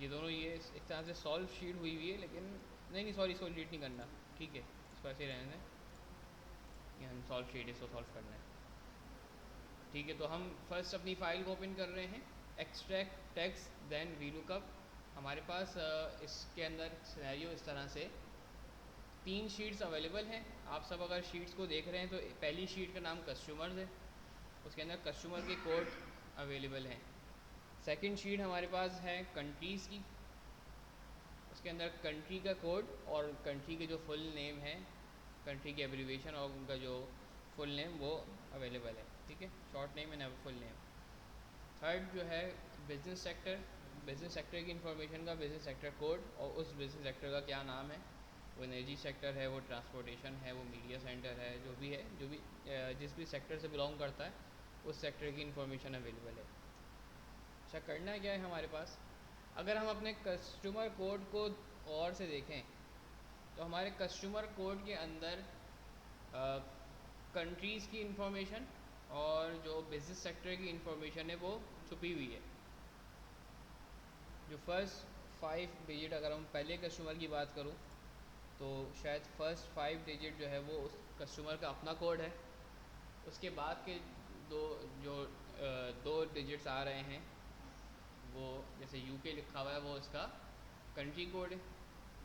ये दोनों ये एक तरह से सॉल्व शीट हुई हुई है, लेकिन नहीं नहीं सॉरी, इसको डिलीट नहीं करना, ठीक है, इसको ऐसे ही रहने दें। ये हम सॉल्व शीट इसको सॉल्व करना है, ठीक है। तो हम फर्स्ट अपनी फ़ाइल को ओपन कर रहे हैं, एक्सट्रैक्ट टेक्स्ट देन वीलुकअप। हमारे पास इसके अंदर सिनेरियो इस तरह से 3 शीट्स अवेलेबल हैं। आप सब अगर शीट्स को देख रहे हैं तो पहली शीट का नाम कस्टमर्स है, उसके अंदर कस्टमर के कोड अवेलेबल हैं। सेकंड शीट हमारे पास है कंट्रीज़ की, उसके अंदर कंट्री का कोड और कंट्री के जो फुल नेम है, कंट्री के एब्रीवेशन और उनका जो फुल नेम वो अवेलेबल है, ठीक है, short name and full name. Third जो है बिजनेस सेक्टर, बिजनेस सेक्टर की इंफॉर्मेशन का बिजनेस सेक्टर कोड और उस बिजनेस सेक्टर का क्या नाम है, वो एनर्जी सेक्टर है, वो ट्रांसपोर्टेशन है, वो मीडिया सेंटर है, जो भी है, जो भी जिस भी सेक्टर से बिलोंग करता है उस सेक्टर की इंफॉर्मेशन अवेलेबल है। अच्छा, करना क्या है हमारे पास, अगर हम अपने कस्टमर कोड को और से देखें तो हमारे कस्टमर कोड के अंदर कंट्रीज़ की इंफॉर्मेशन और जो बिज़नेस सेक्टर की इंफॉर्मेशन है वो छुपी हुई है। जो फर्स्ट 5 डिजिट, अगर हम पहले कस्टमर की बात करूं तो शायद फर्स्ट 5 डिजिट जो है वो उस कस्टमर का अपना कोड है। उसके बाद के दो जो 2 डिजिट्स आ रहे हैं वो जैसे यूके लिखा हुआ है वो इसका कंट्री कोड है,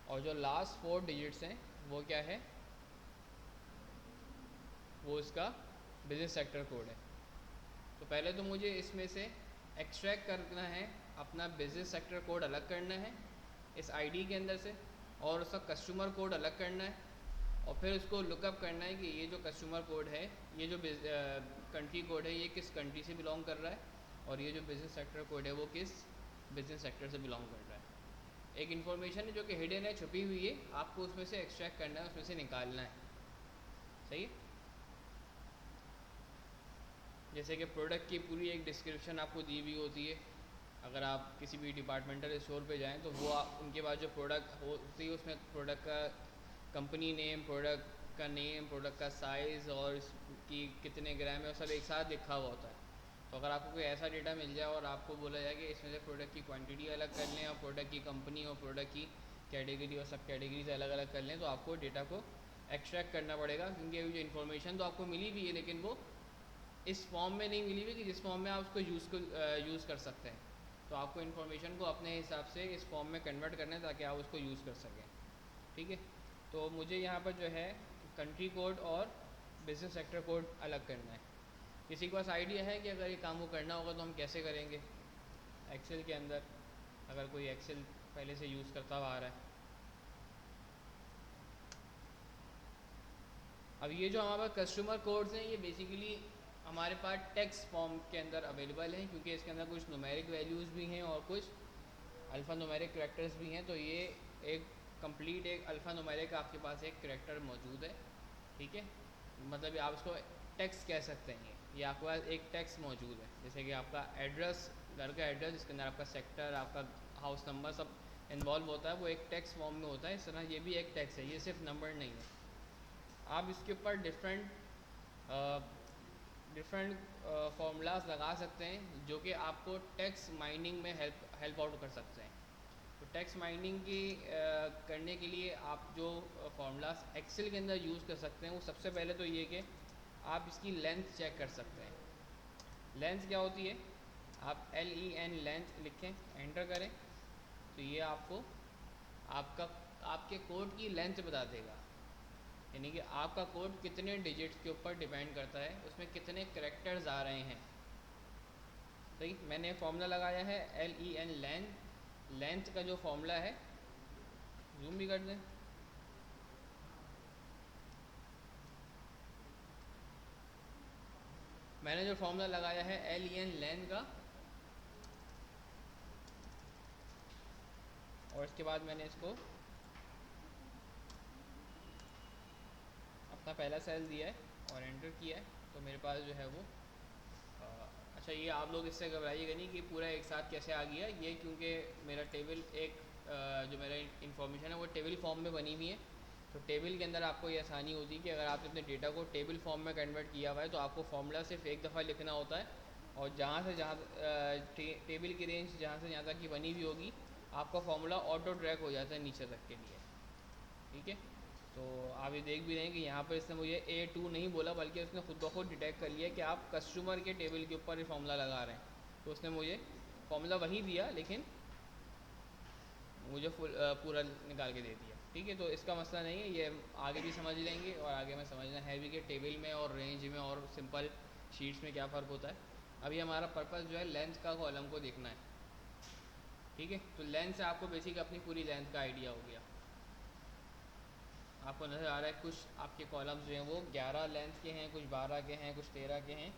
और जो लास्ट 4 डिजिट्स हैं वो क्या है, वो इसका बिजनेस सेक्टर कोड है। तो पहले तो मुझे इसमें से एक्सट्रैक्ट करना है, अपना बिजनेस सेक्टर कोड अलग करना है इस आईडी के अंदर से, और उसका कस्टमर कोड अलग करना है, और फिर उसको लुकअप करना है कि ये जो कस्टमर कोड है, ये जो कंट्री कोड है, ये किस कंट्री से बिलोंग कर रहा है, और ये जो बिज़नेस सेक्टर कोड है वो किस बिज़नेस सेक्टर से बिलोंग कर रहा है। एक इन्फॉर्मेशन है जो कि हिडन है, छुपी हुई है, आपको उसमें से एक्सट्रैक्ट करना है, उसमें से निकालना है, सही है। जैसे कि प्रोडक्ट की पूरी एक डिस्क्रिप्शन आपको दी हुई होती है, अगर आप किसी भी डिपार्टमेंटल स्टोर पे जाएं तो वो उनके पास जो प्रोडक्ट होती है उसमें प्रोडक्ट का कंपनी नेम, प्रोडक्ट का नेम, प्रोडक्ट का साइज़ और इसकी कितने ग्राम है, और सब एक साथ लिखा हुआ होता है। तो अगर आपको कोई ऐसा डेटा मिल जाए और आपको बोला जाए कि इसमें से प्रोडक्ट की क्वांटिटी अलग कर लें और प्रोडक्ट की कंपनी और प्रोडक्ट की कैटेगरी और सब कैटेगरीज अलग अलग कर लें, तो आपको डेटा को एक्सट्रैक्ट करना पड़ेगा, क्योंकि अभी जो इन्फॉर्मेशन तो आपको मिली भी है लेकिन वो इस फॉर्म में नहीं मिली हुई कि जिस फॉर्म में आप उसको यूज़ कर सकते हैं। तो आपको इन्फॉर्मेशन को अपने हिसाब से इस फॉर्म में कन्वर्ट करना है ताकि आप उसको यूज़ कर सकें, ठीक है। तो मुझे यहाँ पर जो है कंट्री कोड और बिजनेस सेक्टर कोड अलग करना है। किसी के पास आइडिया है कि अगर ये काम को करना होगा तो हम कैसे करेंगे एक्सेल के अंदर, अगर कोई एक्सेल पहले से यूज़ करता हुआ आ रहा है। अब ये जो हमारे पास कस्टमर कोड्स हैं ये बेसिकली हमारे पास टेक्स्ट फॉर्म के अंदर अवेलेबल हैं, क्योंकि इसके अंदर कुछ न्यूमेरिक वैल्यूज़ भी हैं और कुछ अल्फ़ा न्यूमेरिक करैक्टर्स भी हैं। तो ये एक कंप्लीट एक अल्फ़ा न्यूमेरिक आपके पास एक करैक्टर मौजूद है, ठीक है, मतलब आप इसको टेक्स्ट कह सकते हैं। ये आपके पास एक टेक्स्ट मौजूद है, जैसे कि आपका एड्रेस, घर का एड्रेस, जिसके अंदर आपका सेक्टर, आपका हाउस नंबर सब इन्वॉल्व होता है, वो एक टेक्स्ट फॉर्म में होता है। इस तरह ये भी एक टेक्स्ट है, ये सिर्फ नंबर नहीं है। आप इसके ऊपर डिफरेंट फार्मूलाज लगा सकते हैं जो कि आपको टेक्स्ट माइनिंग में हेल्प आउट कर सकते हैं। तो टेक्स्ट माइनिंग की करने के लिए आप जो फार्मूलाज एक्सेल के अंदर यूज़ कर सकते हैं, वो सबसे पहले तो ये कि आप इसकी लेंथ चेक कर सकते हैं। लेंथ क्या होती है, आप LEN लेंथ लिखें, एंटर करें, तो ये आपको आपका आपके कोड की लेंथ बता देगा, यानी कि आपका कोड कितने डिजिट्स के ऊपर डिपेंड करता है, उसमें कितने करेक्टर्स आ रहे हैं। सही, मैंने फॉर्मूला लगाया है LEN लेंथ का जो फॉर्मूला है, जूम भी कर दें, मैंने जो फॉर्मूला लगाया है LEN लेंथ का, और इसके बाद मैंने इसको अपना पहला सेल दिया है और एंटर किया है, तो मेरे पास जो है वो अच्छा, ये आप लोग इससे घबराइएगा नहीं कि पूरा एक साथ कैसे आ गया ये, क्योंकि मेरा टेबल एक जो मेरा इन्फॉर्मेशन है वो टेबल फॉर्म में बनी हुई है। तो टेबल के अंदर आपको ये आसानी होती है कि अगर आपने अपने डेटा को टेबल फॉर्म में कन्वर्ट किया हुआ है तो आपको फॉर्मूला सिर्फ एक दफ़ा लिखना होता है, और जहाँ से जहाँ टेबल की रेंज जहाँ से जहाँ तक की बनी हुई होगी आपका फॉर्मूला ऑटो ट्रैक हो जाता है नीचे तक के लिए। ठीक है, तो आप ये देख भी रहे हैं कि यहाँ पर इसने मुझे A2 नहीं बोला, बल्कि उसने खुद ब खुद डिटेक्ट कर लिया कि आप कस्टमर के टेबल के ऊपर ये फॉर्मूला लगा रहे हैं। तो उसने मुझे फॉर्मूला वही दिया, लेकिन मुझे पूरा निकाल के दे दिया। ठीक है, तो इसका मसला नहीं है, ये आगे भी समझ लेंगे। और आगे में समझना है भी कि टेबल में और रेंज में और सिंपल शीट्स में क्या फ़र्क होता है। अभी हमारा पर्पस जो है लेंथ का कॉलम को देखना है। ठीक है, तो लेंथ से आपको बेसिक अपनी पूरी लेंथ का आइडिया हो गया। आपको नज़र आ रहा है कुछ आपके कॉलम्स जो हैं वो 11 लेंथ के हैं, कुछ 12 के हैं, कुछ 13 के हैं।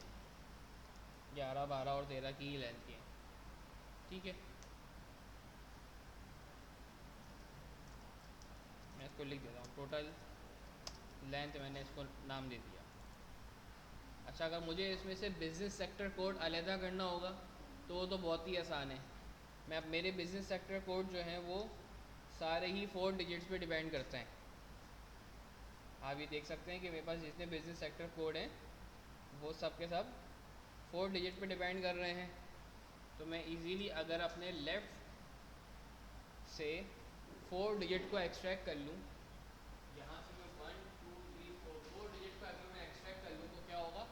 11, 12 और 13 की ही लेंथ के हैं। ठीक है, मैं इसको लिख देता हूँ, टोटल लेंथ मैंने इसको नाम दे दिया। अच्छा, अगर मुझे इसमें से बिज़नेस सेक्टर कोड अलहदा करना होगा तो वो तो बहुत ही आसान है। मैं अब मेरे बिज़नेस सेक्टर कोड जो हैं वो सारे ही 4 डिजिट्स पे डिपेंड करते हैं। आप ये देख सकते हैं कि मेरे पास जितने बिज़नेस सेक्टर कोड हैं वो सब के सब 4 डिजिट पे डिपेंड कर रहे हैं। तो मैं इजीली अगर अपने लेफ़्ट से 4 डिजिट को एक्सट्रैक्ट कर लूँ, यहाँ से मैं 1 2 3 4 डिजिट का अगर मैं एक्सट्रैक्ट कर लूँ तो क्या होगा,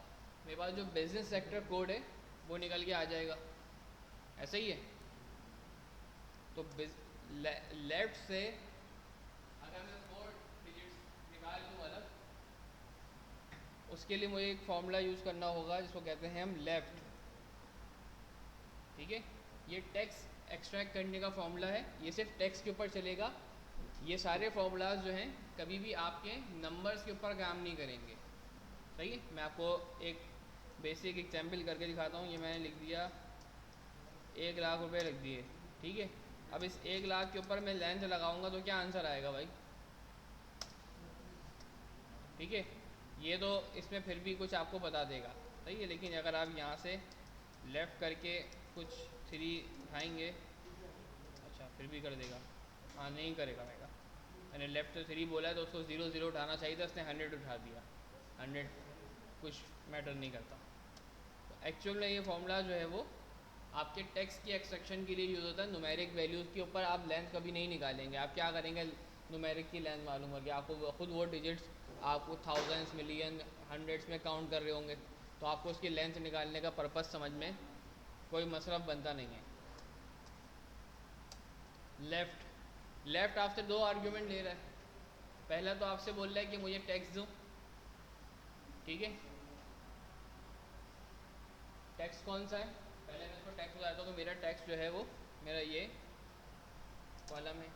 मेरे पास जो बिज़नेस सेक्टर कोड है वो निकल के आ जाएगा। ऐसा ही है। तो लेफ्ट से अगर मैं 4 डिजिट्स निकाल लूँ अलग, उसके लिए मुझे एक फॉर्मूला यूज़ करना होगा जिसको कहते हैं हम लेफ़्ट। ठीक है, ये टेक्स्ट एक्सट्रैक्ट करने का फॉर्मूला है, ये सिर्फ टेक्स्ट के ऊपर चलेगा। ये सारे फार्मूलाज जो हैं कभी भी आपके नंबर्स के ऊपर काम नहीं करेंगे। सही है, मैं आपको एक बेसिक एग्जाम्पल करके दिखाता हूँ। ये मैंने लिख दिया 1,00,000 रुपये लिख दिए। ठीक है, अब इस 1,00,000 के ऊपर मैं लेंथ लगाऊंगा तो क्या आंसर आएगा भाई? ठीक है, ये तो इसमें फिर भी कुछ आपको बता देगा। सही है, लेकिन अगर आप यहाँ से लेफ़्ट करके कुछ 3 उठाएंगे, अच्छा फिर भी कर देगा, हाँ नहीं करेगा। मैंने लेफ़्ट से 3 बोला है तो उसको 0 0 उठाना चाहिए था, उसने 100 उठा दिया। 100 कुछ मैटर नहीं करता। तो एक्चुअल में ये फॉर्मूला जो है वो आपके टेक्स्ट की एक्सट्रैक्शन के लिए यूज़ होता है। न्यूमेरिक वैल्यूज़ के ऊपर आप लेंथ कभी नहीं निकालेंगे। आप क्या करेंगे, न्यूमेरिक की लेंथ मालूम होगी आपको, खुद वो डिजिट्स आपको थाउजेंड्स, मिलियन, हंड्रेड्स में काउंट कर रहे होंगे, तो आपको उसकी लेंथ निकालने का पर्पस समझ में कोई मसरफ बनता नहीं है। लेफ़्ट आपसे 2 आर्ग्यूमेंट ले रहा है। पहला तो आपसे बोल रहा है कि मुझे टेक्स्ट दो। ठीक है, टेक्स्ट कौन सा है, पहले मैं इसको टेक्स्ट बताता हूँ कि मेरा टेक्स्ट जो है वो मेरा ये कॉलम है।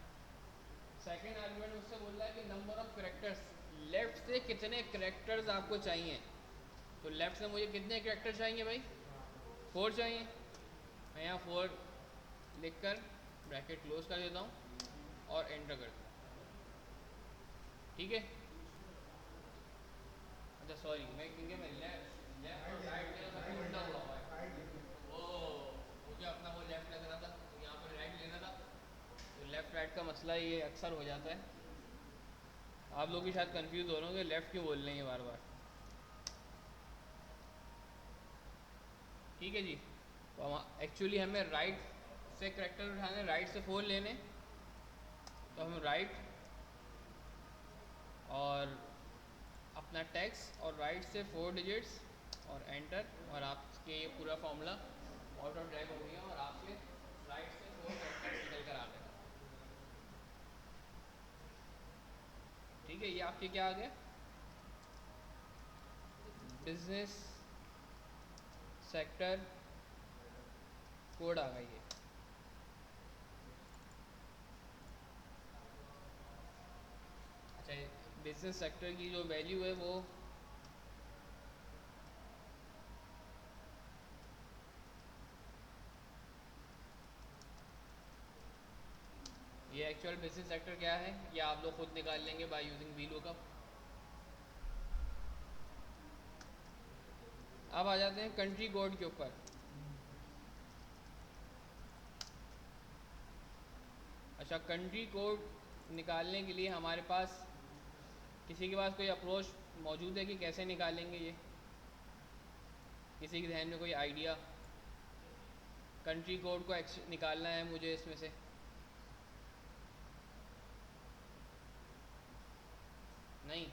सेकंड आर्गुमेंट मुझसे बोल रहा है कि नंबर ऑफ करेक्टर्स, लेफ्ट से कितने करेक्टर्स आपको चाहिए। तो लेफ्ट से मुझे कितने करेक्टर चाहिए भाई? 4 चाहिए। मैं यहाँ 4 लिख कर ब्रैकेट क्लोज कर देता हूँ और एंटर कर दूँ। ठीक है, अच्छा सॉरी, मैं क्योंकि मैं लेफ्ट और राइट में सब उल्टा हुआ है। ओ, मुझे अपना वो लेफ्ट लग रहा था तो यहाँ पर राइट लेना था। तो लेफ़्ट राइट का मसला ये अक्सर हो जाता है। आप लोग भी शायद कंफ्यूज हो रहे होंगे लेफ़्ट क्यों बोल रहे हैं बार बार। ठीक है जी, तो हम एक्चुअली हमें राइट से करेक्टर उठाने, राइट से 4 लेने, तो हम राइट और अपना टेक्स्ट और राइट से 4 डिजिट्स और एंटर, और आपके ये पूरा फॉर्मूला ऑटो ट्रैक हो गया और आपके राइट से 4 करेक्टर्स निकल कर आ गए। ठीक है, ये आपके क्या आ गया, बिजनेस सेक्टर कोड आ गई है। अच्छा, बिजनेस सेक्टर की जो वैल्यू है वो ये एक्चुअल बिजनेस सेक्टर क्या है ये आप लोग खुद निकाल लेंगे बाय यूजिंग VLOOKUP। अब आ जाते हैं कंट्री कोड के ऊपर। अच्छा, कंट्री कोड निकालने के लिए हमारे पास किसी के पास कोई अप्रोच मौजूद है कि कैसे निकालेंगे ये? किसी के ध्यान में कोई आइडिया? कंट्री कोड को निकालना है मुझे इसमें से। नहीं,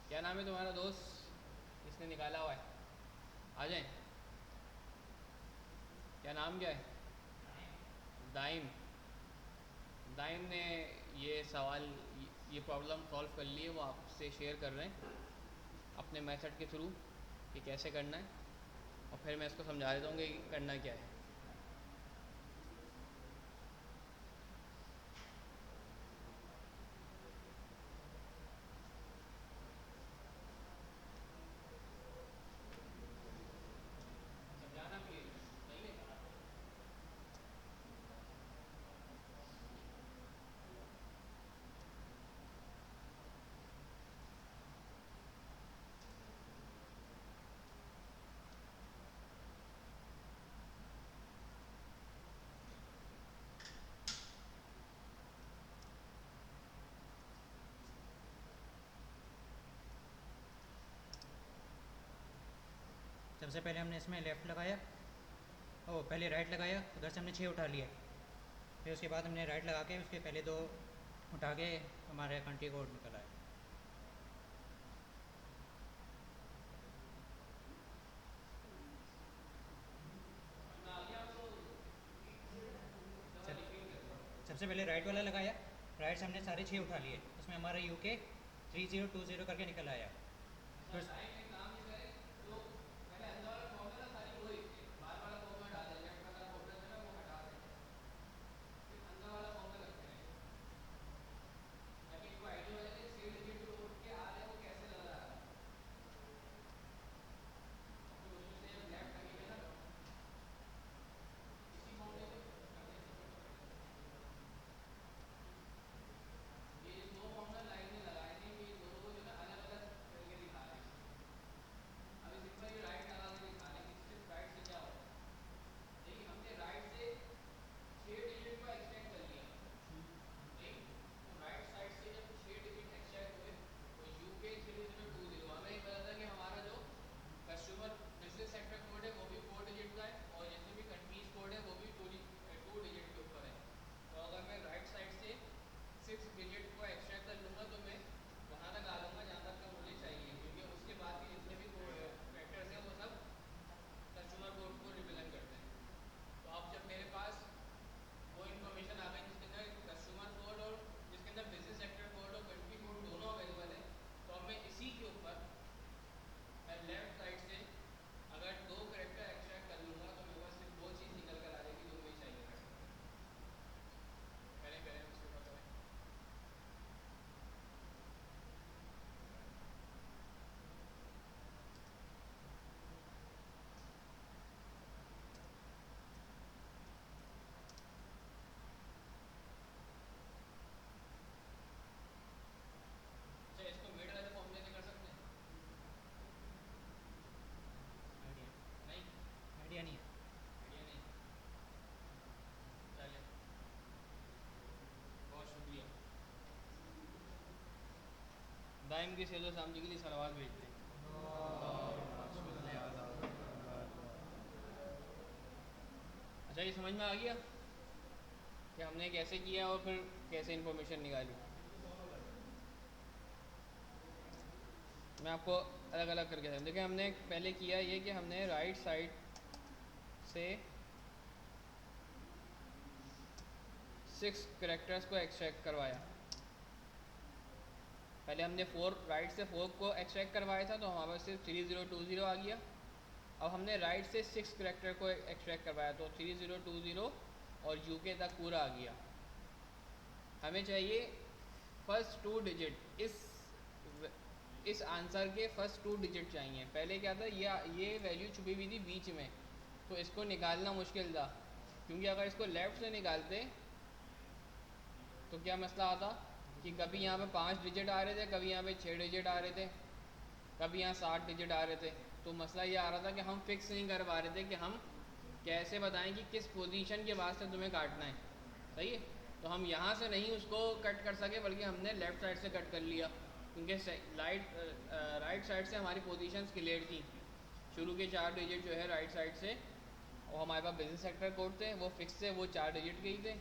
क्या नाम है तुम्हारा दोस्त इसने निकाला हुआ है? आ जाए। क्या नाम क्या है? दाइम। दाइम ने ये सवाल, ये प्रॉब्लम सॉल्व कर ली है, वो आपसे शेयर कर रहे हैं अपने मेथड के थ्रू कि कैसे करना है, और फिर मैं इसको समझा देता हूँ कि करना क्या है। समझाना प्लीज, नहीं है? सबसे पहले हमने इसमें लेफ़्ट लगाया, ओ पहले राइट लगाया, उधर से हमने 6 उठा लिया। फिर उसके बाद हमने राइट लगा के उसके पहले 2 उठा के हमारे कंट्री कोड निकला है। समझ में आ गया आपको? सब डबल रिपीट करते हैं। सबसे पहले राइट वाला लगाया, राइट से हमने सारे 6 उठा लिए, उसमें हमारा यूके 3020 करके निकल आया। अच्छा, फिर टाइम एक काम नहीं करे तो पहले अंदर वाला फॉर्मूला सारी वो लिखते हैं, बाहर वाला फॉर्मूला डाल दें, लेफ्ट वाला फॉर्मूला जो है वो हटा दें, फिर अंदर वाला फॉर्मूला लगते हैं, ताकि इनको आइडिया हो जाए कि 6 डिजिट जो उठ के आ रहे हैं वो कैसे लग रहा है। और फिर उसमें से जब लेफ्ट लगेगा ना, इसी फॉर्मूले से कर दें, सिंपल पकड़ लें। ये 2 फॉर्मूला लाइन में लगाए थे कि इन दोनों को जो है ना अलग अलग करके दिखा रहे हैं इसमें। अभी सिंपल ये राइट लगा के दिखा रहे हैं कि सिर्फ राइट से क्या होता है। देखिए हमने राइट से 6 डिजिट को एक्सट्रैक्ट कर लिया, नहीं? तो राइट साइड से जब 6 डिजिट एक्सट्रैक्ट हुए तो यूके 3020, हमें पता था कि हमारा जो कस्टमर बिजनेस सेक्टर कोड है वो भी 4 डिजिट का है, और जितने भी कंट्रीज कोड है वो भी 2 डिजिट के ऊपर है। तो अगर मैं राइट साइड से 6 डिजिट को एक्सट्रैक्ट कर लूँगा तो मैं वहाँ तक आ लूँगा जहाँ तक का मुझे चाहिए, क्योंकि उसके बाद के जितने भी फैक्टर्स हैं वो सब कंज्यूमर कोड को रिप्रेजेंट करते हैं। तो अब जब मेरे पास वो इन्फॉर्मेशन आ गई जिसके अंदर कस्टमर कोड और जिसके अंदर बिजनेस सेक्टर कोड और कंट्री कोड दोनों अवेलेबल है, तो अब मैं इसी के ऊपर मैं लेफ्ट साइड से अगर 2 करेक्टर एक्सट्रैक्ट कर लूँगा तो मेरे पास सिर्फ वो चीज़ निकल कर आ जाएगी जो मुझे चाहिए था। करें करें उसके ऊपर करें। अच्छा, इसको मिड वाले फॉर्मूले से कर सकते हैं? आइडिया नहीं, आइडिया नहीं है। आइडिया नहीं। चलिए, बहुत शुक्रिया। दाइम की सेजो सामने के लिए सलवार भेजते हैं। अच्छा, ये समझ में आ गया कि हमने कैसे किया और फिर कैसे इन्फॉर्मेशन निकाली। मैं आपको अलग अलग करके समझ, देखिए हमने पहले किया ये कि हमने राइट साइड से 6 करेक्टर्स को एक्सट्रैक्ट करवाया। पहले हमने 4 राइट से 4 को एक्सट्रैक्ट करवाया था तो हमारे पास सिर्फ 3020 आ गया। अब हमने राइट से 6 करेक्टर को एक्सट्रैक्ट करवाया तो 3020 और यूके तक पूरा आ गया। हमें चाहिए फर्स्ट 2 डिजिट, इस आंसर के फर्स्ट 2 डिजिट चाहिए। पहले क्या था, ये वैल्यू छुपी हुई थी बीच में, तो इसको निकालना मुश्किल था, क्योंकि अगर इसको लेफ़्ट से निकालते तो क्या मसला आता कि कभी यहाँ पे 5 डिजिट आ रहे थे, कभी यहाँ पे 6 डिजिट आ रहे थे, कभी यहाँ 7 डिजिट आ रहे थे। तो मसला ये आ रहा था कि हम फिक्स नहीं कर पा रहे थे कि हम कैसे बताएं कि किस पोजीशन के बाद से तुम्हें काटना है। सही है? तो हम यहाँ से नहीं उसको कट कर सके, बल्कि हमने लेफ़्ट साइड से कट कर लिया, क्योंकि राइट साइड से हमारी पोजीशंस क्लियर थी। शुरू के 4 डिजिट जो है राइट साइड से, और हमारे पास बिजनेस सेक्टर कोड थे वो फिक्स थे, वो 4 डिजिट के ही थे।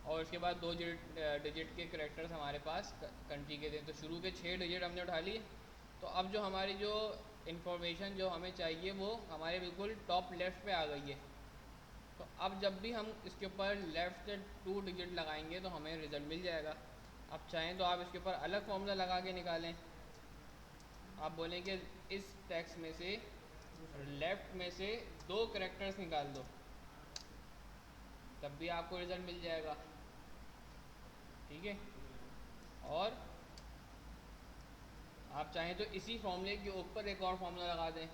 और उसके बाद दो डिजिट के करेक्टर्स हमारे पास कंट्री के थे। तो शुरू के 6 डिजिट हमने उठा लिए। तो अब जो हमारी जो इंफॉर्मेशन जो हमें चाहिए वो हमारे बिल्कुल टॉप लेफ़्ट पे आ गई है। तो अब जब भी हम इसके ऊपर लेफ़्ट से 2 डिजिट लगाएंगे तो हमें रिज़ल्ट मिल जाएगा। आप चाहें तो आप इसके ऊपर अलग फॉर्मूला लगा के निकालें। आप बोलें कि इस टेक्स्ट में से लेफ़्ट में से 2 करेक्टर्स निकाल दो, तब भी आपको रिज़ल्ट मिल जाएगा। ठीक है। और आप चाहें तो इसी फॉर्मूले के ऊपर एक और फॉर्मूला लगा दें।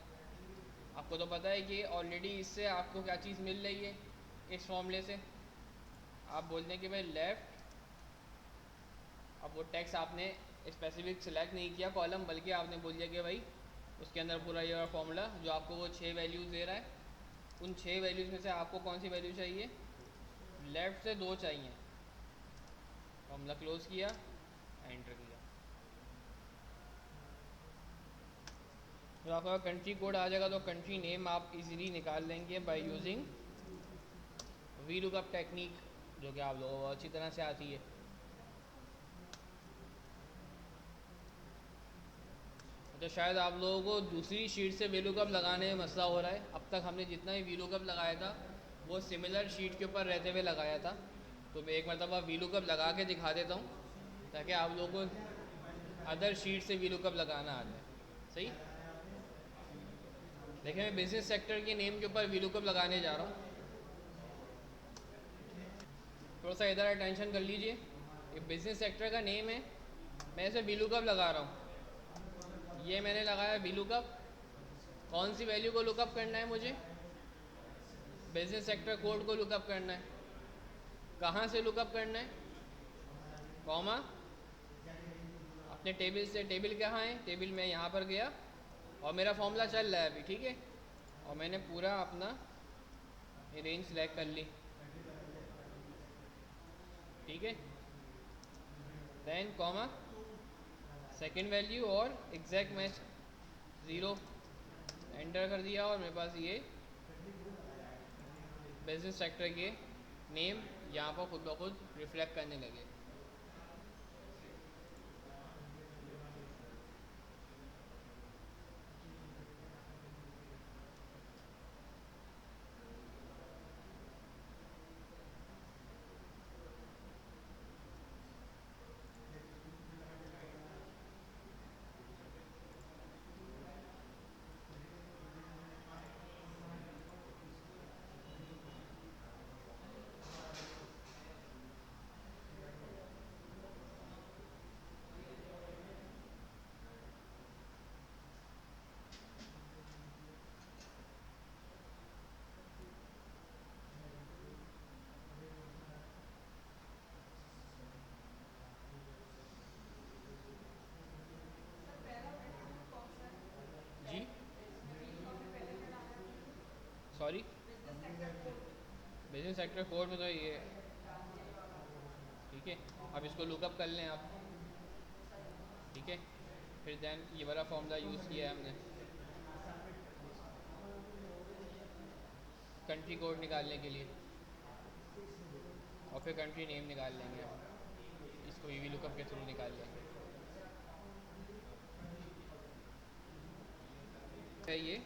आपको तो पता है कि ऑलरेडी इससे आपको क्या चीज़ मिल रही है इस फॉर्मूले से। आप बोलते हैं कि भाई लेफ़्ट, अब वो टेक्स्ट आपने स्पेसिफिक सेलेक्ट नहीं किया कॉलम, बल्कि आपने बोल दिया कि भाई उसके अंदर पूरा ये फॉर्मूला जो आपको वो 6 वैल्यूज़ दे रहा है, उन 6 वैल्यूज़ में से आपको कौन सी वैल्यू चाहिए, लेफ़्ट से 2 चाहिए। फॉर्मूला क्लोज किया, एंटर किया। जब आपका कंट्री कोड आ जाएगा तो कंट्री नेम आप इजीली निकाल लेंगे by using V lookup technique, जो कि आप लोगों को अच्छी तरह से आती है। तो शायद आप लोगों को दूसरी शीट से वी लुकअप लगाने में मसला हो रहा है। अब तक हमने जितना ही वी लुकअप लगाया था वो सिमिलर शीट के ऊपर रहते हुए लगाया था। तो मैं एक मरतबा वी लुकअप लगा के दिखा देता हूँ ताकि आप लोगों को अदर शीट से वी लुकअप लगाना आ जाए। सही। देखिए मैं बिजनेस सेक्टर के नेम के ऊपर वी लुकअप लगाने जा रहा हूँ। थोड़ा सा इधर अटेंशन कर लीजिए। ये बिजनेस सेक्टर का नेम है, मैं इसे वी लुकअप लगा रहा हूँ। ये मैंने लगाया वी लुकअप। कौन सी वैल्यू को लुकअप करना है मुझे, बिजनेस सेक्टर कोड को लुकअप करना है। कहाँ से लुकअप करना है, कॉमा, अपने टेबल से। टेबल कहाँ है, टेबल में यहाँ पर गया और मेरा फॉर्मूला चल रहा है अभी। ठीक है। और मैंने पूरा अपना रेंज सेलेक्ट कर ली। ठीक है। देन कॉमा, सेकंड वैल्यू और एग्जैक्ट मैच 0, एंटर कर दिया और मेरे पास ये बिजनेस सेक्टर के नेम यहाँ पर खुद ब खुद रिफ्लेक्ट करने लगे। जी सॉरी, बिजनेस सेक्टर कोड में तो ये। ठीक है। अब इसको लुकअप कर लें आप। ठीक है। फिर देन ये वाला फॉर्मूला यूज़ किया है हमने कंट्री कोड निकालने के लिए, और फिर कंट्री नेम निकाल लेंगे हम। इसको वी लुकअप के थ्रू निकाल लेंगे। है ये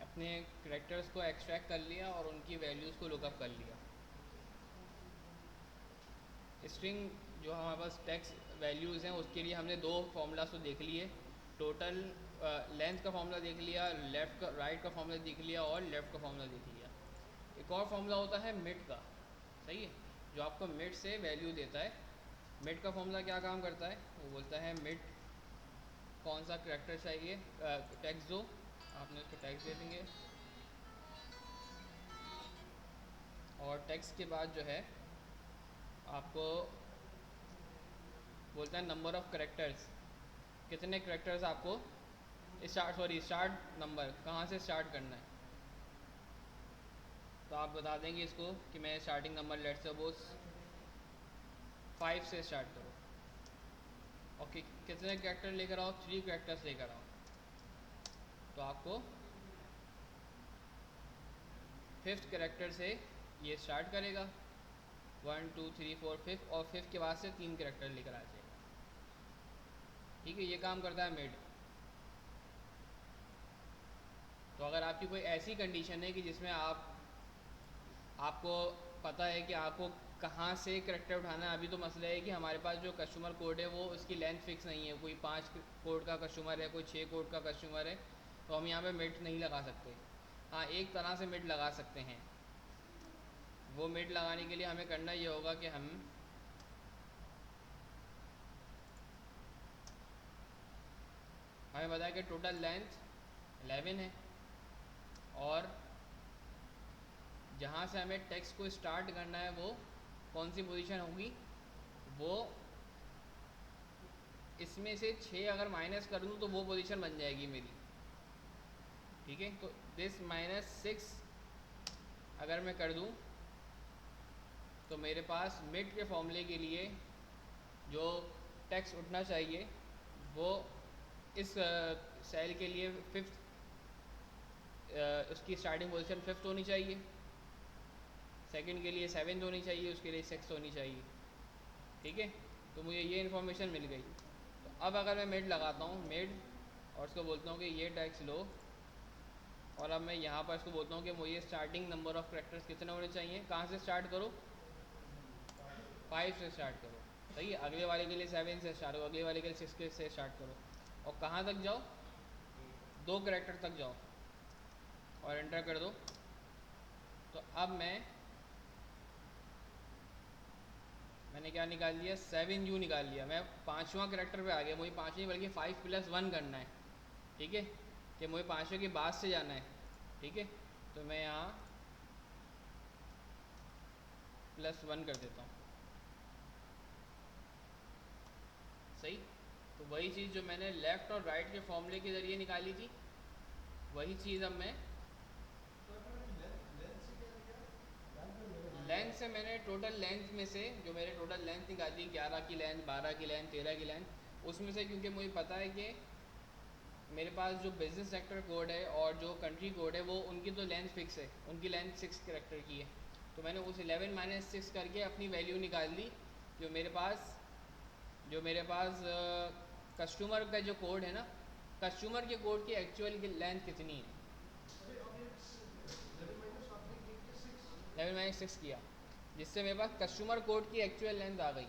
अपने करेक्टर्स को एक्सट्रैक्ट कर लिया और उनकी वैल्यूज़ को लुकअप कर लिया। स्ट्रिंग जो हमारे पास टेक्स्ट वैल्यूज़ हैं उसके लिए हमने 2 फार्मूलाज तो देख लिए। टोटल लेंथ का फार्मूला देख लिया, लेफ़्ट का राइट का फार्मूला देख लिया और लेफ़्ट का फार्मूला देख लिया। एक और फार्मूला होता है मिड का। सही है। जो आपको मिड से वैल्यू देता है। मिड का फार्मूला क्या काम करता है, वो बोलता है मिड कौन सा करेक्टर चाहिए, टेक्स्ट दो, आपने उसको टेक्स्ट दे देंगे और टेक्स्ट के बाद जो है आपको बोलता है नंबर ऑफ़ करेक्टर्स, कितने करेक्टर्स आपको स्टार्ट नंबर कहाँ से स्टार्ट करना है। तो आप बता देंगे इसको कि मैं स्टार्टिंग नंबर लेट सपोज 5 से स्टार्ट करो। और कितने करेक्टर लेकर आओ, 3 करेक्टर्स लेकर आओ। तो आपको 5th करेक्टर से ये स्टार्ट करेगा 1 2 3 4 5 और 5 के बाद से 3 करेक्टर लेकर आ जाएगा। ठीक है, ये काम करता है मिड। तो अगर आपकी कोई ऐसी कंडीशन है कि जिसमें आपको पता है कि आपको कहाँ से करेक्टर उठाना है, अभी तो मसला है कि हमारे पास जो कस्टमर कोड है वो उसकी लेंथ फिक्स नहीं है, कोई 5 कोड का कस्टमर है, कोई 6 कोड का कस्टमर है, तो हम यहाँ पे मिड नहीं लगा सकते। हाँ, एक तरह से मिड लगा सकते हैं। वो मिड लगाने के लिए हमें करना ये होगा कि हमें बताया कि टोटल लेंथ 11 है और जहाँ से हमें टेक्स्ट को स्टार्ट करना है वो कौन सी पोजीशन होगी, वो इसमें से 6 अगर माइनस कर दूँ तो वो पोजीशन बन जाएगी मेरी। ठीक है, तो दिस -6 अगर मैं कर दूँ तो मेरे पास मिड के फॉर्मूले के लिए जो टेक्स्ट उठना चाहिए वो इस सेल के लिए 5th, उसकी स्टार्टिंग पोजीशन 5th होनी चाहिए, सेकंड के लिए 7th होनी चाहिए, उसके लिए 6th होनी चाहिए। ठीक है, तो मुझे ये इन्फॉर्मेशन मिल गई। तो अब अगर मैं मिड लगाता हूँ, मिड, और उसको बोलता हूँ कि ये टेक्स्ट लो, और अब मैं यहाँ पर इसको बोलता हूँ कि मुझे स्टार्टिंग नंबर ऑफ़ करेक्टर्स कितने होने चाहिए, कहाँ से स्टार्ट करो, 5 से स्टार्ट करो। सही है, अगले वाले के लिए 7 से स्टार्ट करो, अगले वाले के लिए 6 से स्टार्ट करो, और कहाँ तक जाओ, 2 करेक्टर तक जाओ और एंटर कर दो। तो अब मैंने क्या निकाल लिया, 7U निकाल लिया। मैं 5वां करेक्टर पे आ गया, मुझे 5 नहीं बल्कि 5 + 1 करना है। ठीक है, कि मुझे 5वें के बाद से जाना है। ठीक है, तो मैं यहाँ +1 कर देता हूँ। सही, तो वही चीज़ जो मैंने लेफ़्ट और राइट के फॉर्मूले के ज़रिए निकाली थी, वही चीज़ अब मैं लेंथ से, मैंने टोटल लेंथ में से जो मेरे टोटल लेंथ निकाली 11 की लेंथ, 12 की लेंथ, 13 की लेंथ, उसमें से क्योंकि मुझे पता है कि मेरे पास जो बिजनेस सेक्टर कोड है और जो कंट्री कोड है वो उनकी तो लेंथ फिक्स है, उनकी लेंथ 6 करेक्टर की है। तो मैंने उस 11 - 6 करके अपनी वैल्यू निकाल ली। जो मेरे पास कस्टमर का जो कोड है ना, कस्टमर के कोड की एक्चुअल की लेंथ कितनी है, 11 - 6 किया, जिससे मेरे पास कस्टमर कोड की एक्चुअल लेंथ आ गई।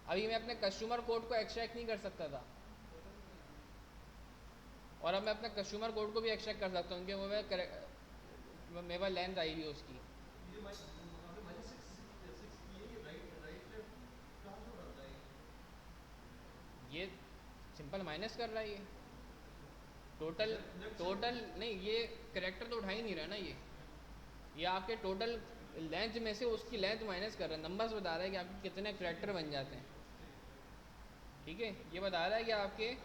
अभी मैं अपने कस्टमर कोड को एक्सट्रैक्ट नहीं कर सकता था, और अब मैं अपने कस्टमर कोड को भी एक्सट्रैक्ट कर सकता हूँ कि वो मेरे पास लेंथ आई हुई है उसकी। ये सिंपल माइनस कर रहा है, ये टोटल टोटल नहीं, ये करेक्टर तो उठा ही नहीं रहा ना, ये आपके टोटल लेंथ में से उसकी लेंथ माइनस कर रहा है, नंबर्स बता रहा है कि आपके कितने करेक्टर बन जाते हैं। ठीक है, ये बता रहा है कि आपके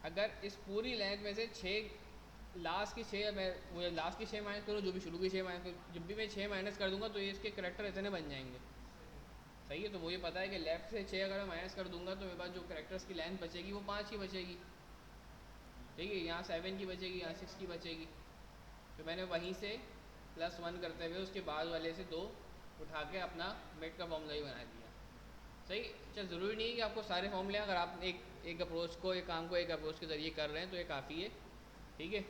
अगर इस पूरी लेंथ में से 6 लास्ट की 6, मैं वो लास्ट की 6 माइनस करूँ, जो भी शुरू की 6 माइनस करूँ, जब भी मैं 6 माइनस कर दूंगा तो ये इसके करेक्टर इतने बन जाएंगे। सही है, तो मुझे पता है कि लेफ़्ट से 6 अगर मैं माइनस कर दूंगा तो मेरे पास जो करेक्टर्स की लेंथ बचेगी वो 5 की बचेगी। ठीक है, यहाँ 7 की बचेगी, यहाँ 6 की बचेगी। तो मैंने वहीं से +1 करते हुए उसके बाद वाले से 2 उठा के अपना मिड का फॉर्मूला ही बना दिया। सही, अच्छा, ज़रूरी नहीं है कि आपको सारे फॉर्मूले, अगर आप एक अप्रोच को, एक काम को एक अप्रोच के ज़रिए कर रहे हैं तो ये काफ़ी है। ठीक है,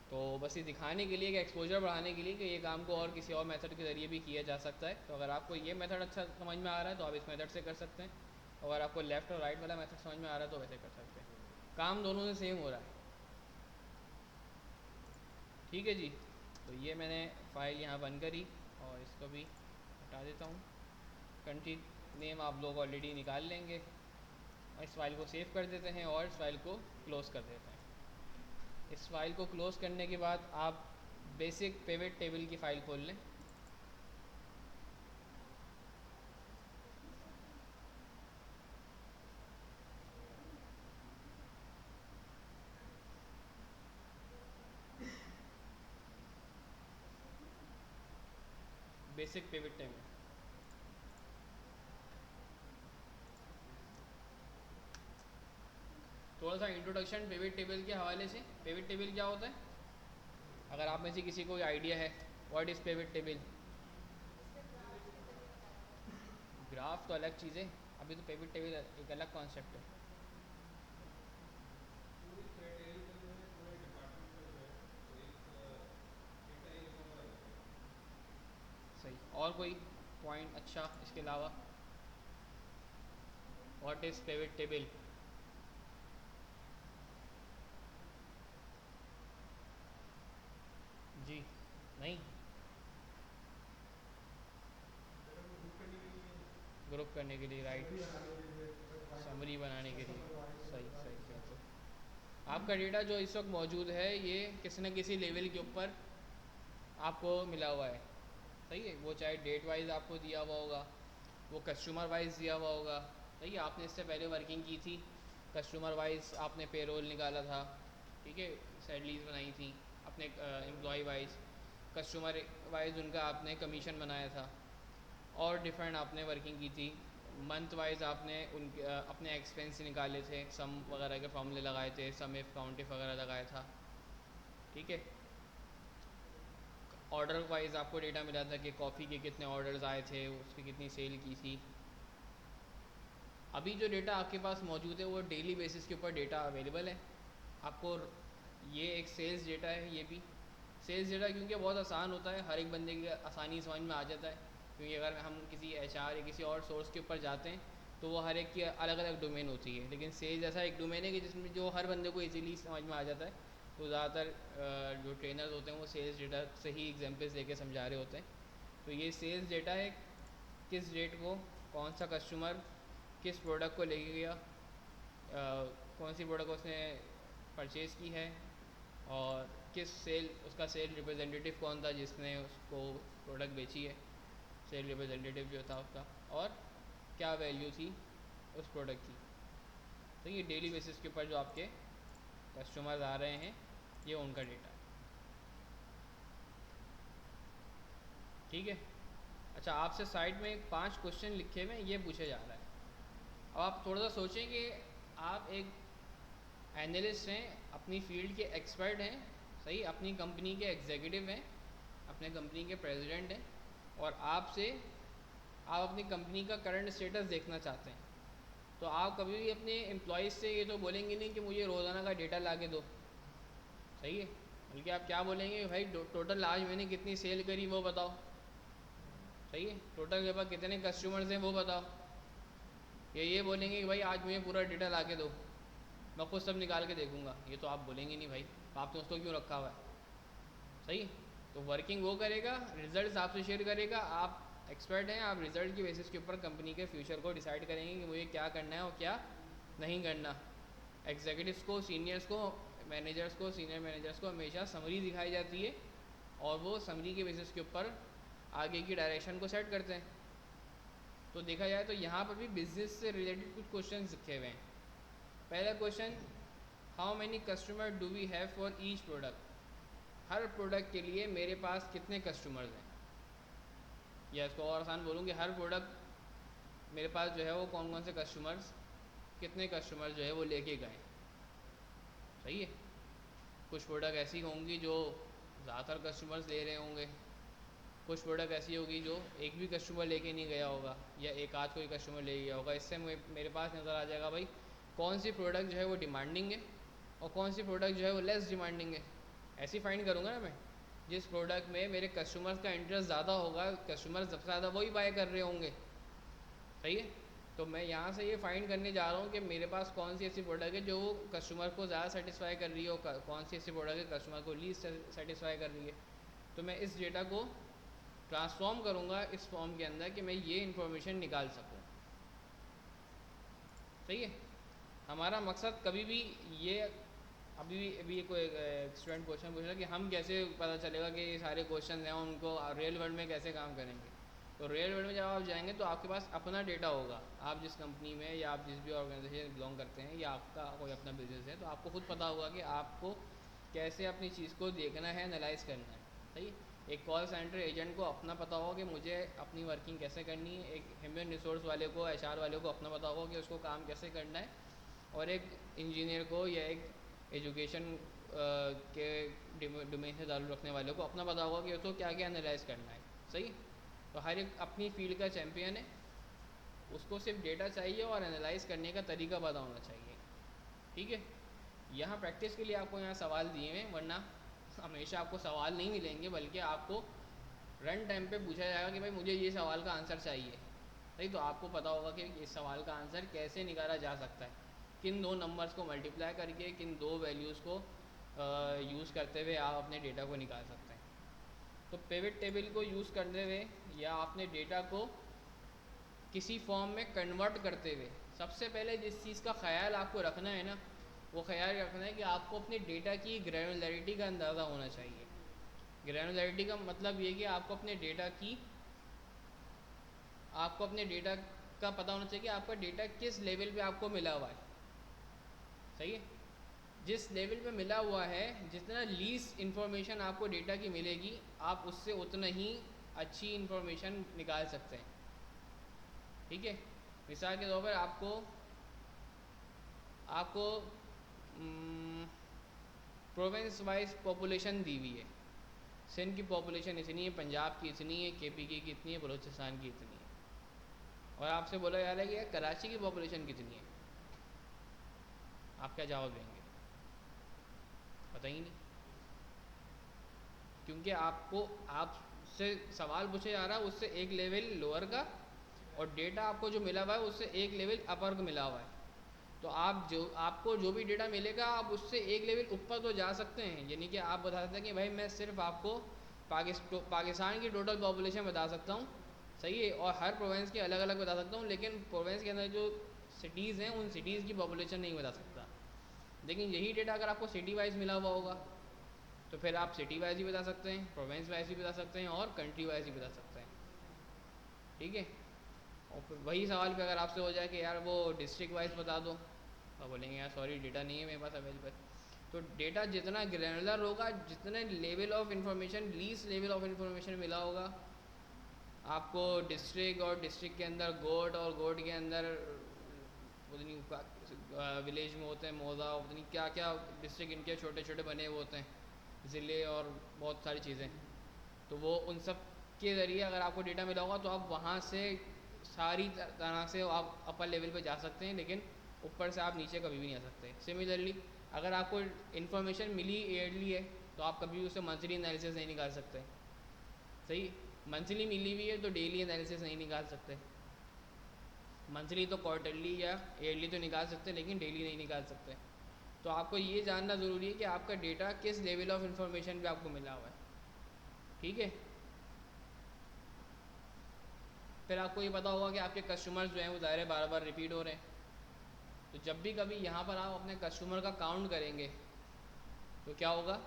तो बस ये दिखाने के लिए कि एक्सपोजर बढ़ाने के लिए कि ये काम को और किसी और मेथड के ज़रिए भी किया जा सकता है। तो अगर आपको ये मेथड अच्छा समझ में आ रहा है तो आप इस मेथड से कर सकते हैं, अगर आपको लेफ़्ट और राइट वाला मेथड समझ में आ रहा है तो वैसे कर सकते हैं, काम दोनों से सेम हो रहा है। ठीक है जी, तो ये मैंने फ़ाइल यहाँ बंद करी और इसको भी हटा देता हूँ। कंट्री नेम आप लोग ऑलरेडी निकाल लेंगे, और इस फाइल को सेव कर देते हैं और इस फाइल को क्लोज़ कर देते हैं। इस फाइल को क्लोज़ करने के बाद आप बेसिक पिवट टेबल की फ़ाइल खोल लें। बेसिक पिवट टेबल, थोड़ा सा इंट्रोडक्शन पिवट टेबल के हवाले से। पिवट टेबल क्या होता है, अगर आप में से किसी को आइडिया है what is pivot table? Graph तो अलग चीज़ है, अभी तो पिवट टेबल एक अलग कॉन्सेप्ट है। सही, और कोई पॉइंट अच्छा इसके अलावा? What is pivot table? जी नहीं, ग्रुप करने के लिए, राइट, समरी बनाने के लिए। सही सही सही सही। आपका डेटा जो इस वक्त मौजूद है ये किसी न किसी लेवल के ऊपर आपको मिला हुआ है, सही है। वो चाहे डेट वाइज आपको दिया हुआ होगा, वो कस्टमर वाइज दिया हुआ होगा, सही है। आपने इससे पहले वर्किंग की थी, कस्टमर वाइज आपने पेरोल निकाला था, ठीक है, सैलरीज बनाई थी अपने एम्प्लॉय वाइज, कस्टमर वाइज उनका आपने कमीशन बनाया था, और डिफरेंट आपने वर्किंग की थी। मंथ वाइज आपने उनके अपने एक्सपेंस निकाले थे, सम वगैरह के फॉर्मूले लगाए थे, सम इफ काउंट इफ वगैरह लगाया था, ठीक है। ऑर्डर वाइज आपको डेटा मिला था कि कॉफ़ी के कितने ऑर्डर्स आए थे, उसकी कितनी सेल की थी। अभी जो डेटा आपके पास मौजूद है वो डेली बेसिस के ऊपर डेटा अवेलेबल है आपको। ये एक सेल्स डेटा है, ये भी सेल्स डेटा, क्योंकि बहुत आसान होता है, हर एक बंदे की आसानी समझ में आ जाता है। क्योंकि अगर हम किसी एचआर या किसी और सोर्स के ऊपर जाते हैं तो वो हर एक की अलग अलग डोमेन होती है, लेकिन सेल्स ऐसा एक डोमेन है कि जिसमें जो हर बंदे को इजीली समझ में आ जाता है। तो ज़्यादातर जो ट्रेनर्स होते हैं वो सेल्स डेटा से ही एग्जाम्पल्स लेके समझा रहे होते हैं। तो ये सेल्स डेटा है, किस डेट को कौन सा कस्टमर किस प्रोडक्ट को लेके गया, कौन सी प्रोडक्ट उसने परचेज़ की है, और किस सेल उसका सेल रिप्रेजेंटेटिव कौन था जिसने उसको प्रोडक्ट बेची है, सेल रिप्रेजेंटेटिव जो था उसका, और क्या वैल्यू थी उस प्रोडक्ट की। तो ये डेली बेसिस के ऊपर जो आपके कस्टमर्स आ रहे हैं ये उनका डेटा है, ठीक है। अच्छा, आपसे साइड में 5 क्वेश्चन लिखे हुए ये पूछे जा रहा है। अब आप थोड़ा सा सोचें कि आप एक एनालिस्ट हैं, अपनी फील्ड के एक्सपर्ट हैं, सही, अपनी कंपनी के एग्जीक्यूटिव हैं, अपने कंपनी के प्रेसिडेंट हैं, और आपसे आप अपनी कंपनी का करंट स्टेटस देखना चाहते हैं। तो आप कभी भी अपने एम्प्लॉयज़ से ये तो बोलेंगे नहीं कि मुझे रोज़ाना का डेटा ला के दो, सही है। बल्कि आप क्या बोलेंगे, भाई टोटल आज मैंने कितनी सेल करी वो बताओ, सही है, टोटल मेरे पास कितने कस्टमर्स हैं वो बताओ। ये बोलेंगे कि भाई आज मुझे पूरा डेटा ला के दो, मैं खुद सब निकाल के देखूंगा, ये तो आप बोलेंगे नहीं भाई, आपने उसको क्यों रखा हुआ है, सही। तो वर्किंग वो करेगा, रिजल्ट्स आपसे शेयर करेगा, आप एक्सपर्ट हैं, आप रिजल्ट की बेसिस के ऊपर कंपनी के फ्यूचर को डिसाइड करेंगे कि मुझे क्या करना है और क्या नहीं करना। एग्जीक्यूटिव्स को, सीनियर्स को, मैनेजर्स को, सीनियर मैनेजर्स को हमेशा समरी दिखाई जाती है, और वो समरी के बेसिस के ऊपर आगे की डायरेक्शन को सेट करते हैं। तो देखा जाए तो यहाँ पर भी बिजनेस से रिलेटेड कुछ क्वेश्चन लिखे हुए हैं। पहला question, how many customer do we have for each product? हर प्रोडक्ट के लिए मेरे पास कितने कस्टमर्स हैं, या इसको और आसान बोलूँगी, हर प्रोडक्ट मेरे पास जो है वो कौन कौन से कस्टमर्स, कितने कस्टमर जो है वो लेके गए, सही है। कुछ प्रोडक्ट ऐसी होंगी जो ज़्यादातर कस्टमर्स ले रहे होंगे, कुछ प्रोडक्ट ऐसी होगी जो एक भी कस्टमर लेके नहीं गया होगा, या एक आध कोई कस्टमर ले गया होगा। इससे मेरे पास नज़र आ जाएगा भाई कौन सी प्रोडक्ट जो है वो डिमांडिंग है और कौन सी प्रोडक्ट जो है वो लेस डिमांडिंग है। ऐसी फाइंड करूँगा ना मैं, जिस प्रोडक्ट में मेरे कस्टमर्स का इंटरेस्ट ज़्यादा होगा, कस्टमर सबसे ज़्यादा वही बाय कर रहे होंगे, सही है। तो मैं यहाँ से ये फाइंड करने जा रहा हूँ कि मेरे पास कौन सी ऐसी प्रोडक्ट है जो कस्टमर को ज़्यादा सेटिस्फाई कर रही है, और कौन सी ऐसी प्रोडक्ट है कस्टमर को लीस्ट सेटिस्फाई कर रही है। तो मैं इस डेटा को ट्रांसफॉर्म करूँगा इस फॉर्म के अंदर कि मैं ये इन्फॉर्मेशन निकाल सकूँ, सही है। हमारा मकसद कभी भी ये, अभी कोई स्टूडेंट क्वेश्चन पूछ रहा है कि हम कैसे पता चलेगा कि ये सारे क्वेश्चन हैं उनको रियल वर्ल्ड में कैसे काम करेंगे। तो रियल वर्ल्ड में जब आप जाएंगे तो आपके पास अपना डेटा होगा, आप जिस कंपनी में या आप जिस भी ऑर्गेनाइजेशन बिलोंग करते हैं या आपका कोई अपना बिजनेस है, तो आपको खुद पता होगा कि आपको कैसे अपनी चीज़ को देखना है, एनालाइज करना है, सही। एक कॉल सेंटर एजेंट को अपना पता होगा कि मुझे अपनी वर्किंग कैसे करनी है, एक ह्यूमन रिसोर्स वाले को, एचआर वाले को अपना पता होगा कि उसको काम कैसे करना है, और एक इंजीनियर को या एक एजुकेशन के डोमेन से ताल्लुक़ रखने वाले को अपना पता होगा कि उसको क्या क्या एनालाइज करना है। सही। तो हर एक अपनी फील्ड का चैम्पियन है, उसको सिर्फ डेटा चाहिए और एनालाइज करने का तरीका पता होना चाहिए। ठीक है। यहाँ प्रैक्टिस के लिए आपको यहाँ सवाल दिए हैं, वरना हमेशा आपको सवाल नहीं मिलेंगे, बल्कि आपको रन टाइम पे पूछा जाएगा कि भाई मुझे ये सवाल का आंसर चाहिए। सही। तो आपको पता होगा कि इस सवाल का आंसर कैसे निकाला जा सकता है, किन दो नंबर्स को मल्टीप्लाई करके, किन दो वैल्यूज़ को यूज़ करते हुए आप अपने डेटा को निकाल सकते हैं। तो पिवट टेबल को यूज़ करते हुए या अपने डेटा को किसी फॉर्म में कन्वर्ट करते हुए, सबसे पहले जिस चीज़ का ख्याल आपको रखना है ना, वो ख्याल रखना है कि आपको अपने डेटा की ग्रैनुलरिटी का अंदाज़ा होना चाहिए। ग्रैनुलरिटी का मतलब ये कि आपको अपने डेटा का पता होना चाहिए कि आपका डेटा किस लेवल पे आपको मिला हुआ है। सही है। जिस लेवल पे मिला हुआ है, जितना लीस्ट इन्फॉर्मेशन आपको डेटा की मिलेगी, आप उससे उतना ही अच्छी इन्फॉर्मेशन निकाल सकते हैं। ठीक है। मिसाल के तौर पर आपको प्रोविंस वाइज पॉपुलेशन दी हुई है। सिंध की पॉपुलेशन इतनी है, पंजाब की इतनी है, KPK की इतनी है, बलूचिस्तान की इतनी है, और आपसे बोला जा रहा है कि यार कराची की पॉपुलेशन कितनी है। आप क्या जवाब देंगे? पता ही नहीं, क्योंकि आपसे सवाल पूछे जा रहा है उससे एक लेवल लोअर का, और डेटा आपको जो मिला हुआ है उससे एक लेवल अपर को मिला हुआ है। तो आपको जो भी डेटा मिलेगा, आप उससे एक लेवल ऊपर तो जा सकते हैं। यानी कि आप बता सकते हैं कि भाई मैं सिर्फ आपको पाकिस्तान की टोटल पॉपुलेशन बता सकता हूँ। सही है। और हर प्रोविंस की अलग अलग बता सकता हूँ, लेकिन प्रोविंस के अंदर जो सिटीज़ हैं उन सिटीज़ की पॉपुलेशन नहीं बता सकता। लेकिन यही डेटा अगर आपको सिटी वाइज मिला हुआ होगा, तो फिर आप सिटी वाइज भी बता सकते हैं, प्रोविंस वाइज भी बता सकते हैं, और कंट्री वाइज भी बता सकते हैं। ठीक है। और फिर वही सवाल पे अगर आपसे हो जाए कि यार वो डिस्ट्रिक्ट वाइज बता दो, तो बोलेंगे यार सॉरी डेटा नहीं है मेरे पास अवेलेबल। तो डेटा जितना ग्रैनुलर होगा, जितने level of information, least level of information मिला होगा आपको, डिस्ट्रिक्ट और डिस्ट्रिक्ट के अंदर गोट, और गोट के अंदर विलेज में होते हैं मौजा, उतनी क्या क्या डिस्ट्रिक्ट इनके छोटे छोटे बने हुए होते हैं, ज़िले और बहुत सारी चीज़ें। तो वो उन सब के ज़रिए अगर आपको डेटा मिला होगा, तो आप वहाँ से सारी तरह से आप अपर लेवल पे जा सकते हैं, लेकिन ऊपर से आप नीचे कभी भी नहीं आ सकते। सिमिलरली अगर आपको इन्फॉर्मेशन मिली ईयरली है, तो आप कभी उसे मंथली एनालिसिस नहीं निकाल सकते। सही। मंथली मिली हुई है तो डेली एनालिसिस नहीं निकाल सकते। मंथली तो क्वार्टरली या ईयरली तो निकाल सकते, लेकिन डेली नहीं निकाल सकते। तो आपको ये जानना ज़रूरी है कि आपका डेटा किस लेवल ऑफ इंफॉर्मेशन पे आपको मिला हुआ है। ठीक है। फिर आपको ये पता होगा कि आपके कस्टमर्स जो हैं वो ज़ाहिर बार बार रिपीट हो रहे हैं। तो जब भी कभी यहाँ पर आप अपने कस्टमर का काउंट करेंगे, तो क्या होगा?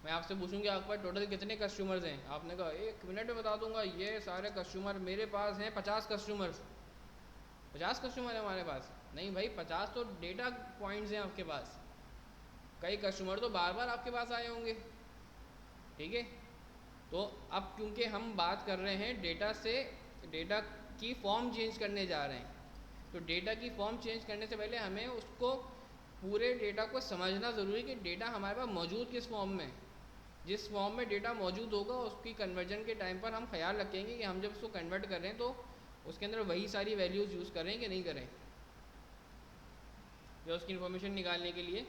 मैं आपसे पूछूंगी आपके पास टोटल कितने कस्टमर्स हैं, आपने कहा 1 मिनट में बता दूंगा, ये सारे कस्टमर मेरे पास हैं 50 कस्टमर्स। 50 कस्टमर है हमारे पास? नहीं भाई, 50 तो डेटा पॉइंट्स हैं आपके पास, कई कस्टमर तो बार बार आपके पास आए होंगे। ठीक है। तो अब क्योंकि हम बात कर रहे हैं डेटा से, डेटा की फॉर्म चेंज करने जा रहे हैं, तो डेटा की फॉर्म चेंज करने से पहले हमें उसको पूरे डेटा को समझना ज़रूरी है कि डेटा हमारे पास मौजूद किस फॉर्म में। जिस फॉर्म में डेटा मौजूद होगा उसकी कन्वर्जन के टाइम पर हम ख्याल रखेंगे कि हम जब उसको कन्वर्ट कर रहे हैं तो उसके अंदर वही सारी वैल्यूज़ यूज़ करें कि नहीं करें, या उसकी इन्फॉर्मेशन निकालने के लिए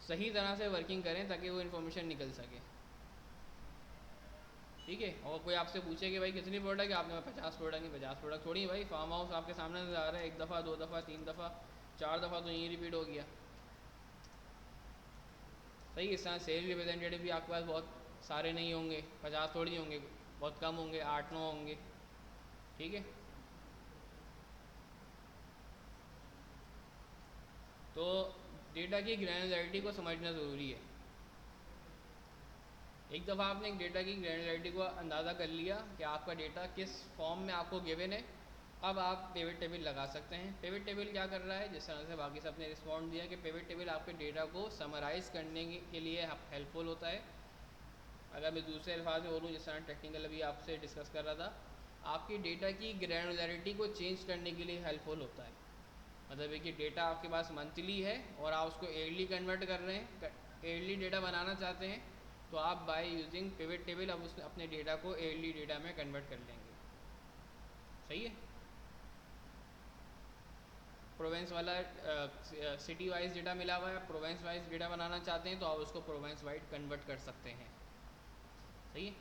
सही तरह से वर्किंग करें ताकि वो इन्फॉर्मेशन निकल सके। ठीक है। और कोई आपसे पूछे कि भाई कितनी प्रोडक्ट है, आपने 50 प्रोडक्ट नहीं, 50 प्रोडक्ट थोड़ी भाई, फार्म हाउस आपके सामने नजर आ रहा है, 1 दफ़ा 2 दफ़ा 3 दफ़ा 4 दफ़ा तो यही रिपीट हो गया। सही। इस तरह सेल रिप्रेजेंटेटिव भी आपके पास बहुत सारे नहीं होंगे, 50 थोड़ी होंगे, बहुत कम होंगे, 8-9 होंगे। ठीक है। तो डेटा की ग्रैनुलरिटी को समझना ज़रूरी है। एक दफ़ा आपने एक डेटा की ग्रैनुलरिटी को अंदाज़ा कर लिया कि आपका डेटा किस फॉर्म में आपको गिवन है, अब आप पिवट टेबल लगा सकते हैं। पिवट टेबल क्या कर रहा है, जिस तरह से बाकी सब ने रिस्पॉन्ड दिया कि पिवट टेबल आपके डेटा को समराइज़ करने के लिए हेल्पफुल होता है। अगर मैं दूसरे अल्फाज में बोलूँ, जिस तरह टेक्निकल अभी आपसे डिस्कस कर रहा था, आपकी डेटा की ग्रैनुलरिटी को चेंज करने के लिए हेल्पफुल होता है। मतलब है कि डेटा आपके पास मंथली है और आप उसको ईयरली कन्वर्ट कर रहे हैं, एयरली डेटा बनाना चाहते हैं तो आप बाय यूजिंग पिवट टेबल अब उस अपने डेटा को एयरली डेटा में कन्वर्ट कर लेंगे। सही है। प्रोवेंस वाला सिटी वाइज डेटा मिला हुआ है, प्रोवेंस वाइज डेटा बनाना चाहते हैं तो आप उसको प्रोवेंस वाइज कन्वर्ट कर सकते हैं। सही है।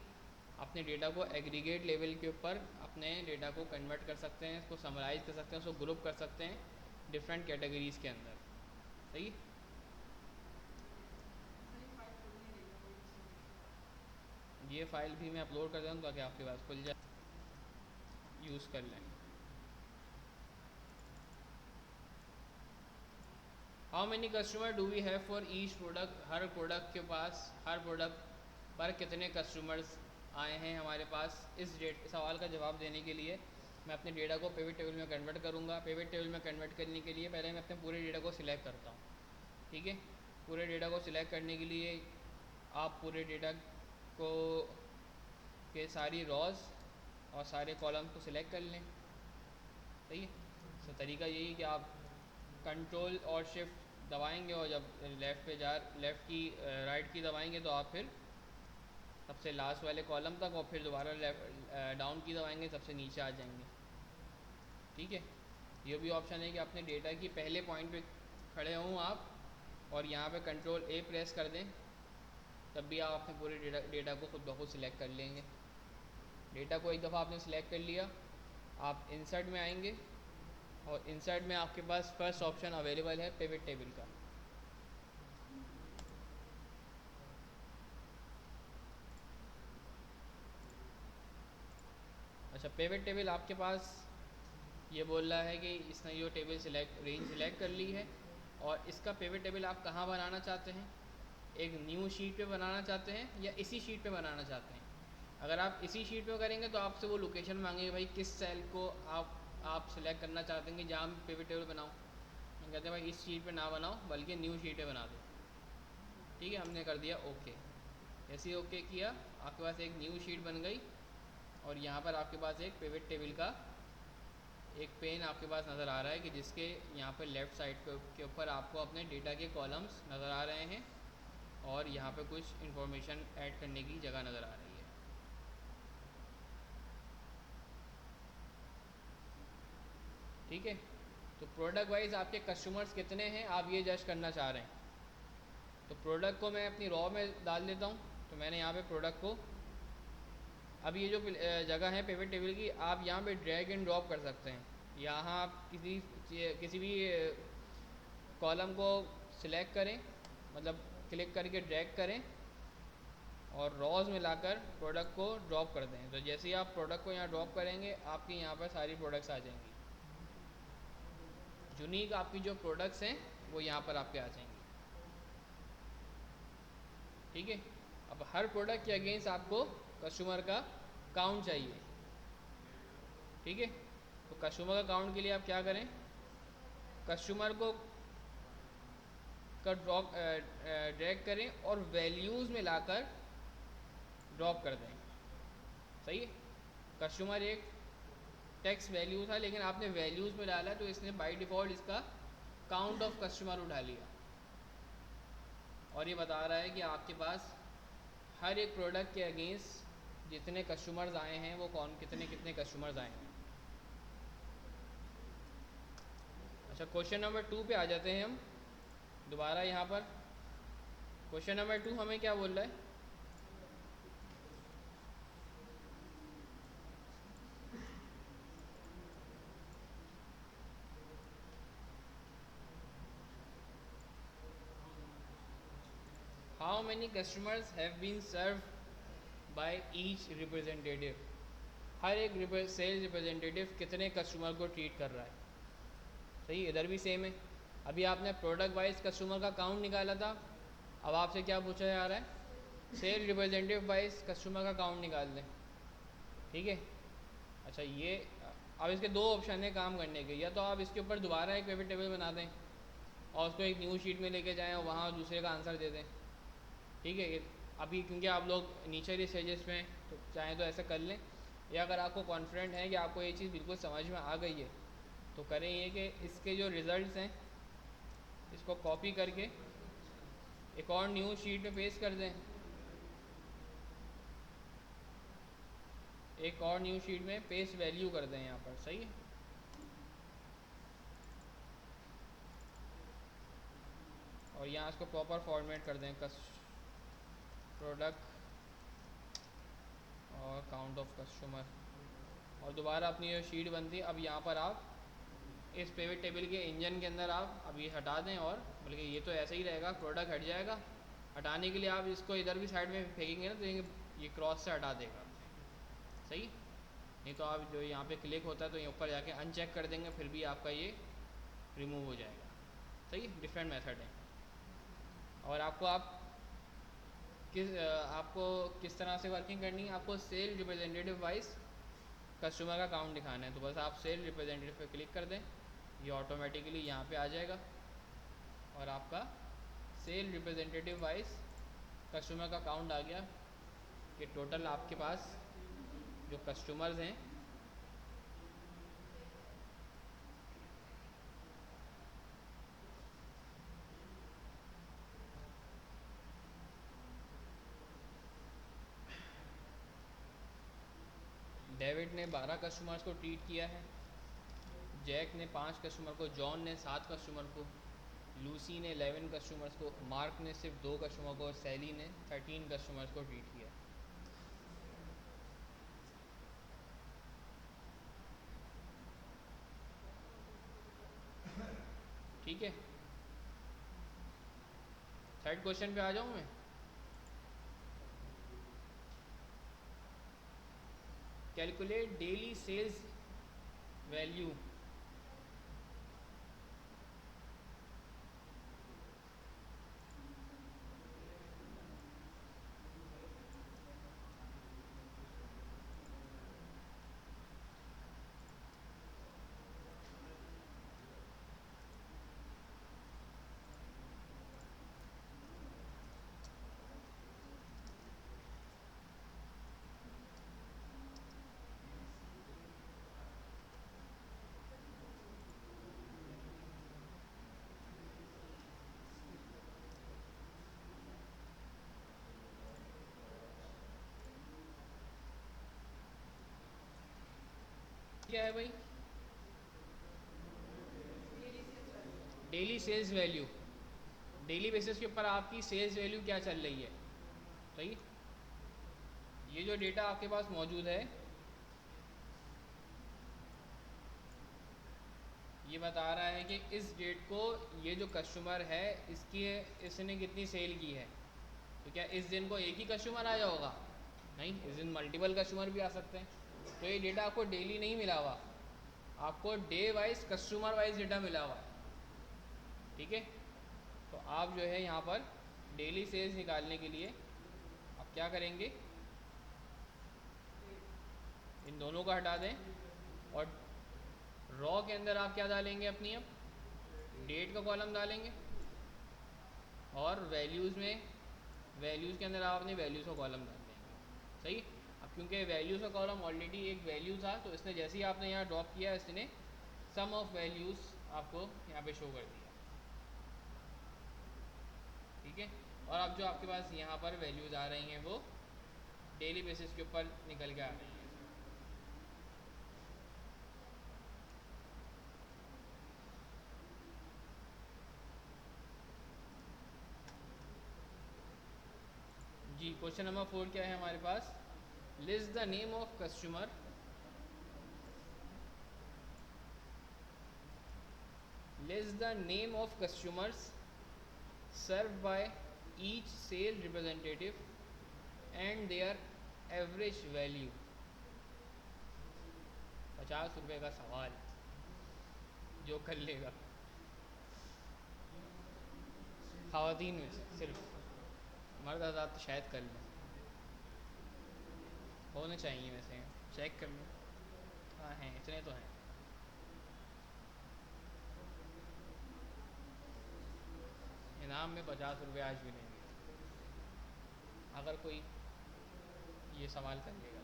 अपने डेटा को एग्रीगेट लेवल के ऊपर अपने डेटा को कन्वर्ट कर सकते हैं, इसको समराइज कर सकते हैं, उसको ग्रुप कर सकते हैं डिफरेंट कैटेगरीज के अंदर। सही है। ये फाइल भी मैं अपलोड कर दूँ ताकि आपके पास खुल जाए, यूज़ कर लें। How many customer do we have for each product, हर प्रोडक्ट के पास, हर प्रोडक्ट पर कितने कस्टमर्स आए हैं हमारे पास। इस सवाल का जवाब देने के लिए मैं अपने डेटा को पिवट टेबल में कन्वर्ट करूँगा। पिवट टेबल में कन्वर्ट करने के लिए पहले मैं अपने पूरे डेटा को सिलेक्ट करता हूँ। ठीक है। पूरे डेटा को सिलेक्ट करने के लिए आप पूरे डेटा को के सारी रॉज और सारे कॉलम को सिलेक्ट कर लें। सही है। तो तरीका यही है कि आप कंट्रोल और शिफ्ट दबाएंगे और जब लेफ़्ट की राइट की दबाएंगे तो आप फिर सबसे लास्ट वाले कॉलम तक और फिर दोबारा डाउन की दबाएंगे सबसे नीचे आ जाएंगे। ठीक है। ये भी ऑप्शन है कि अपने डेटा की पहले पॉइंट पे खड़े हों आप और यहाँ पे कंट्रोल ए प्रेस कर दें, तब भी आप अपने पूरे डेटा को खुद ब खुद सिलेक्ट कर लेंगे। डेटा को एक दफ़ा आपने सिलेक्ट कर लिया, आप इंसर्ट में आएंगे और इंसर्ट में आपके पास फर्स्ट ऑप्शन अवेलेबल है पिवट टेबल का। अच्छा, पिवट टेबल आपके पास ये बोल रहा है कि इसने ये टेबल रेंज सिलेक्ट कर ली है और इसका पिवट टेबल आप कहाँ बनाना चाहते हैं, एक न्यू शीट पे बनाना चाहते हैं या इसी शीट पे बनाना चाहते हैं। अगर आप इसी शीट पे करेंगे तो आपसे वो लोकेशन मांगेगा भाई किस सेल को आप सिलेक्ट करना चाहते हैं कि जहाँ पिवट टेबल बनाओ। हम कहते हैं भाई इस शीट पे ना बनाओ बल्कि न्यू शीट पे बना दो। ठीक है, हमने कर दिया ओके। जैसे ही ओके किया आपके पास एक न्यू शीट बन गई और यहाँ पर आपके पास एक पिवट टेबल का एक पेन आपके पास नज़र आ रहा है कि जिसके यहाँ पर लेफ़्ट साइड के ऊपर आपको अपने डेटा के कॉलम्स नज़र आ रहे हैं और यहाँ पे कुछ इन्फॉर्मेशन ऐड करने की जगह नज़र आ रही है। ठीक है। तो प्रोडक्ट वाइज आपके कस्टमर्स कितने हैं आप ये जज करना चाह रहे हैं। तो प्रोडक्ट को मैं अपनी रॉ में डाल देता हूँ। तो मैंने यहाँ पे प्रोडक्ट को, अब ये जो जगह है पिवट टेबल की, आप यहाँ पे ड्रैग एंड ड्रॉप कर सकते हैं। यहाँ आप किसी भी कॉलम को सिलेक्ट करें, मतलब क्लिक करके ड्रैग करें और रॉज में लाकर प्रोडक्ट को ड्रॉप कर दें। तो जैसे ही आप प्रोडक्ट को यहाँ ड्रॉप करेंगे आपके यहाँ पर सारी प्रोडक्ट्स आ जाएंगी। यूनिक आपकी जो प्रोडक्ट्स हैं वो यहाँ पर आपके आ जाएंगी। ठीक है। अब हर प्रोडक्ट के अगेंस्ट आपको कस्टमर का काउंट चाहिए। ठीक है। तो कस्टमर का काउंट के लिए आप क्या करें, कस्टमर को ड्रॉप ड्रैग करें और वैल्यूज़ में लाकर ड्रॉप कर दें। सही है। कस्टमर एक टेक्स्ट वैल्यू था लेकिन आपने वैल्यूज़ में डाला तो इसने बाय डिफ़ॉल्ट इसका काउंट ऑफ कस्टमर उठा लिया और ये बता रहा है कि आपके पास हर एक प्रोडक्ट के अगेंस्ट जितने कस्टमर्स आए हैं वो कितने कस्टमर्स आए हैं। अच्छा, क्वेश्चन नंबर 2 पे आ जाते हैं हम दोबारा। यहाँ पर क्वेश्चन नंबर 2 हमें क्या बोल रहा है, how many customers have been serve by each representative. हर एक सेल्स रिप्रेजेंटेटिव कितने कस्टमर को ट्रीट कर रहा है। सही, इधर भी सेम है। अभी आपने प्रोडक्ट वाइज कस्टमर का काउंट निकाला था, अब आपसे क्या पूछा जा रहा है, सेल रिप्रेजेंटेटिव वाइज कस्टमर का काउंट निकाल दें। ठीक है। अच्छा, ये अब इसके दो ऑप्शन है काम करने के, या तो आप इसके ऊपर दोबारा एक पिवट टेबल बना दें और उसको एक न्यू शीट में लेके जाएं और वहाँ दूसरे का आंसर दे दें। ठीक है। अभी क्योंकि आप लोग नीचे स्टेजेस में तो चाहें तो ऐसा कर लें, या अगर आपको कॉन्फिडेंट है कि आपको ये चीज़ बिल्कुल समझ में आ गई है तो करें ये कि इसके जो रिज़ल्ट्स हैं इसको कॉपी करके एक और न्यू शीट में पेस्ट कर दें, एक और न्यू शीट में पेस्ट वैल्यू कर दें यहाँ पर, सही है। और यहाँ इसको प्रॉपर फॉर्मेट कर दें, प्रोडक्ट और काउंट ऑफ कस्टमर, और दोबारा अपनी जो शीट बनती है अब यहाँ पर आप इस पिवट टेबल के इंजन के अंदर आप अब ये हटा दें, और बल्कि ये तो ऐसा ही रहेगा, प्रोडक्ट हट जाएगा। हटाने के लिए आप इसको इधर भी साइड में फेंकेंगे ना तो ये क्रॉस से हटा देगा, सही। नहीं तो आप जो यहाँ पे क्लिक होता है तो ये ऊपर जाके अनचेक कर देंगे, फिर भी आपका ये रिमूव हो जाएगा, सही। डिफरेंट मेथड है। और आपको किस तरह से वर्किंग करनी है, आपको सेल रिप्रेजेंटेटिव वाइज कस्टमर का काउंट दिखाना है, तो बस आप सेल रिप्रेजेंटेटिव पे क्लिक कर दें, ये ऑटोमेटिकली यहाँ पे आ जाएगा और आपका सेल रिप्रेजेंटेटिव वाइज कस्टमर का काउंट आ गया कि टोटल आपके पास जो कस्टमर्स हैं डेविड ने 12 कस्टमर्स को ट्रीट किया है, जैक ने 5 कस्टमर को, जॉन ने 7 कस्टमर को, लूसी ने 11 कस्टमर्स को, मार्क ने सिर्फ 2 कस्टमर को और सैली ने 13 कस्टमर्स को ट्रीट किया। ठीक है, थर्ड क्वेश्चन पे आ जाऊँ मैं। Calculate daily sales value. क्या है भाई, daily sales value, daily basis के ऊपर आपकी सेल्स वैल्यू क्या चल रही है, सही। ये जो डेटा आपके पास मौजूद है ये बता रहा है कि इस डेट को ये जो कस्टमर है इसने कितनी सेल की है। तो क्या इस दिन को एक ही कस्टमर आया होगा, नहीं, इस दिन मल्टीपल कस्टमर भी आ सकते हैं। तो ये डेटा आपको डेली नहीं मिला हुआ, आपको day wise customer wise data मिला हुआ, ठीक है। तो आप जो है यहाँ पर डेली सेल्स निकालने के लिए आप क्या करेंगे, इन दोनों को हटा दें और रॉ के अंदर आप क्या डालेंगे, अपनी अब डेट का कॉलम डालेंगे, और वैल्यूज़ के अंदर आप अपनी वैल्यूज़ का कॉलम डाल देंगे, सही। अब क्योंकि वैल्यूज़ का कॉलम ऑलरेडी एक वैल्यू था तो इसने जैसे ही आपने यहाँ ड्रॉप किया इसने सम ऑफ वैल्यूज़ आपको यहाँ पे शो कर दिया, ठीक है। और अब जो आपके पास यहाँ पर वैल्यूज़ आ रही हैं वो डेली बेसिस के ऊपर निकल के आ रही हैं। जी, क्वेश्चन नंबर 4 क्या है हमारे पास, list the name of customer, list the name of customers serve by each sale representative and their average value. 50 रुपये का सवाल, जो कर लेगा, ख़वातीन में से सिर्फ, मर्द हज़रात तो शायद कर लें, होने चाहिए वैसे, चेक कर लो। हाँ हैं, इतने तो हैं। इनाम में 50 रुपये आज भी लेंगे अगर कोई ये सवाल कर लेगा।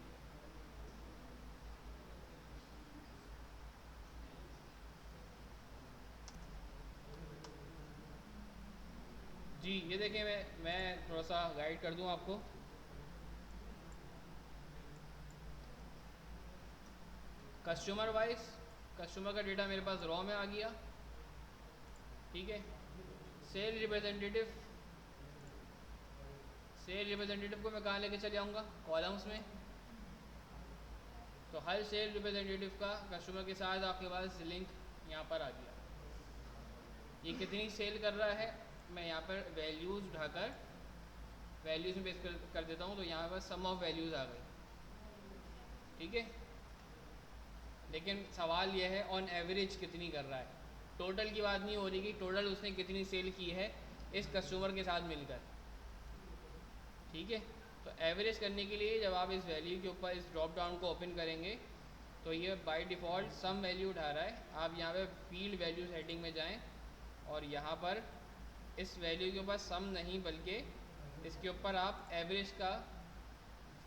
जी, ये देखें, मैं थोड़ा सा गाइड कर दूं आपको। कस्टमर वाइज कस्टमर का डेटा मेरे पास रॉ में आ गया, ठीक है। सेल रिप्रेजेंटेटिव को मैं कहाँ लेके चले आऊँगा, कॉलम्स में। तो हर सेल रिप्रेजेंटेटिव का कस्टमर के साथ आपके पास लिंक यहाँ पर आ गया। ये कितनी सेल कर रहा है, मैं यहाँ पर वैल्यूज़ उठाकर वैल्यूज़ में बेस कर देता हूँ, तो यहाँ पर सम ऑफ वैल्यूज़ आ गई, ठीक है। लेकिन सवाल यह है ऑन एवरेज कितनी कर रहा है, टोटल की बात नहीं हो रही कि टोटल उसने कितनी सेल की है इस कस्टमर के साथ मिलकर, ठीक है। तो एवरेज करने के लिए जब आप इस वैल्यू के ऊपर इस ड्रॉप डाउन को ओपन करेंगे तो ये बाय डिफ़ॉल्ट सम वैल्यू उठा रहा है। आप यहाँ पे फील्ड वैल्यू सेटिंग में जाएं और यहाँ पर इस वैल्यू के ऊपर सम नहीं बल्कि इसके ऊपर आप एवरेज का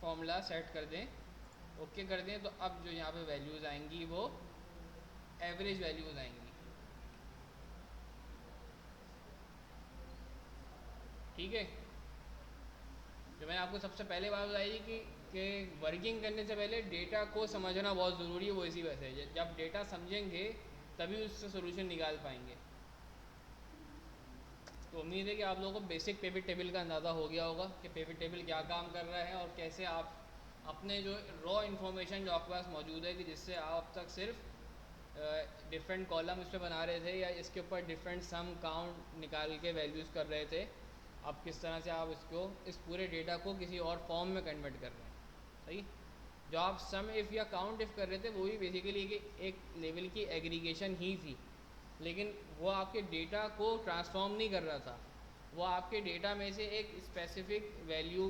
फॉर्मूला सेट कर दें, ओके कर दें। तो अब जो यहाँ पे वैल्यूज़ आएंगी वो एवरेज वैल्यूज़ आएंगी, ठीक है। जो मैंने आपको सबसे पहले बात बताई कि वर्किंग करने से पहले डेटा को समझना बहुत ज़रूरी है, वो इसी वजह से जब डेटा समझेंगे तभी उससे सोल्यूशन निकाल पाएंगे। तो उम्मीद है कि आप लोगों को बेसिक पिवट टेबल का अंदाज़ा हो गया होगा कि पिवट टेबल क्या काम कर रहा है और कैसे आप अपने जो रॉ इन्फॉर्मेशन जो आपके पास मौजूद है कि जिससे आप तक सिर्फ डिफरेंट कॉलम इस पर बना रहे थे या इसके ऊपर डिफरेंट सम काउंट निकाल के वैल्यूज़ कर रहे थे, अब किस तरह से आप इसको इस पूरे डेटा को किसी और फॉर्म में कन्वर्ट कर रहे हैं, सही। जो आप सम इफ़ या काउंट इफ़ कर रहे थे वो भी बेसिकली एक लेवल की एग्रीगेशन ही थी, लेकिन वो आपके डेटा को ट्रांसफॉर्म नहीं कर रहा था, वो आपके डेटा में से एक स्पेसिफिक वैल्यू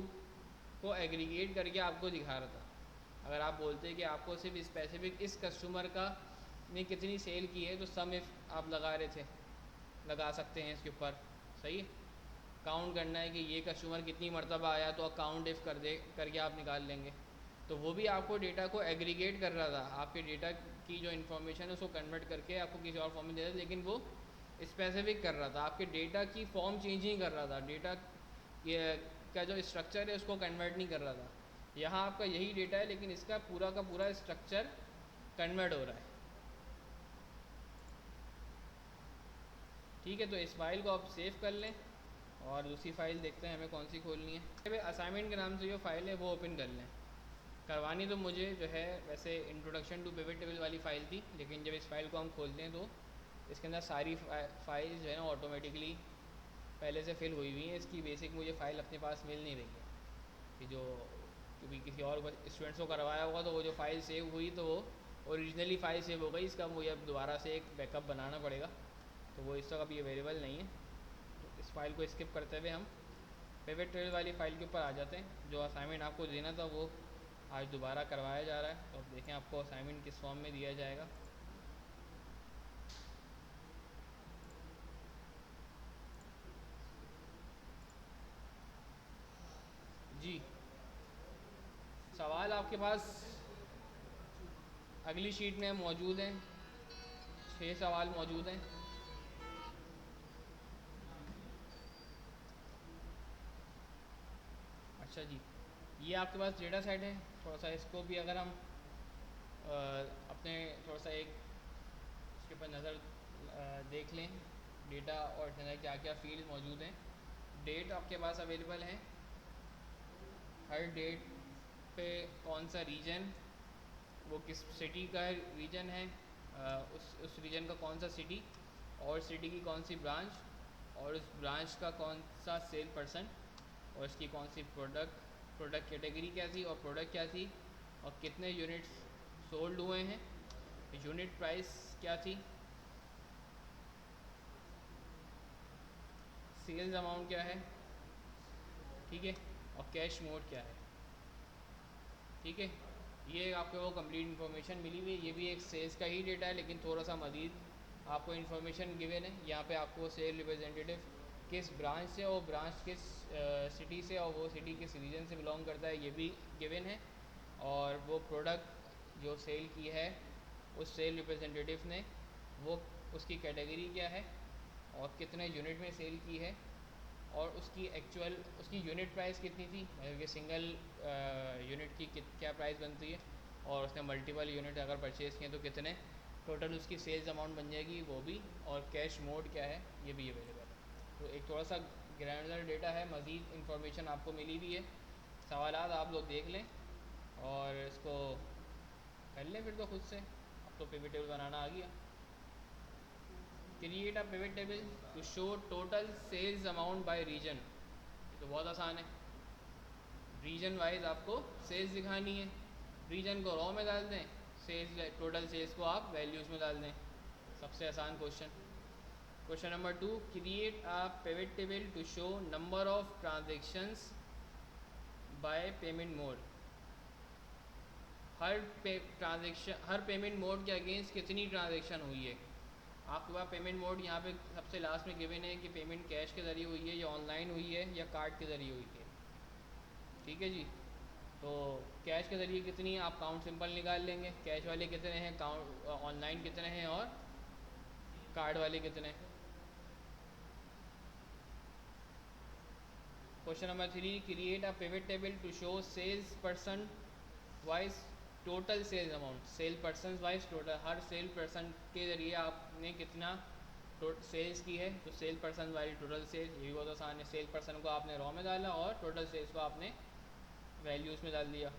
को एग्रीगेट करके आपको दिखा रहा था। अगर आप बोलते कि आपको सिर्फ स्पेसिफिक इस कस्टमर का ने कितनी सेल की है तो सम इफ़ आप लगा सकते हैं इसके ऊपर, सही है। काउंट करना है कि ये कस्टमर कितनी मरतबा आया तो काउंट इफ़ करके आप निकाल लेंगे। तो वो भी आपको डेटा को एग्रीगेट कर रहा था, आपके डेटा की जो इन्फॉर्मेशन है उसको कन्वर्ट करके आपको किसी और फॉर्म में दे रहा था, लेकिन वो स्पेसिफिक कर रहा था, आपके डेटा की फॉर्म चेंज नहीं कर रहा था, डेटा का जो स्ट्रक्चर है उसको कन्वर्ट नहीं कर रहा था। यहाँ आपका यही डेटा है लेकिन इसका पूरा का पूरा स्ट्रक्चर कन्वर्ट हो रहा है, ठीक है। तो इस फाइल को आप सेव कर लें और दूसरी फ़ाइल देखते हैं हमें कौन सी खोलनी है। असाइनमेंट के नाम से जो फ़ाइल है वो ओपन कर लें। करवानी तो मुझे जो है वैसे इंट्रोडक्शन टू पिवट टेबल वाली फ़ाइल थी, लेकिन जब इस फाइल को हम खोलते हैं तो इसके अंदर सारी फाइल जो है ना ऑटोमेटिकली पहले से फिल हुई हुई हैं। इसकी बेसिक मुझे फ़ाइल अपने पास मिल नहीं रही है कि जो क्योंकि किसी और स्टूडेंट्स को करवाया होगा तो वो जो फ़ाइल सेव हुई तो वो ओरिजिनली फ़ाइल सेव हो गई, इसका मुझे अब दोबारा से एक बैकअप बनाना पड़ेगा, तो वो इस वक्त अभी अवेलेबल नहीं है। तो इस फाइल को स्किप करते हुए हम पिवट टेबल वाली फ़ाइल के ऊपर आ जाते हैं। जो असाइनमेंट आपको देना था वो आज दोबारा करवाया जा रहा है, तो अब देखें आपको असाइनमेंट किस फॉर्म में दिया जाएगा। जी, सवाल आपके पास अगली शीट में मौजूद हैं, 6 सवाल मौजूद हैं। अच्छा जी, ये आपके पास डेटा सेट है, थोड़ा सा इसको भी अगर हम अपने थोड़ा सा एक इसके ऊपर नज़र देख लें, डेटा और इसके अंदर क्या क्या फील्ड मौजूद हैं। डेट आपके पास अवेलेबल है, हर डेट पे कौन सा रीजन, वो किस सिटी का रीजन है, उस रीजन का कौन सा सिटी और सिटी की कौन सी ब्रांच और उस ब्रांच का कौन सा सेल पर्सन और इसकी कौन सी प्रोडक्ट कैटेगरी क्या थी और प्रोडक्ट क्या थी और कितने यूनिट्स सोल्ड हुए हैं, यूनिट प्राइस क्या थी, सेल्स अमाउंट क्या है, ठीक है, और कैश मोड क्या है, ठीक है। ये आपको वो कंप्लीट इन्फॉर्मेशन मिली हुई है। ये भी एक सेल्स का ही डेटा है लेकिन थोड़ा सा मज़ीद आपको इन्फॉर्मेशन गिवन है। यहाँ पे आपको सेल रिप्रेजेंटेटिव किस ब्रांच से और ब्रांच किस सिटी से और वो सिटी किस रीजन से बिलोंग करता है ये भी गिवन है, और वो प्रोडक्ट जो सेल की है उस सेल रिप्रेजेंटेटिव ने वो उसकी कैटेगरी क्या है और कितने यूनिट में सेल की है और उसकी एक्चुअल उसकी यूनिट प्राइस कितनी थी, मतलब कि सिंगल यूनिट की क्या प्राइस बनती है, और उसने मल्टीपल यूनिट अगर परचेज़ किए तो कितने, टोटल उसकी सेल्स अमाउंट बन जाएगी वो भी, और कैश मोड क्या है ये भी अवेलेबल है। तो एक थोड़ा सा ग्रैनुलर डेटा है, मज़ीद इन्फॉर्मेशन आपको मिली भी है। सवालात आप लोग देख लें और इसको कर लें फिर तो खुद से। अब तो पिवट टेबल बनाना आ गया। Create a pivot table to show total sales amount by region. ये तो बहुत आसान है। रीजन वाइज आपको सेल्स दिखानी है, रीजन को रॉ में डाल दें, सेल्स टोटल सेल्स को आप वैल्यूज़ में डाल दें। सबसे आसान question. Question number 2, create a pivot table to show number of transactions by payment mode. हर पेमेंट मोड के अगेंस्ट कितनी ट्रांजेक्शन हुई है। आपके पास पेमेंट मोड यहाँ पे सबसे लास्ट में गिवन है कि पेमेंट कैश के ज़रिए हुई है या ऑनलाइन हुई है या कार्ड के ज़रिए हुई है। ठीक है जी। तो कैश के ज़रिए कितनी, आप काउंट सिंपल निकाल लेंगे, कैश वाले कितने हैं, काउंट ऑनलाइन कितने हैं, और कार्ड वाले कितने हैं। Question number 3, create a pivot table to show sales person wise total sales amount. Sale person wise total, हर सेल पर्सन के ज़रिए आपने कितना सेल्स की है, तो sale person wise total sales, ये भी बहुत आसान है। सेल पर्सन को आपने रॉ में डाला और टोटल सेल्स को आपने वैल्यूज़ में डाल दिया।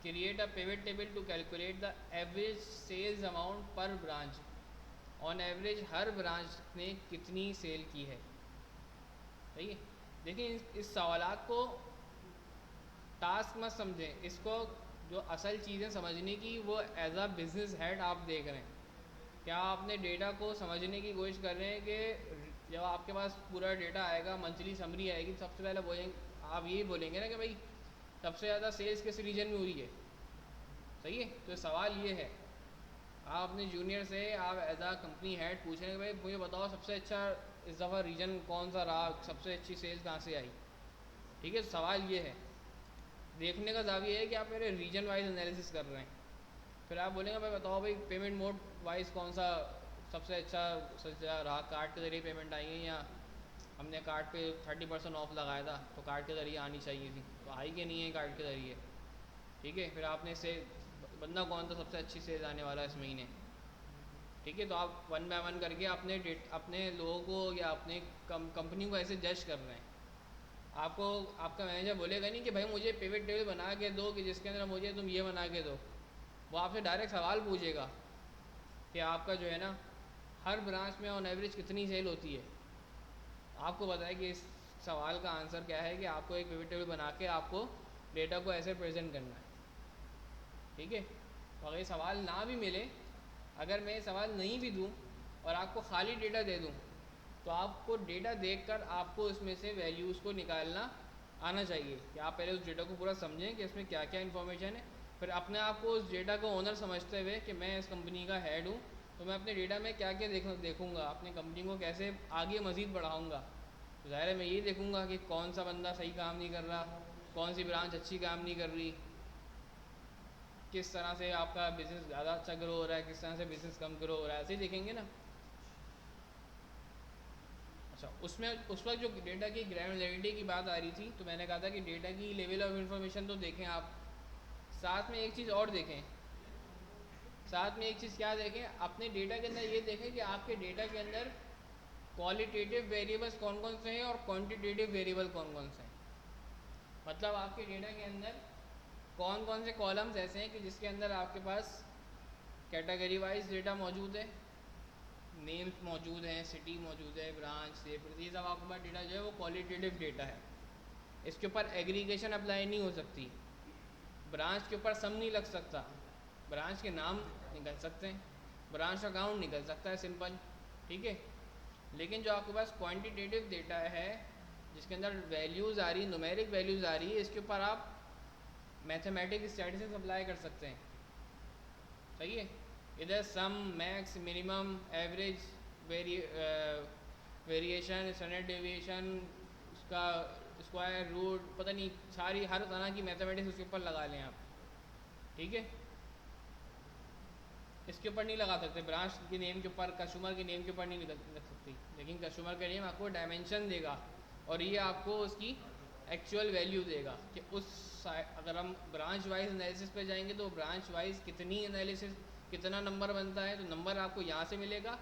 Create a pivot table to calculate the average sales amount per branch. On average हर ब्रांच ने कितनी सेल की है। सही है। देखिए इस सवालात को टास्क मत समझें, इसको जो असल चीज़ें समझने की वो एज अ बिज़नेस हेड आप देख रहे हैं। क्या आपने डेटा को समझने की कोशिश कर रहे हैं कि जब आपके पास पूरा डेटा आएगा, मंथली समरी आएगी, सबसे पहले बोलेंगे, आप यही बोलेंगे ना कि भाई सबसे ज़्यादा सेल्स किस रीजन में हुई है। सही है। तो सवाल ये है, आप अपने जूनियर से आप एज आ कंपनी हेड पूछ रहे हैं कि भाई मुझे बताओ सबसे अच्छा इस दफ़ा रीजन कौन सा रहा, सबसे अच्छी सेल्स कहाँ से आई। ठीक है। सवाल ये है, देखने का दावी है कि आप मेरे रीजन वाइज एनालिसिस कर रहे हैं। फिर आप बोलेंगे भाई बताओ भाई पेमेंट मोड वाइज कौन सा सबसे अच्छा रहा, कार्ड के ज़रिए पेमेंट आई है या हमने कार्ड पे 30% ऑफ लगाया था तो कार्ड के ज़रिए आनी चाहिए थी, तो आई कि नहीं है कार्ड के ज़रिए। ठीक है। फिर आपने से बंदा कौन सा सबसे अच्छी सेल्स आने वाला है इस महीने। ठीक है। तो आप वन बाय वन करके अपने लोगों को या अपने कंपनी को ऐसे जज कर रहे हैं। आपको आपका मैनेजर बोलेगा नहीं कि भाई मुझे पिवट टेबल बना के दो कि जिसके अंदर मुझे तुम ये बना के दो। वो आपसे डायरेक्ट सवाल पूछेगा कि आपका जो है ना हर ब्रांच में ऑन एवरेज कितनी सेल होती है। आपको पता है कि इस सवाल का आंसर क्या है, कि आपको एक पिवट टेबल बना के आपको डेटा को ऐसे प्रेजेंट करना है। ठीक है। तो अगर ये सवाल ना भी मिले, अगर मैं ये सवाल नहीं भी दूँ और आपको खाली डेटा दे दूँ, तो आपको डेटा देखकर आपको इसमें से वैल्यूज़ को निकालना आना चाहिए, कि आप पहले उस डेटा को पूरा समझें कि इसमें क्या क्या इन्फॉर्मेशन है। फिर अपने आप को उस डेटा को ओनर समझते हुए कि मैं इस कंपनी का हेड हूँ, तो मैं अपने डेटा में क्या क्या देखूँगा, अपनी कंपनी को कैसे आगे मज़ीद बढ़ाऊँगा। तो ज़ाहिर है मैं ये देखूँगा कि कौन सा बंदा सही काम नहीं कर रहा, कौन सी ब्रांच अच्छी काम नहीं कर रही, किस तरह से आपका बिज़नेस ज़्यादा अच्छा ग्रो हो रहा है, किस तरह से बिज़नेस कम ग्रो हो रहा है, ऐसे ही देखेंगे ना। अच्छा, उसमें उस वक्त जो डेटा की ग्रैनुलरिटी की बात आ रही थी, तो मैंने कहा था कि डेटा की लेवल ऑफ इन्फॉर्मेशन तो देखें आप, साथ में एक चीज़ और देखें। साथ में एक चीज़ क्या देखें, अपने डेटा के अंदर ये देखें कि आपके डेटा के अंदर क्वालिटेटिव वेरिएबल्स कौन कौन से हैं और क्वांटिटेटिव वेरिएबल कौन कौन से हैं। मतलब आपके डेटा के अंदर कौन कौन से कॉलम्स ऐसे हैं कि जिसके अंदर आपके पास कैटेगरी वाइज डेटा मौजूद है, नेम्स मौजूद हैं, सिटी मौजूद है, ब्रांच से, ये सब आपके पास डेटा जो है वो क्वालिटेटिव डेटा है। इसके ऊपर एग्रीगेशन अप्लाई नहीं हो सकती, ब्रांच के ऊपर सम नहीं लग सकता, ब्रांच के नाम निकल सकते हैं, ब्रांच अकाउंट निकल सकता है सिंपल। ठीक है। लेकिन जो आपके पास क्वांटिटेटिव डेटा है जिसके अंदर वैल्यूज़ आ रही, न्यूमेरिक वैल्यूज़ आ रही है, इसके ऊपर आप मैथमेटिक्स स्टैटिस्टिक्स अप्लाई कर सकते हैं। सही है। इधर sum, max, minimum, average, variation, standard deviation, उसका स्क्वायर रूट, पता नहीं सारी हर तरह की मैथमेटिक्स उसके ऊपर लगा लें आप। ठीक है। इसके ऊपर नहीं लगा सकते, ब्रांच के नेम के ऊपर, कस्टमर के नेम के ऊपर नहीं लग सकती, लेकिन कस्टमर का नेम आपको डायमेंशन देगा और ये आपको उसकी एक्चुअल वैल्यू देगा कि अगर हम ब्रांच वाइज एनालिसिस पे जाएंगे तो ब्रांच वाइज कितनी एनालिसिस कितना नंबर बनता है, तो नंबर आपको यहाँ से मिलेगा,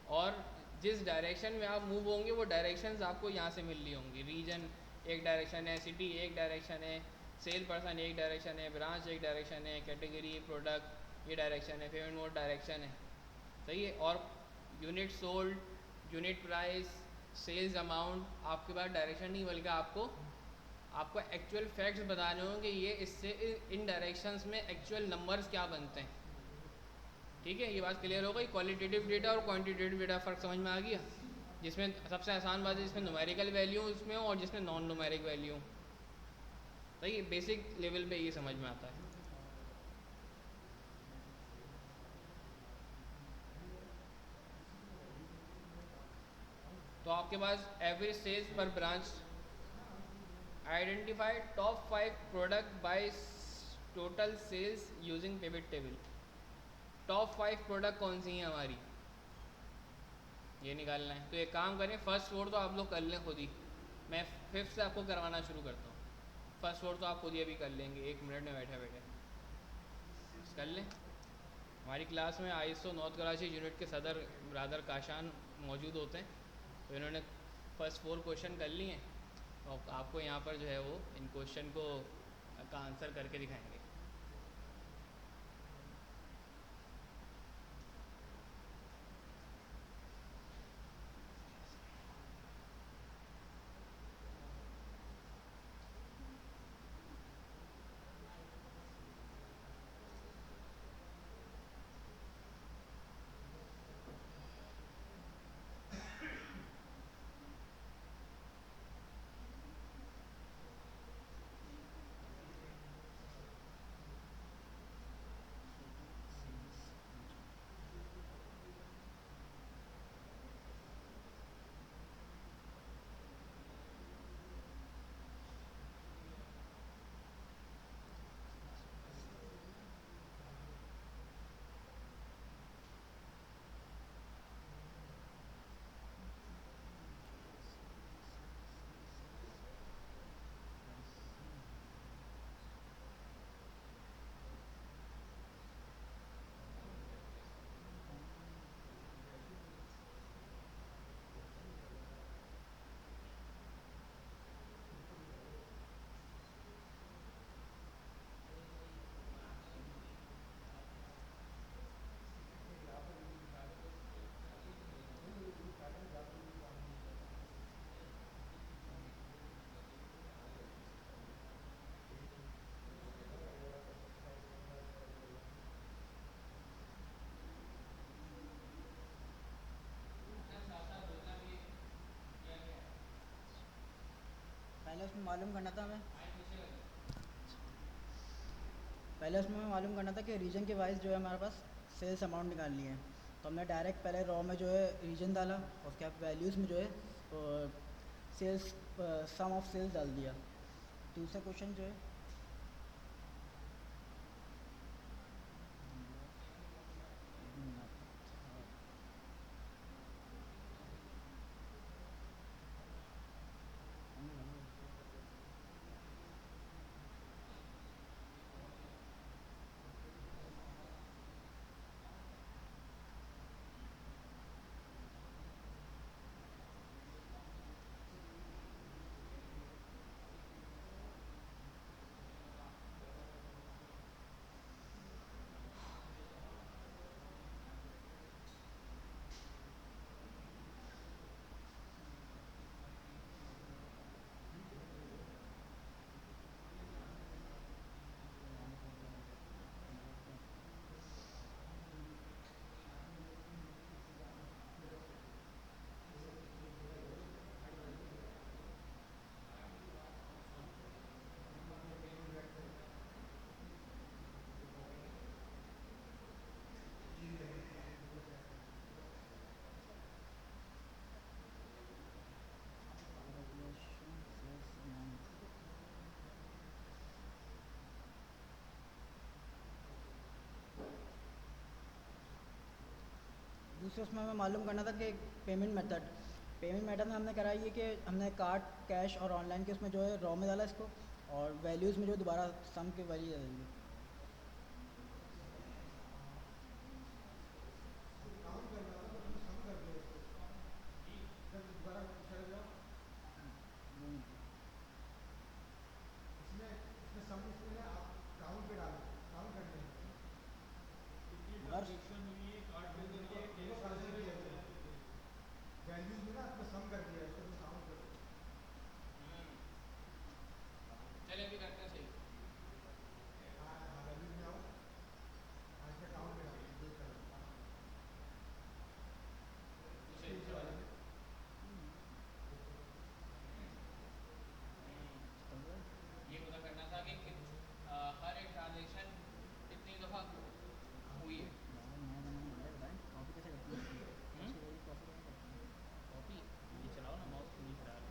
और जिस डायरेक्शन में आप मूव होंगे वो डायरेक्शंस आपको यहाँ से मिल रही होंगी। रीजन एक डायरेक्शन है, सिटी एक डायरेक्शन है, सेल पर्सन एक डायरेक्शन है, ब्रांच एक डायरेक्शन है, कैटेगरी प्रोडक्ट ये डायरेक्शन है, पेमेंट मोड डायरेक्शन है, सही है। और unit sold, unit price, sales amount, आपके पास डायरेक्शन नहीं बल्कि आपको एक्चुअल फैक्ट्स बताने होंगे ये इससे इन डायरेक्शंस में एक्चुअल नंबर्स क्या बनते हैं। ठीक है, ये बात क्लियर हो गई। क्वालिटेटिव डेटा और क्वांटिटेटिव डेटा फ़र्क समझ में आ गया। जिसमें सबसे आसान बात है जिसमें न्यूमेरिकल वैल्यू उसमें हो और जिसमें नॉन न्यूमेरिक वैल्यू। सही है, बेसिक लेवल पे ये समझ में आता है। तो आपके पास average sales per branch, identify top 5 product by total sales using pivot table. Top 5 product कौन सी हैं हमारी, ये निकालना है। तो एक काम करें, फर्स्ट फ्लोर तो आप लोग कर लें खुद ही, मैं फिफ्थ से आपको करवाना शुरू करता हूँ। फर्स्ट फ्लोर तो आप खुद ही अभी कर लेंगे 1 मिनट में बैठे बैठे कर लें। हमारी क्लास में ISO नॉर्थ कराची यूनिट के सदर ब्रादर काशान मौजूद होते हैं, तो इन्होंने फर्स्ट 4 क्वेश्चन कर लिए हैं और आपको यहाँ पर जो है वो इन क्वेश्चन को का आंसर करके दिखाएंगे। पहले उसमें मालूम करना था हमें पहले उसमें हमें मालूम करना था कि रीजन के वाइज जो है हमारे पास सेल्स अमाउंट निकालनी है। तो हमने डायरेक्ट पहले रॉ में जो है रीजन डाला, उसके बाद वैल्यूज़ में जो है सेल्स सम ऑफ सेल्स डाल दिया। दूसरा क्वेश्चन जो है दूसरा उसमें हमें मालूम करना था कि पेमेंट मेथड पेमेंट मेथड में हमने कराई है कि हमने कार्ड कैश और ऑनलाइन के उसमें जो है रॉ में डाला इसको, और वैल्यूज़ में जो दोबारा सम की वैल्यू डाली। मगर चले अभी करते हैं सही। दूसरे दूसरे वाले में। ये पता करना था कि हर एक ट्रांजेक्शन कितनी दफ़ा हुई है। कॉपी कैसे करती है? हम्म? कॉपी कैसे करती है? कॉपी ये चलाओ ना, माउस को नीचे डालो।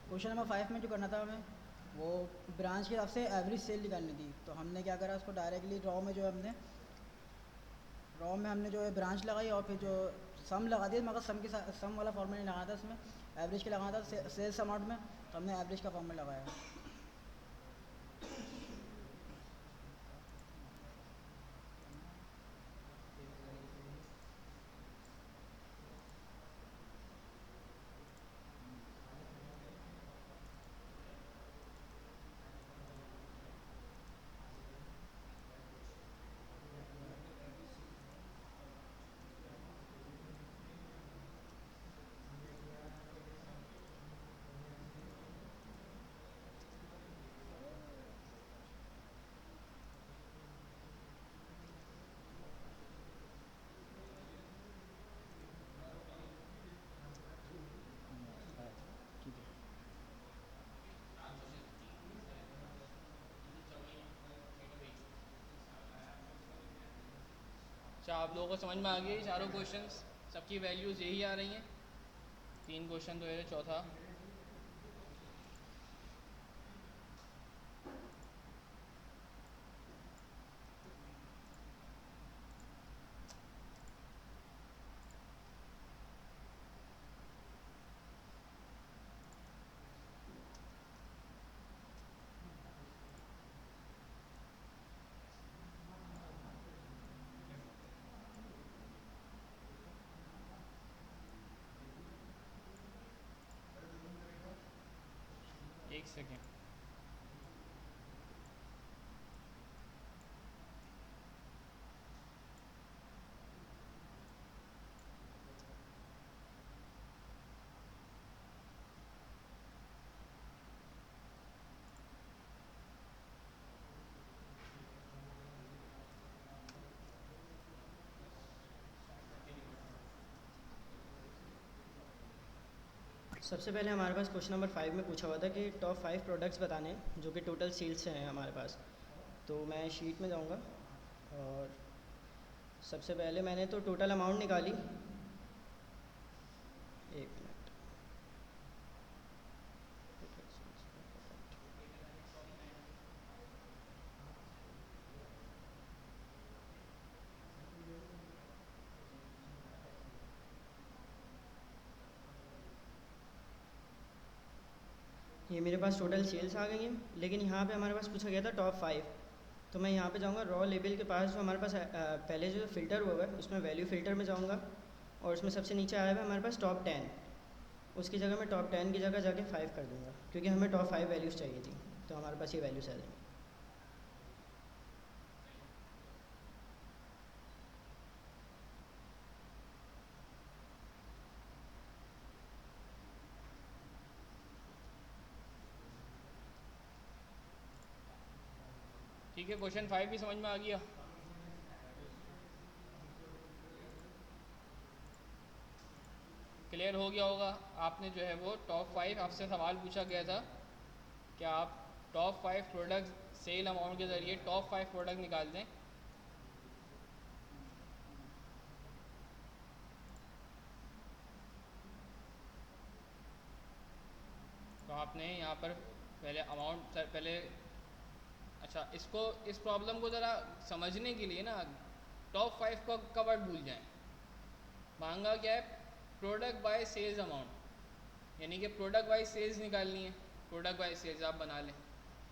क्वेश्चन नंबर 5 में जो करना था हमें, वो ब्रांच के हिसाब से एवरेज सेल निकालनी थी। तो हमने क्या करा, उसको डायरेक्टली रॉ में जो है हमने जो है ब्रांच लगाई, और फिर जो सम लगा दिया, मगर सम वाला फॉर्मूला नहीं लगाना था इसमें, एवरेज के लगाना था सेल्स अमाउंट में। तो हमने एवरेज का फॉर्मूला लगाया। ठीक है। अच्छा, आप लोगों को समझ में आ गई चारों क्वेश्चंस? सबकी वैल्यूज़ यही आ रही हैं। 3 क्वेश्चन तो है, चौथा एक सेकेंड। सबसे पहले हमारे पास क्वेश्चन नंबर 5 में पूछा हुआ था कि टॉप 5 प्रोडक्ट्स बताने जो कि टोटल सेल्स से हैं हमारे पास। तो मैं शीट में जाऊंगा और सबसे पहले मैंने तो टोटल अमाउंट निकाली। एक मिनट। ये मेरे पास टोटल सेल्स आ गई हैं, लेकिन यहाँ पे हमारे पास पूछा गया था टॉप 5। तो मैं यहाँ पे जाऊँगा रॉ लेबल के पास, जो हमारे पास पहले जो फ़िल्टर हुआ है उसमें वैल्यू फ़िल्टर में जाऊँगा और उसमें सबसे नीचे आया हुआ है हमारे पास टॉप 10। उसकी जगह मैं टॉप 10 की जगह जाके 5 कर दूँगा, क्योंकि हमें टॉप 5 वैल्यूज़ चाहिए थी, तो हमारे पास ये वैल्यूज़ आ जाएंगी। ठीक है, क्वेश्चन 5 भी समझ में आ गया। क्लियर हो गया होगा। आपने जो है वो टॉप 5 आपसे सवाल पूछा गया था कि आप टॉप 5 प्रोडक्ट सेल अमाउंट के ज़रिए टॉप 5 प्रोडक्ट निकाल दें। तो आपने यहाँ पर पहले अमाउंट पहले, अच्छा इसको इस प्रॉब्लम को ज़रा समझने के लिए ना टॉप 5 का वर्ड भूल जाएं। मांगा क्या है, प्रोडक्ट बाय सेल्स अमाउंट, यानी कि प्रोडक्ट बाय सेल्स निकालनी है। प्रोडक्ट बाय सेल्स आप बना लें।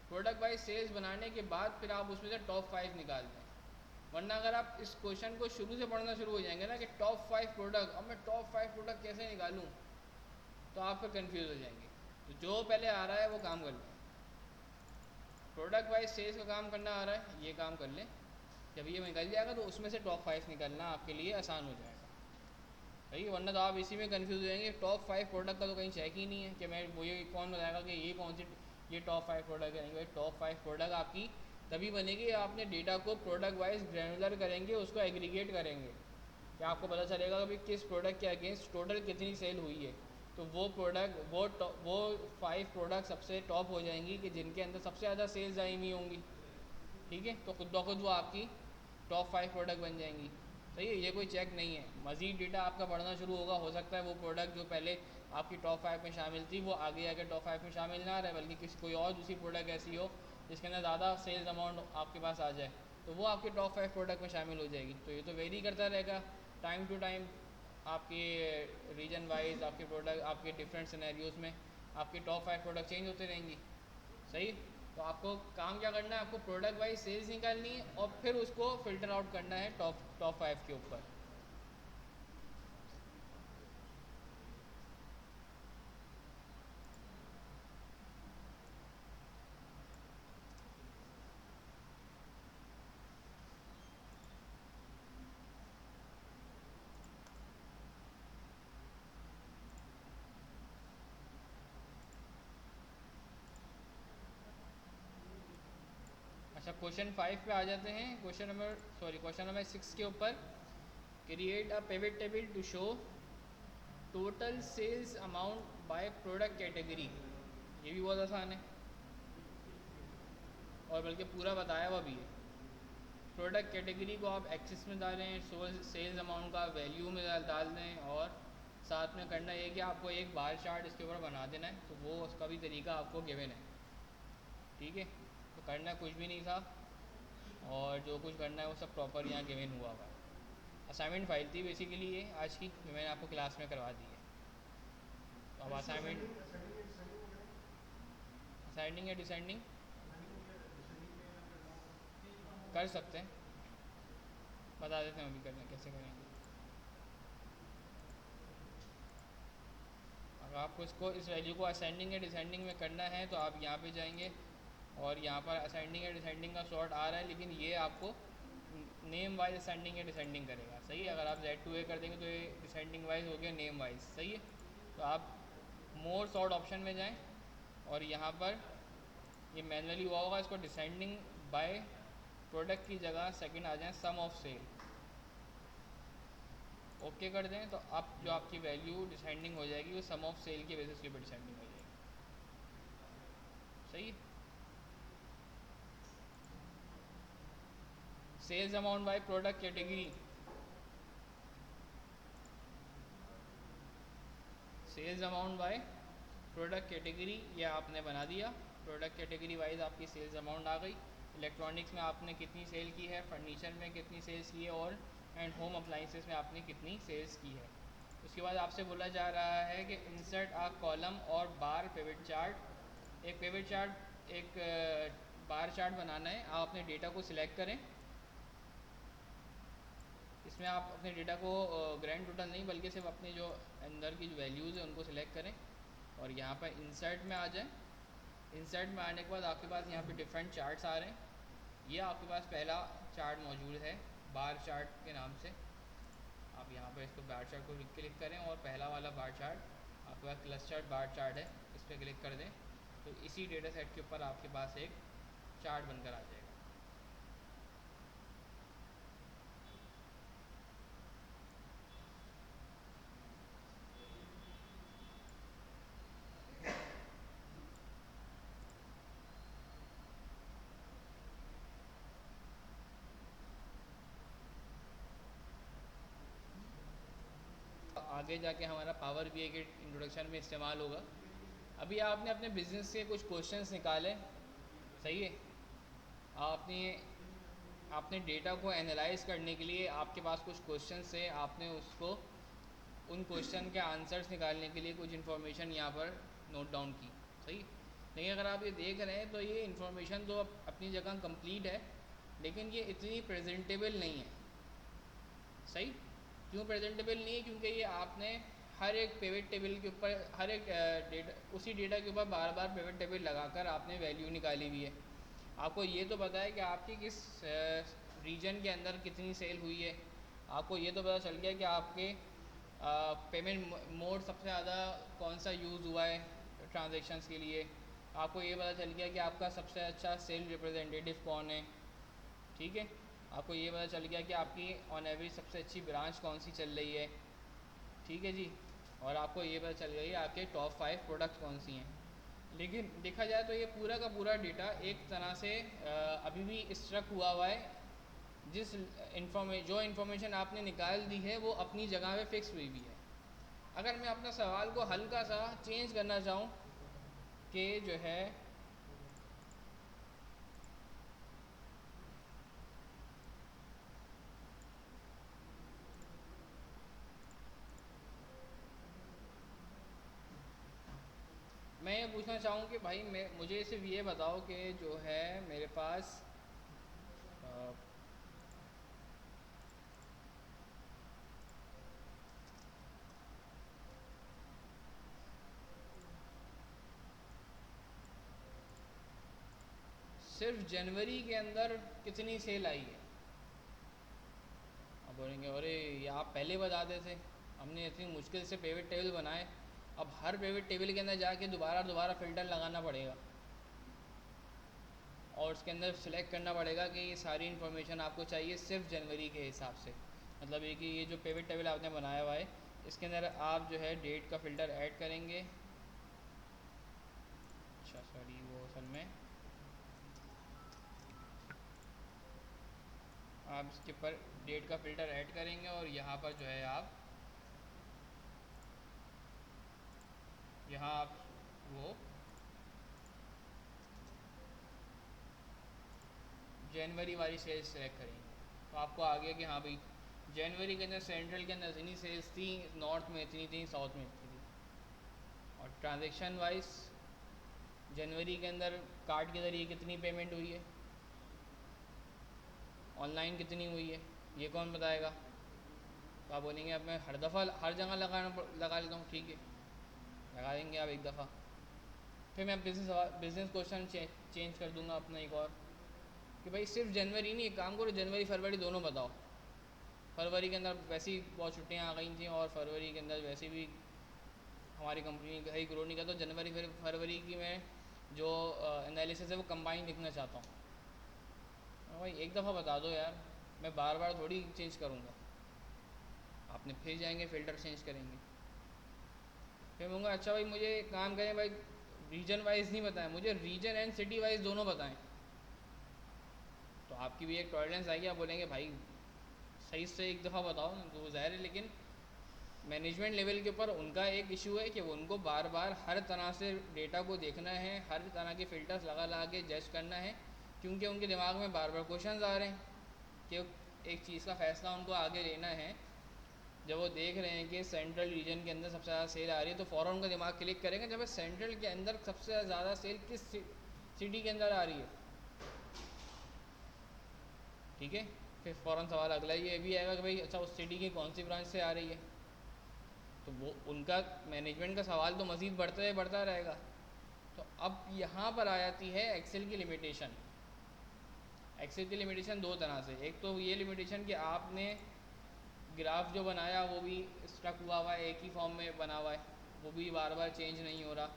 प्रोडक्ट बाय सेल्स बनाने के बाद फिर आप उसमें से टॉप 5 निकाल दें। वरना अगर आप इस क्वेश्चन को शुरू से पढ़ना शुरू हो जाएंगे ना कि टॉप 5 प्रोडक्ट, अब मैं टॉप 5 प्रोडक्ट कैसे निकालूं, तो आप फिर कंफ्यूज हो जाएंगे। तो जो पहले आ रहा है वो काम कर लें। प्रोडक्ट वाइज सेल्स का काम करना आ रहा है, ये काम कर लें। जब ये निकल जाएगा तो उसमें से टॉप 5 निकालना आपके लिए आसान हो जाएगा। सही है, वरना तो आप इसी में कंफ्यूज हो जाएंगे। टॉप 5 प्रोडक्ट का तो कहीं चेक ही नहीं है कि मैं वो, ये कौन बताएगा कि ये कौन सी ये टॉप 5 प्रोडक्ट है। नहीं भाई, टॉप 5 प्रोडक्ट आपकी तभी बनेगी आपने डेटा को प्रोडक्ट वाइज ग्रैनुलर करेंगे, उसको एग्रीगेट करेंगे, कि आपको पता चलेगा कि किस प्रोडक्ट के अगेंस्ट टोटल कितनी सेल हुई है। तो वो प्रोडक्ट वो 5 प्रोडक्ट सबसे टॉप हो जाएंगी कि जिनके अंदर सबसे ज़्यादा सेल्स आई हुई होंगी। ठीक है, तो खुद ब खुद वो आपकी टॉप 5 प्रोडक्ट बन जाएंगी। सही है, ये कोई चेक नहीं है। मज़ीद डेटा आपका बढ़ना शुरू होगा, हो सकता है वो प्रोडक्ट जो पहले आपकी टॉप 5 में शामिल थी वो आगे आके टॉप 5 में शामिल ना रहे, बल्कि किसी कोई और दूसरी प्रोडक्ट ऐसी हो जिसके अंदर ज़्यादा सेल्स अमाउंट आपके पास आ जाए, तो वो आपके टॉप 5 प्रोडक्ट में शामिल हो जाएगी। तो ये तो वेरी करता रहेगा टाइम टू टाइम, आपके रीजन वाइज, आपके प्रोडक्ट, आपके डिफरेंट सिनेरियोज़ में आपके टॉप 5 प्रोडक्ट चेंज होते रहेंगी। सही, तो आपको काम क्या करना है, आपको प्रोडक्ट वाइज सेल्स निकालनी है और फिर उसको फ़िल्टर आउट करना है टॉप 5 के ऊपर। अच्छा, क्वेश्चन 5 पे आ जाते हैं। क्वेश्चन नंबर 6 के ऊपर, create a pivot table to show total sales amount by product category. ये भी बहुत आसान है और बल्कि पूरा बताया हुआ भी है। प्रोडक्ट कैटेगरी को आप एक्सेस में डालें, सेल्स अमाउंट का वैल्यू में डाल दें, और साथ में करना ये कि आपको एक बार चार्ट इसके ऊपर बना देना है। तो वो उसका भी तरीका आपको गिवन है। ठीक है, तो करना कुछ भी नहीं था, और जो कुछ करना है वो सब प्रॉपर यहाँ गिवन हुआ हुआ है। असाइनमेंट फाइल थी बेसिकली ये आज की, जो मैंने आपको क्लास में करवा दी है। तो अब असाइनमेंट, असाइनिंग या डिसेंडिंग कर सकते हैं, बता देते हैं अभी करना कैसे करेंगे। अगर आपको इसको इस वैल्यू को असेंडिंग या डिसेंडिंग में करना है तो आप यहाँ पे जाएंगे और यहाँ पर असेंडिंग या डिसेंडिंग का सॉर्ट आ रहा है, लेकिन ये आपको नेम वाइज असेंडिंग या डिसेंडिंग करेगा। सही है, अगर आप Z2A कर देंगे तो ये डिसेंडिंग वाइज हो गया नेम वाइज। सही है, तो आप मोर सॉर्ट ऑप्शन में जाएं और यहाँ पर ये मैनुअली हुआ होगा, इसको डिसेंडिंग बाय प्रोडक्ट की जगह सेकंड आ जाए सम ऑफ सेल, ओके कर दें तो आप जो आपकी वैल्यू डिसाइडिंग हो जाएगी वो सम ऑफ सेल के बेसिस के ऊपर डिसाइडिंग हो जाएगी। सही है। Sales amount by product category, sales amount by product category ये आपने बना दिया। प्रोडक्ट कैटेगरी वाइज आपकी सेल्स अमाउंट आ गई। इलेक्ट्रॉनिक्स में आपने कितनी सेल की है, फर्नीचर में कितनी सेल्स की है, और एंड होम अप्लाइंसेस में आपने कितनी सेल्स की है। उसके बाद आपसे बोला जा रहा है कि इंसर्ट आ कॉलम और बार पिवट चार्ट। एक पिवट चार्ट, एक बार चार्ट बनाना है। आप अपने डेटा को सिलेक्ट करें। इसमें आप अपने डेटा को ग्रैंड टोटल नहीं बल्कि सिर्फ अपने जो अंदर की जो वैल्यूज़ है उनको सिलेक्ट करें और यहाँ पर इंसर्ट में आ जाएं। इंसर्ट में आने के बाद आपके पास यहाँ पे डिफरेंट चार्ट्स आ रहे हैं। ये आपके पास पहला चार्ट मौजूद है बार चार्ट के नाम से। आप यहाँ पर इसको बार चार्ट को क्लिक करें और पहला वाला बार चार्ट आपके पास क्लस्टर्ड बार चार्ट है, इस पर क्लिक कर दें तो इसी डेटा सेट के ऊपर आपके पास एक चार्ट बनकर आ जाएगा। आगे जाके हमारा पावर बीआई के इंट्रोडक्शन में इस्तेमाल होगा। अभी आपने अपने बिजनेस के कुछ क्वेश्चंस निकाले, सही है। आपने आपने डेटा को एनालाइज करने के लिए आपके पास कुछ क्वेश्चंस है, आपने उसको उन क्वेश्चन के आंसर्स निकालने के लिए कुछ इन्फॉर्मेशन यहाँ पर नोट डाउन की, सही। लेकिन अगर आप ये देख रहे हैं तो ये इन्फॉर्मेशन तो अपनी जगह कंप्लीट है लेकिन ये इतनी प्रेजेंटेबल नहीं है, सही। क्यों प्रेजेंटेबल नहीं है? क्योंकि ये आपने हर एक पिवट टेबल के ऊपर हर एक डेटा उसी डेटा के ऊपर बार बार पिवट टेबल लगाकर आपने वैल्यू निकाली हुई है। आपको ये तो पता है कि आपकी किस रीजन के अंदर कितनी सेल हुई है। आपको ये तो पता चल गया कि आपके पेमेंट मोड सबसे ज़्यादा कौन सा यूज़ हुआ है ट्रांजेक्शन्स के लिए। आपको ये पता चल गया कि आपका सबसे अच्छा सेल रिप्रेजेंटेटिव कौन है, ठीक है। आपको ये पता चल गया कि आपकी ऑन एवरेज सबसे अच्छी ब्रांच कौन सी चल रही है, ठीक है जी। और आपको ये पता चल गया कि आपके टॉप 5 प्रोडक्ट्स कौन सी हैं। लेकिन देखा जाए तो ये पूरा का पूरा डेटा एक तरह से अभी भी स्ट्रक हुआ है। जो इन्फॉर्मेशन आपने निकाल दी है वो अपनी जगह पे फिक्स हुई भी है। अगर मैं अपना सवाल को हल्का सा चेंज करना चाहूँ कि जो है मैं ये पूछना चाहूँ कि भाई मुझे सिर्फ ये बताओ कि जो है मेरे पास अ, सिर्फ जनवरी के अंदर कितनी सेल आई है। आप बोलेंगे अरे ये आप पहले बताते थे, हमने इतनी मुश्किल से पिवट टेबल बनाए, अब हर पिवट टेबल के अंदर जाके दोबारा फ़िल्टर लगाना पड़ेगा और उसके अंदर सेलेक्ट करना पड़ेगा कि ये सारी इन्फॉर्मेशन आपको चाहिए सिर्फ जनवरी के हिसाब से। मतलब ये कि ये जो पिवट टेबल आपने बनाया हुआ है इसके अंदर आप जो है डेट का फ़िल्टर ऐड करेंगे। अच्छा सॉरी, वो असल में आप इसके ऊपर डेट का फ़िल्टर ऐड करेंगे और यहाँ पर जो है आप वो जनवरी वाली सेल्स सेलेक्ट करेंगे तो आपको आ गया कि हाँ भाई जनवरी के अंदर सेंट्रल के अंदर इतनी सेल्स थी, नॉर्थ में इतनी थी, साउथ में इतनी थी। और ट्रांजैक्शन वाइज जनवरी के अंदर कार्ड के ज़रिए कितनी पेमेंट हुई है, ऑनलाइन कितनी हुई है, ये कौन बताएगा। तो आप बोलेंगे अब मैं हर दफ़ा हर जगह लगा लेता हूँ, ठीक है लगा देंगे आप एक दफ़ा। फिर मैं बिज़नेस क्वेश्चन चेंज कर दूंगा अपना एक और कि भाई सिर्फ जनवरी नहीं, एक काम करो जनवरी फरवरी दोनों बताओ। फरवरी के अंदर वैसे ही बहुत छुट्टियाँ आ गई थी और फरवरी के अंदर वैसे भी हमारी कंपनी कहीं ग्रो नहीं करता, तो जनवरी फरवरी की मैं जो एनालिसिस है वो कंबाइन लिखना चाहता हूँ। भाई एक दफ़ा बता दो यार, मैं बार बार थोड़ी चेंज करूँगा। आपने फिर जाएंगे फ़िल्टर चेंज करेंगे। फिर मैं कहूँगा अच्छा भाई मुझे एक काम करें भाई, रीजन वाइज नहीं बताएं मुझे, रीजन एंड सिटी वाइज दोनों बताएं। तो आपकी भी एक टॉलरेंस आएगी, आप बोलेंगे भाई सही से एक दफ़ा बताओ, तो वो ज़ाहिर है। लेकिन मैनेजमेंट लेवल के ऊपर उनका एक इशू है कि उनको बार बार हर तरह से डेटा को देखना है, हर तरह के फ़िल्टर्स लगा लगा के जज करना है, क्योंकि उनके दिमाग में बार बार क्वेश्चंस आ रहे हैं कि एक चीज़ का फ़ैसला उनको आगे लेना है। जब वो देख रहे हैं कि सेंट्रल रीजन के अंदर सबसे ज़्यादा सेल आ रही है, तो फ़ौरन उनका दिमाग क्लिक करेगा जब सेंट्रल के अंदर सबसे ज़्यादा सेल किस सिटी के अंदर आ रही है। ठीक है, फिर फ़ौरन सवाल अगला ये भी आएगा कि भाई अच्छा उस सिटी की कौन सी ब्रांच से आ रही है। तो वो उनका मैनेजमेंट का सवाल तो मज़ीद बढ़ता रहेगा। तो अब यहाँ पर आ जाती है एक्सेल की लिमिटेशन। एक्सेल की लिमिटेशन दो तरह से, एक तो ये लिमिटेशन कि आपने ग्राफ जो बनाया वो भी स्टक हुआ है, एक ही फॉर्म में बना हुआ है, वो भी बार बार चेंज नहीं हो रहा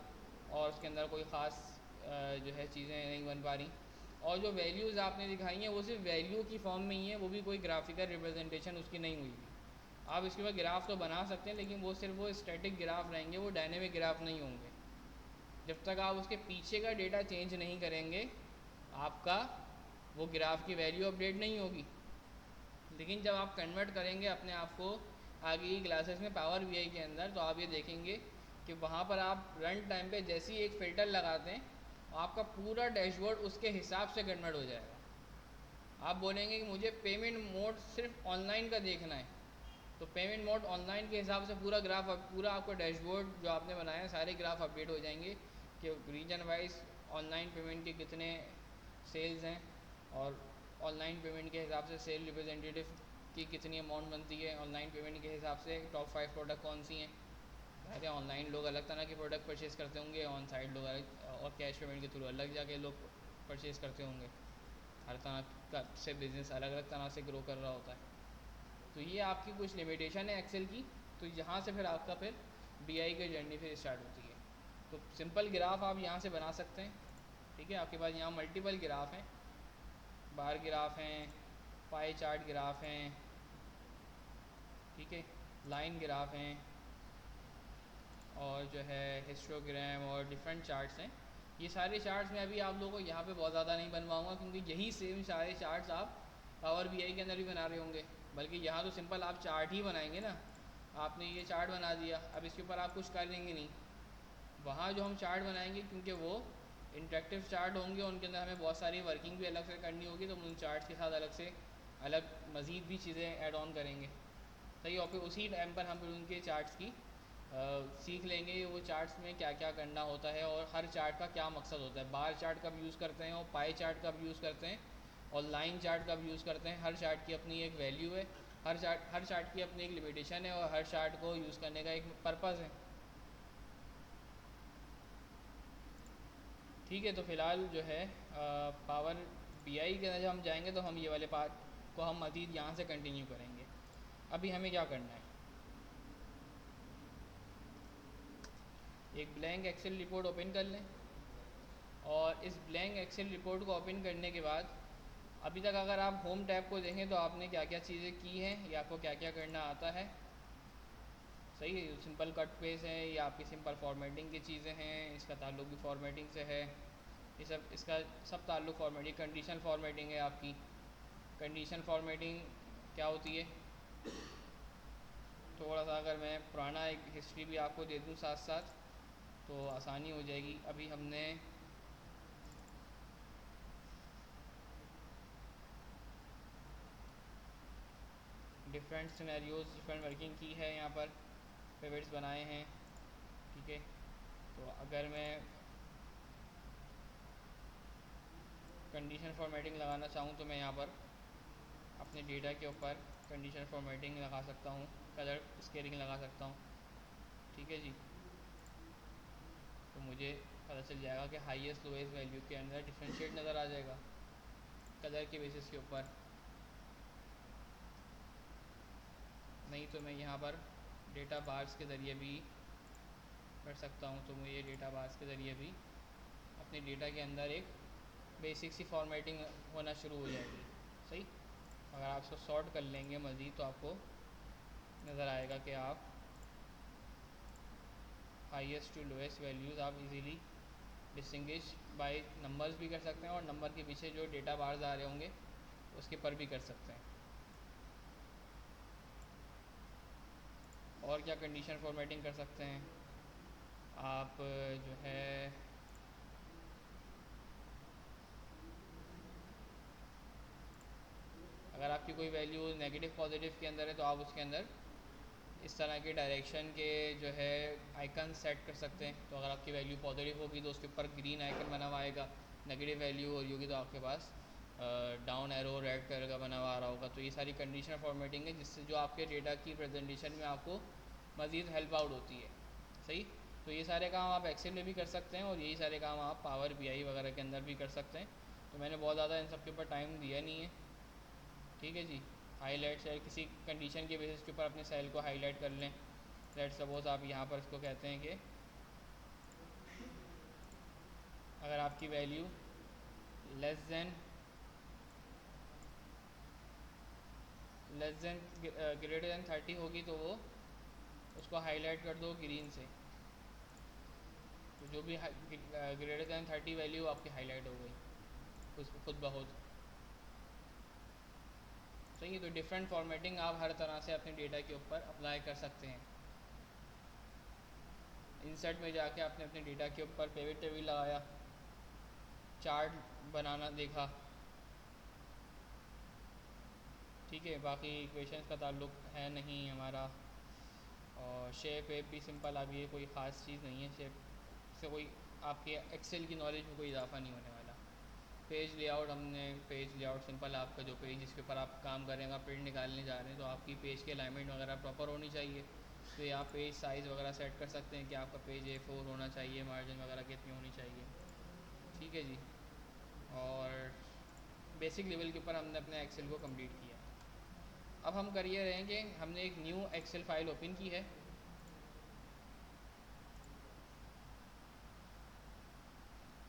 और उसके अंदर कोई ख़ास जो है चीज़ें नहीं बन पा रही। और जो वैल्यूज़ आपने दिखाई हैं वो सिर्फ वैल्यू की फॉर्म में ही है, वो भी कोई ग्राफिकल रिप्रेजेंटेशन उसकी नहीं हुई थी। आप इसके बाद ग्राफ तो बना सकते हैं, लेकिन वो सिर्फ वो स्टैटिक ग्राफ रहेंगे, वो डायनेमिक ग्राफ नहीं होंगे। जब तक आप उसके पीछे का डेटा चेंज नहीं करेंगे, आपका वो ग्राफ की वैल्यू अपडेट नहीं होगी। लेकिन जब आप कन्वर्ट करेंगे अपने आप को आगे की क्लासेस में पावर बीआई के अंदर, तो आप ये देखेंगे कि वहाँ पर आप रन टाइम पे जैसे ही एक फ़िल्टर लगाते हैं, आपका पूरा डैशबोर्ड उसके हिसाब से कन्वर्ट हो जाएगा। आप बोलेंगे कि मुझे पेमेंट मोड सिर्फ ऑनलाइन का देखना है, तो पेमेंट मोड ऑनलाइन के हिसाब से पूरा ग्राफ, पूरा आपका डैशबोर्ड जो आपने बनाया है सारे ग्राफ अपडेट हो जाएंगे कि रीजन वाइज ऑनलाइन पेमेंट के कितने सेल्स हैं और ऑनलाइन पेमेंट के हिसाब से सेल रिप्रेजेंटेटिव की कितनी अमाउंट बनती है, ऑनलाइन पेमेंट के हिसाब से टॉप 5 प्रोडक्ट कौन सी हैं। कहते हैं ऑनलाइन लोग अलग तरह के प्रोडक्ट परचेज़ करते होंगे, ऑन साइट लोग अलग, और कैश पेमेंट के थ्रू अलग जाके लोग परचेज़ करते होंगे। हर तरह का से बिज़नेस अलग अलग तरह से ग्रो कर रहा होता है। तो ये आपकी कुछ लिमिटेशन है एक्सेल की। तो यहाँ से फिर आपका फिर बीआई की जर्नी फिर स्टार्ट होती है। तो सिंपल ग्राफ आप यहाँ से बना सकते हैं। ठीक है, आपके पास यहाँ मल्टीपल ग्राफ हैं, बार ग्राफ हैं, पाई चार्ट ग्राफ हैं, ठीक है, लाइन ग्राफ हैं, और जो है हिस्टोग्राम और डिफरेंट चार्ट्स हैं। ये सारे चार्ट्स मैं अभी आप लोगों को यहाँ पे बहुत ज़्यादा नहीं बनवाऊँगा, क्योंकि यही सेम सारे चार्ट्स आप पावर बीआई के अंदर भी बना रहे होंगे। बल्कि यहाँ तो सिंपल आप चार्ट ही बनाएंगे ना, आपने ये चार्ट बना दिया, अब इसके ऊपर आप कुछ कर लेंगे नहीं। वहाँ जो हम चार्ट बनाएंगे, क्योंकि वो इंटरेक्टिव चार्ट होंगे, उनके अंदर हमें बहुत सारी वर्किंग भी अलग से करनी होगी, तो हम उन चार्ट्स के साथ अलग से अलग मज़ीद भी चीज़ें ऐड ऑन करेंगे। सही, और फिर उसी टाइम पर हम फिर उनके चार्ट्स की सीख लेंगे वो चार्ट्स में क्या क्या करना होता है और हर चार्ट का क्या मकसद होता है। बार चार्ट कब यूज़ करते हैं और पाई चार्ट कब यूज़ करते हैं और लाइन चार्ट कब यूज़ करते हैं। हर चार्ट की अपनी एक वैल्यू है, हर चार्ट की अपनी एक लिमिटेशन है और हर चार्ट को यूज़ करने का एक पर्पज़ है। ठीक है, तो फ़िलहाल जो है पावर बीआई के अंदर जब हम जाएंगे तो हम ये वाले पार्ट को हम मज़ीद यहाँ से कंटिन्यू करेंगे। अभी हमें क्या करना है, एक ब्लैंक एक्सेल रिपोर्ट ओपन कर लें, और इस ब्लैंक एक्सेल रिपोर्ट को ओपन करने के बाद अभी तक अगर आप होम टैब को देखें तो आपने क्या क्या चीज़ें की हैं या आपको क्या क्या करना आता है। सही है, सिंपल कट पेज है, ये आपकी सिंपल फॉर्मेटिंग की चीज़ें हैं, इसका ताल्लुक भी फॉर्मेटिंग से है। ये सब इसका सब ताल्लुक फॉर्मेटिंग, कंडीशन फॉर्मेटिंग है आपकी। कंडीशन फॉर्मेटिंग क्या होती है, थोड़ा सा अगर मैं पुराना एक हिस्ट्री भी आपको दे दूँ साथ साथ तो आसानी हो जाएगी। अभी हमने डिफरेंट सिनेरियोज़, डिफरेंट वर्किंग की है, यहाँ पर पिवट्स बनाए हैं। ठीक है, तो अगर मैं कंडीशन फॉर्मेटिंग लगाना चाहूँ तो मैं यहाँ पर अपने डेटा के ऊपर कंडीशन फॉर्मेटिंग लगा सकता हूँ, कलर स्केलिंग लगा सकता हूँ। ठीक है जी, तो मुझे पता चल जाएगा कि हाईएस्ट लोएस्ट वैल्यू के अंदर डिफरेंशिएट नज़र आ जाएगा कलर के बेसिस के ऊपर। नहीं तो मैं यहाँ पर डेटा बार्स के ज़रिए भी कर सकता हूँ, तो मुझे डेटा बार्स के ज़रिए भी अपने डेटा के अंदर एक बेसिक सी फॉर्मेटिंग होना शुरू हो जाएगी। सही, अगर आप इसको सॉर्ट कर लेंगे मज़ीद तो आपको नज़र आएगा कि आप हाईएस्ट टू लोएस्ट वैल्यूज़ आप इजीली डिस्टिंग्विश बाय नंबर्स भी कर सकते हैं और नंबर के पीछे जो डेटा बार्स आ रहे होंगे उसके पर भी कर सकते हैं। और क्या कंडीशन फॉर्मेटिंग कर सकते हैं आप जो है अगर आपकी कोई वैल्यू नेगेटिव पॉजिटिव के अंदर है तो आप उसके अंदर इस तरह के डायरेक्शन के जो है आइकन सेट कर सकते हैं। तो अगर आपकी वैल्यू पॉजिटिव होगी तो उसके ऊपर ग्रीन आइकन बना हुआ आएगा, नेगेटिव वैल्यू हो रही होगी तो आपके पास डाउन एरो रेड कलर का बना हुआ आ रहा होगा। तो ये सारी कंडीशनल फॉर्मेटिंग है जिससे जो आपके डेटा की प्रेजेंटेशन में आपको मज़ीद हेल्प आउट होती है। सही, तो ये सारे काम आप एक्सेल में भी कर सकते हैं और यही सारे काम आप पावर बीआई वगैरह के अंदर भी कर सकते हैं। तो मैंने बहुत ज़्यादा इन सब के ऊपर टाइम दिया नहीं है। ठीक है जी, हाईलाइट सेल किसी कंडीशन के बेसिस के ऊपर अपने सेल को हाईलाइट कर लें। लेट सपोज आप यहाँ पर इसको कहते हैं कि अगर आपकी value less than greater than 30 होगी तो वो उसको हाईलाइट कर दो ग्रीन से। तो जो भी ग्रेटर देन 30 वैल्यू आपकी हाईलाइट हो गई खुद ब खुद। सही है, तो डिफरेंट फॉर्मेटिंग आप हर तरह से अपने डेटा के ऊपर अप्लाई कर सकते हैं। इंसर्ट में जाके आपने अपने डेटा के ऊपर पिवट टेबल लगाया, चार्ट बनाना देखा। ठीक है, बाकी इक्वेशंस का ताल्लुक है नहीं हमारा। और शेप वेप भी सिंपल, अब ये कोई ख़ास चीज़ नहीं है। शेप से कोई आपके एक्सेल की नॉलेज में कोई इजाफा नहीं होने वाला। पेज लेआउट, हमने पेज लेआउट सिंपल, आपका जो पेज जिसके ऊपर आप काम करेंगे, प्रिंट निकालने जा रहे हैं तो आपकी पेज की अलाइनमेंट वगैरह प्रॉपर होनी चाहिए। तो ये आप पेज साइज़ वगैरह सेट कर सकते हैं कि आपका पेज A4 होना चाहिए, मार्जिन वगैरह कितनी होनी चाहिए। ठीक है जी, और बेसिक लेवल के ऊपर हमने अपने एक्सेल को कंप्लीट किया। अब हम कर ये रहे हैं कि हमने एक न्यू एक्सेल फाइल ओपन की है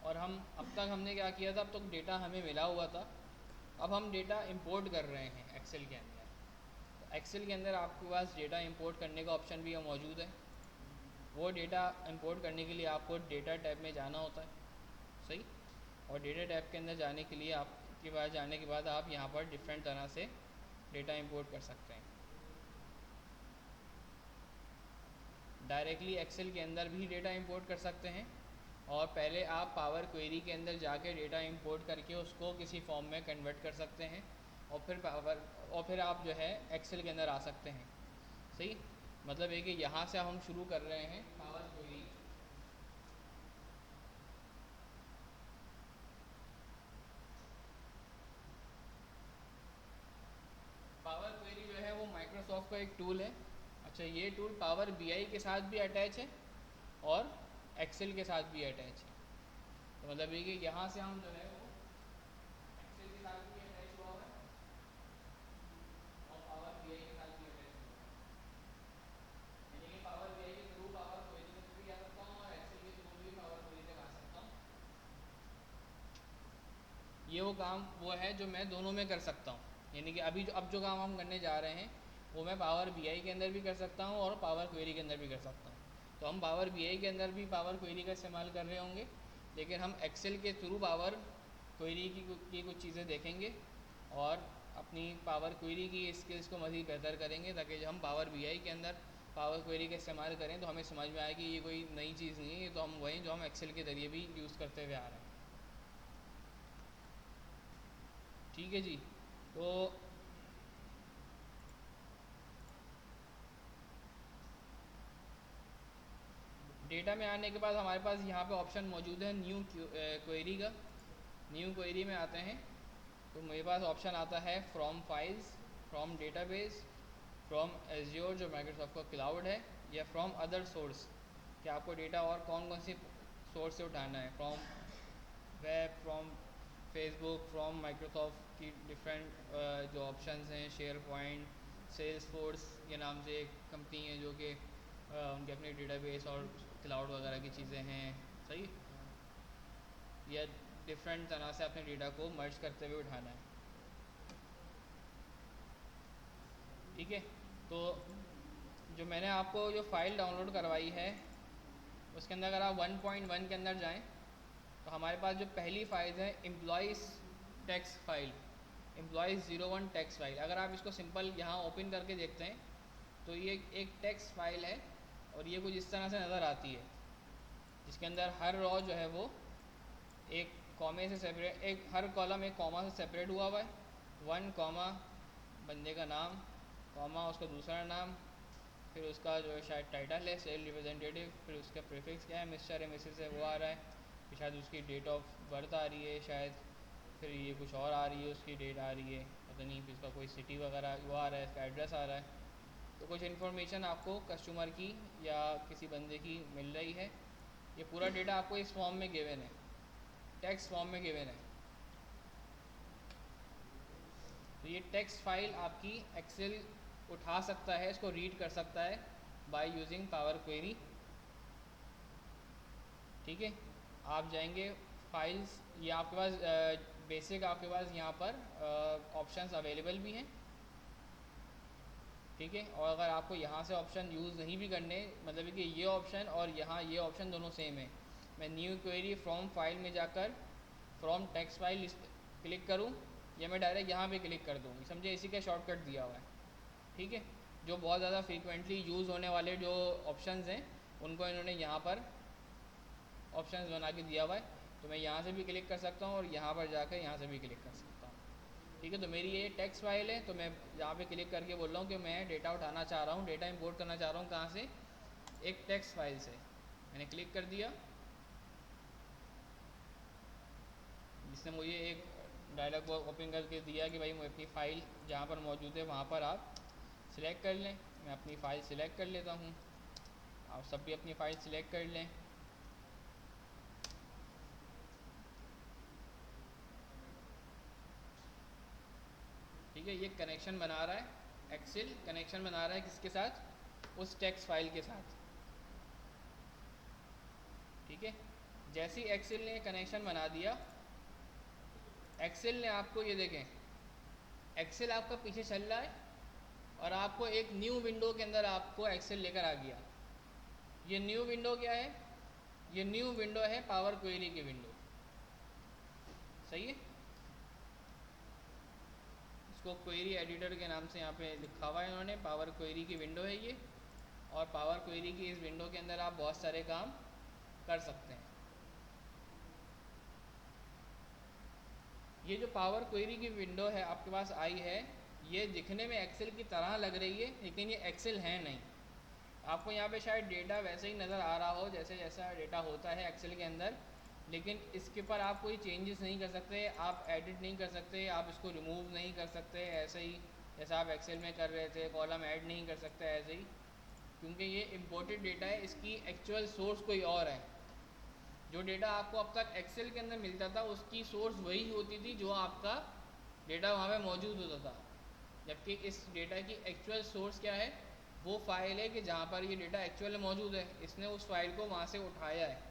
और हम अब तक हमने क्या किया था, अब तक डेटा हमें मिला हुआ था। अब हम डेटा इंपोर्ट कर रहे हैं एक्सेल के अंदर। तो एक्सेल के अंदर आपके पास डेटा इंपोर्ट करने का ऑप्शन भी मौजूद है। वो डेटा इंपोर्ट करने के लिए आपको डेटा टैब में जाना होता है। सही, और डेटा टैब के अंदर जाने के लिए आपके पास जाने के बाद आप यहाँ पर डिफरेंट तरह से डेटा इंपोर्ट कर सकते हैं। डायरेक्टली एक्सेल के अंदर भी डेटा इंपोर्ट कर सकते हैं और पहले आप पावर क्वेरी के अंदर जाके डेटा इंपोर्ट करके उसको किसी फॉर्म में कन्वर्ट कर सकते हैं और फिर आप जो है एक्सेल के अंदर आ सकते हैं। सही, मतलब है कि यहाँ से हम शुरू कर रहे हैं पावर क्वेरी। पावर क्वेरी जो है वो माइक्रोसॉफ्ट का एक टूल है। अच्छा, ये टूल पावर बीआई के साथ भी अटैच है और एक्सेल के साथ भी अटैच है। तो मतलब ये कि यहाँ से हम जो है वो एक्सेल के साथ भी अटैच हुआ है और पावर बीआई के साथ भी अटैच हुआ है। यानी कि पावर बीआई के थ्रू पावर क्वेरी तक भी आ सकता हूँ और एक्सेल के थ्रू भी पावर क्वेरी तक आ सकता हूँ। ये वो काम वो है जो मैं दोनों में कर सकता हूँ। यानी कि अब जो काम हम करने जा रहे हैं वो मैं पावर बीआई के अंदर भी कर सकता हूँ और पावर क्वेरी के अंदर भी कर सकता हूँ। तो हम पावर बीआई के अंदर भी पावर क्वेरी का इस्तेमाल कर रहे होंगे, लेकिन हम एक्सेल के थ्रू पावर क्वेरी की कुछ चीज़ें देखेंगे और अपनी पावर क्वेरी की स्किल्स को मज़ीद बेहतर करेंगे ताकि जब हम पावर बीआई के अंदर पावर क्वेरी का इस्तेमाल करें तो हमें समझ में आए कि ये कोई नई चीज़ नहीं है, ये तो हम वही जो हम एक्सेल के ज़रिए भी यूज़ करते हुए आ रहे हैं। ठीक है जी, तो डेटा में आने के बाद हमारे पास यहाँ पे ऑप्शन मौजूद है न्यू क्वेरी का। न्यू क्वेरी में आते हैं तो मेरे पास ऑप्शन आता है from files, from database, from azure जो माइक्रोसॉफ्ट का क्लाउड है, या फ्रॉम अदर सोर्स कि आपको डेटा और कौन कौन सी सोर्स से उठाना है। From web, from Facebook, from Microsoft की डिफरेंट जो ऑप्शंस हैं, शेयर पॉइंट, सेल्स फोर्स के नाम से एक कंपनी है जो कि उनके अपने डेटाबेस और क्लाउड वगैरह की चीज़ें हैं। सही, या डिफरेंट तरह से अपने डेटा को मर्ज करते हुए उठाना है। ठीक है, तो जो मैंने आपको जो फ़ाइल डाउनलोड करवाई है उसके अंदर अगर आप 1.1 के अंदर जाएं तो हमारे पास जो पहली फ़ाइल है employees text file, employees 01 text file. अगर आप इसको सिंपल यहाँ ओपन करके देखते हैं तो ये एक टेक्स्ट फाइल है और ये कुछ इस तरह से नज़र आती है, जिसके अंदर हर रॉ जो है वो एक कॉमे से सेपरेट, एक हर कॉलम एक कॉमा से सेपरेट हुआ हुआ है। 1 कॉमा बंदे का नाम, कॉमा उसका दूसरा नाम, फिर उसका जो है शायद टाइटल है सेल रिप्रेजेंटेटिव, फिर उसका प्रीफिक्स क्या है, मिस्टर है मिसेस है वो आ रहा है, फिर शायद उसकी डेट ऑफ बर्थ आ रही है शायद, फिर ये कुछ और आ रही है, उसकी डेट आ रही है पता नहीं, फिर इसका कोई सिटी वगैरह वो आ रहा है, इसका एड्रेस आ रहा है। तो कुछ इन्फॉर्मेशन आपको कस्टमर की या किसी बंदे की मिल रही है। ये पूरा डेटा आपको इस फॉर्म में गिवन है, टेक्स्ट फॉर्म में गिवन है। तो ये टेक्स्ट फाइल आपकी एक्सेल उठा सकता है, इसको रीड कर सकता है बाय यूजिंग पावर क्वेरी। ठीक है, आप जाएंगे फाइल्स, ये आपके पास बेसिक आपके पास यहाँ पर ऑप्शंस अवेलेबल भी हैं। ठीक है, और अगर आपको यहाँ से ऑप्शन यूज़ नहीं भी करने, मतलब कि ये ऑप्शन और यहाँ ये ऑप्शन दोनों सेम है, मैं न्यू क्वेरी फ्रॉम फाइल में जाकर फ्रॉम टेक्स्ट फाइल क्लिक करूँ या मैं डायरेक्ट यहाँ पे क्लिक कर दूँ, समझे, इसी का शॉर्टकट दिया हुआ है। ठीक है, जो बहुत ज़्यादा फ्रीक्वेंटली यूज़ होने वाले जो ऑप्शंस हैं उनको इन्होंने यहाँ पर ऑप्शंस बना के दिया हुआ है। तो मैं यहाँ से भी क्लिक कर सकता हूँ और यहाँ पर जाकर यहाँ से भी क्लिक कर सकता हूँ। ठीक है, तो मेरी ये टेक्स्ट फाइल है, तो मैं यहाँ पे क्लिक करके बोल रहा हूँ कि मैं डेटा उठाना चाह रहा हूँ, डेटा इंपोर्ट करना चाह रहा हूँ, कहाँ से, एक टेक्स्ट फाइल से। मैंने क्लिक कर दिया, जिसने मुझे एक डायलॉग बॉक्स ओपन करके दिया कि भाई मैं अपनी फ़ाइल जहाँ पर मौजूद है वहाँ पर आप सिलेक्ट कर लें। मैं अपनी फ़ाइल सिलेक्ट कर लेता हूँ, आप सब भी अपनी फ़ाइल सिलेक्ट कर लें। ठीक है, ये कनेक्शन बना रहा है, एक्सेल कनेक्शन बना रहा है किसके साथ, उस टेक्स्ट फाइल के साथ। ठीक है, जैसे ही एक्सेल ने कनेक्शन बना दिया, एक्सेल ने आपको ये देखें, एक्सेल आपका पीछे चल रहा है और आपको एक न्यू विंडो के अंदर आपको एक्सेल लेकर आ गया। ये न्यू विंडो क्या है, ये न्यू विंडो है पावर क्वेरी की विंडो। सही है, इसको क्वेरी एडिटर के नाम से यहाँ पे लिखा हुआ है इन्होंने, पावर क्वेरी की विंडो है ये। और पावर क्वेरी की इस विंडो के अंदर आप बहुत सारे काम कर सकते हैं। ये जो पावर क्वेरी की विंडो है आपके पास आई है, ये दिखने में एक्सेल की तरह लग रही है लेकिन ये एक्सेल है नहीं। आपको यहाँ पे शायद डेटा वैसे ही नज़र आ रहा हो जैसे जैसा डेटा होता है एक्सेल के अंदर, लेकिन इसके ऊपर आप कोई चेंजेस नहीं कर सकते, आप एडिट नहीं कर सकते, आप इसको रिमूव नहीं कर सकते ऐसे ही जैसा आप एक्सेल में कर रहे थे, कॉलम ऐड नहीं कर सकते ऐसे ही, क्योंकि ये इम्पोर्टेड डेटा है, इसकी एक्चुअल सोर्स कोई और है। जो डेटा आपको अब तक एक्सेल के अंदर मिलता था उसकी सोर्स वही होती थी जो आपका डेटा वहाँ पे मौजूद होता था, जबकि इस डेटा की एक्चुअल सोर्स क्या है, वो फाइल है कि जहाँ पर ये डेटा एक्चुअल में मौजूद है, इसने उस फाइल को वहाँ से उठाया है।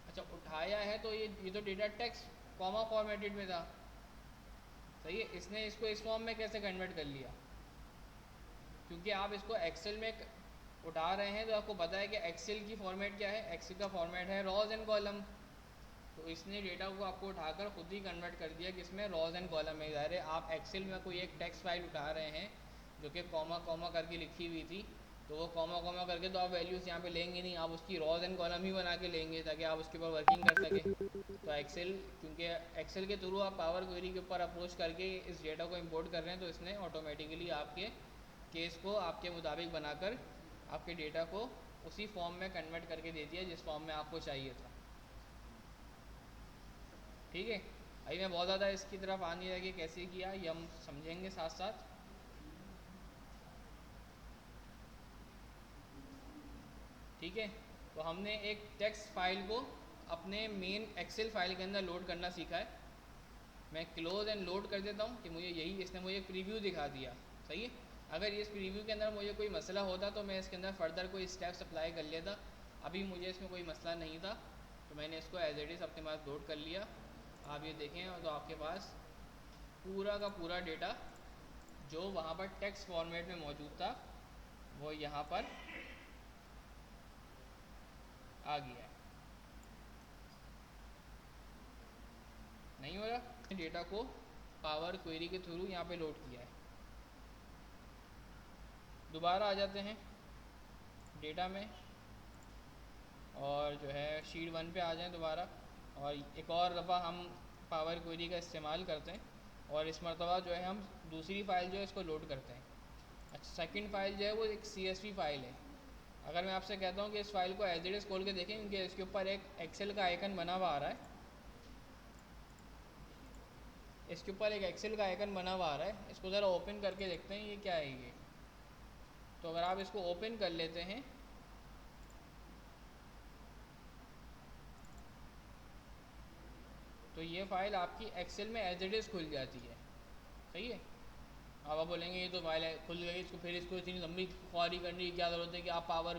अच्छा, उठाया है तो ये तो डेटा टेक्स्ट कॉमा फॉर्मेटेड में था, सही है, इसने इसको इस फॉर्म में कैसे कन्वर्ट कर लिया, क्योंकि आप इसको एक्सेल में उठा रहे हैं तो आपको पता है कि एक्सेल की फॉर्मेट क्या है, एक्सेल का फॉर्मेट है रॉज एंड कॉलम। तो इसने डेटा को आपको उठाकर खुद ही कन्वर्ट कर दिया किसमें, रॉज एंड कॉलम में। ज़ाहिर है आप एक्सेल में कोई एक टेक्स्ट फाइल उठा रहे हैं जो कि कॉमा कॉमा करके लिखी हुई थी, तो वो कॉमा कॉमा करके तो आप वैल्यूज़ यहाँ पे लेंगे नहीं, आप उसकी रॉज एंड कॉलम ही बना के लेंगे ताकि आप उसके ऊपर वर्किंग कर सकें। तो एक्सेल, क्योंकि एक्सेल के थ्रू आप पावर क्वेरी के ऊपर अप्रोच करके इस डेटा को इंपोर्ट कर रहे हैं, तो इसने ऑटोमेटिकली आपके केस को आपके मुताबिक बनाकर आपके डेटा को उसी फॉर्म में कन्वर्ट करके दे दिया जिस फॉर्म में आपको चाहिए था। ठीक है, अभी मैं बहुत ज़्यादा इसकी तरफ आ नहीं रहा कि कैसे किया, ये हम समझेंगे साथ साथ। ठीक है, तो हमने एक टेक्स्ट फाइल को अपने मेन एक्सेल फाइल के अंदर लोड करना सीखा है। मैं क्लोज एंड लोड कर देता हूँ कि मुझे यही, इसने मुझे प्रीव्यू दिखा दिया। सही है, अगर इस प्रीव्यू के अंदर मुझे कोई मसला होता तो मैं इसके अंदर फर्दर कोई स्टेप्स अप्लाई कर लेता, अभी मुझे इसमें कोई मसला नहीं था तो मैंने इसको एज इट इज़ अपने पास लोड कर लिया। आप ये देखें तो आपके पास पूरा का पूरा डेटा जो वहाँ पर टेक्स्ट फॉर्मेट में मौजूद था वो यहाँ पर आ गया है। नहीं हो रहा, डेटा को पावर क्वेरी के थ्रू यहाँ पे लोड किया है। दोबारा आ जाते हैं डेटा में और जो है शीट 1 पे आ जाएं दोबारा, और एक और दफ़ा हम पावर क्वेरी का इस्तेमाल करते हैं और इस मरतबा जो है हम दूसरी फ़ाइल जो है इसको लोड करते हैं। अच्छा, सेकंड फ़ाइल जो है वो एक CSV फ़ाइल है। अगर मैं आपसे कहता हूँ कि इस फाइल को एज इट इज़ खोल के देखें, क्योंकि इसके ऊपर एक एक्सेल का आइकन बना हुआ आ रहा है, इसके ऊपर एक एक्सेल का आइकन बना हुआ आ रहा है, इसको ज़रा ओपन करके देखते हैं ये क्या है ये। तो अगर आप इसको ओपन कर लेते हैं तो ये फ़ाइल आपकी एक्सेल में एज इट इज़ खुल जाती है। सही है। अब आप बोलेंगे ये तो फाइल है खुल गई, इसको फिर इसको इतनी लंबी ख्वारी करने की क्या ज़रूरत है कि आप पावर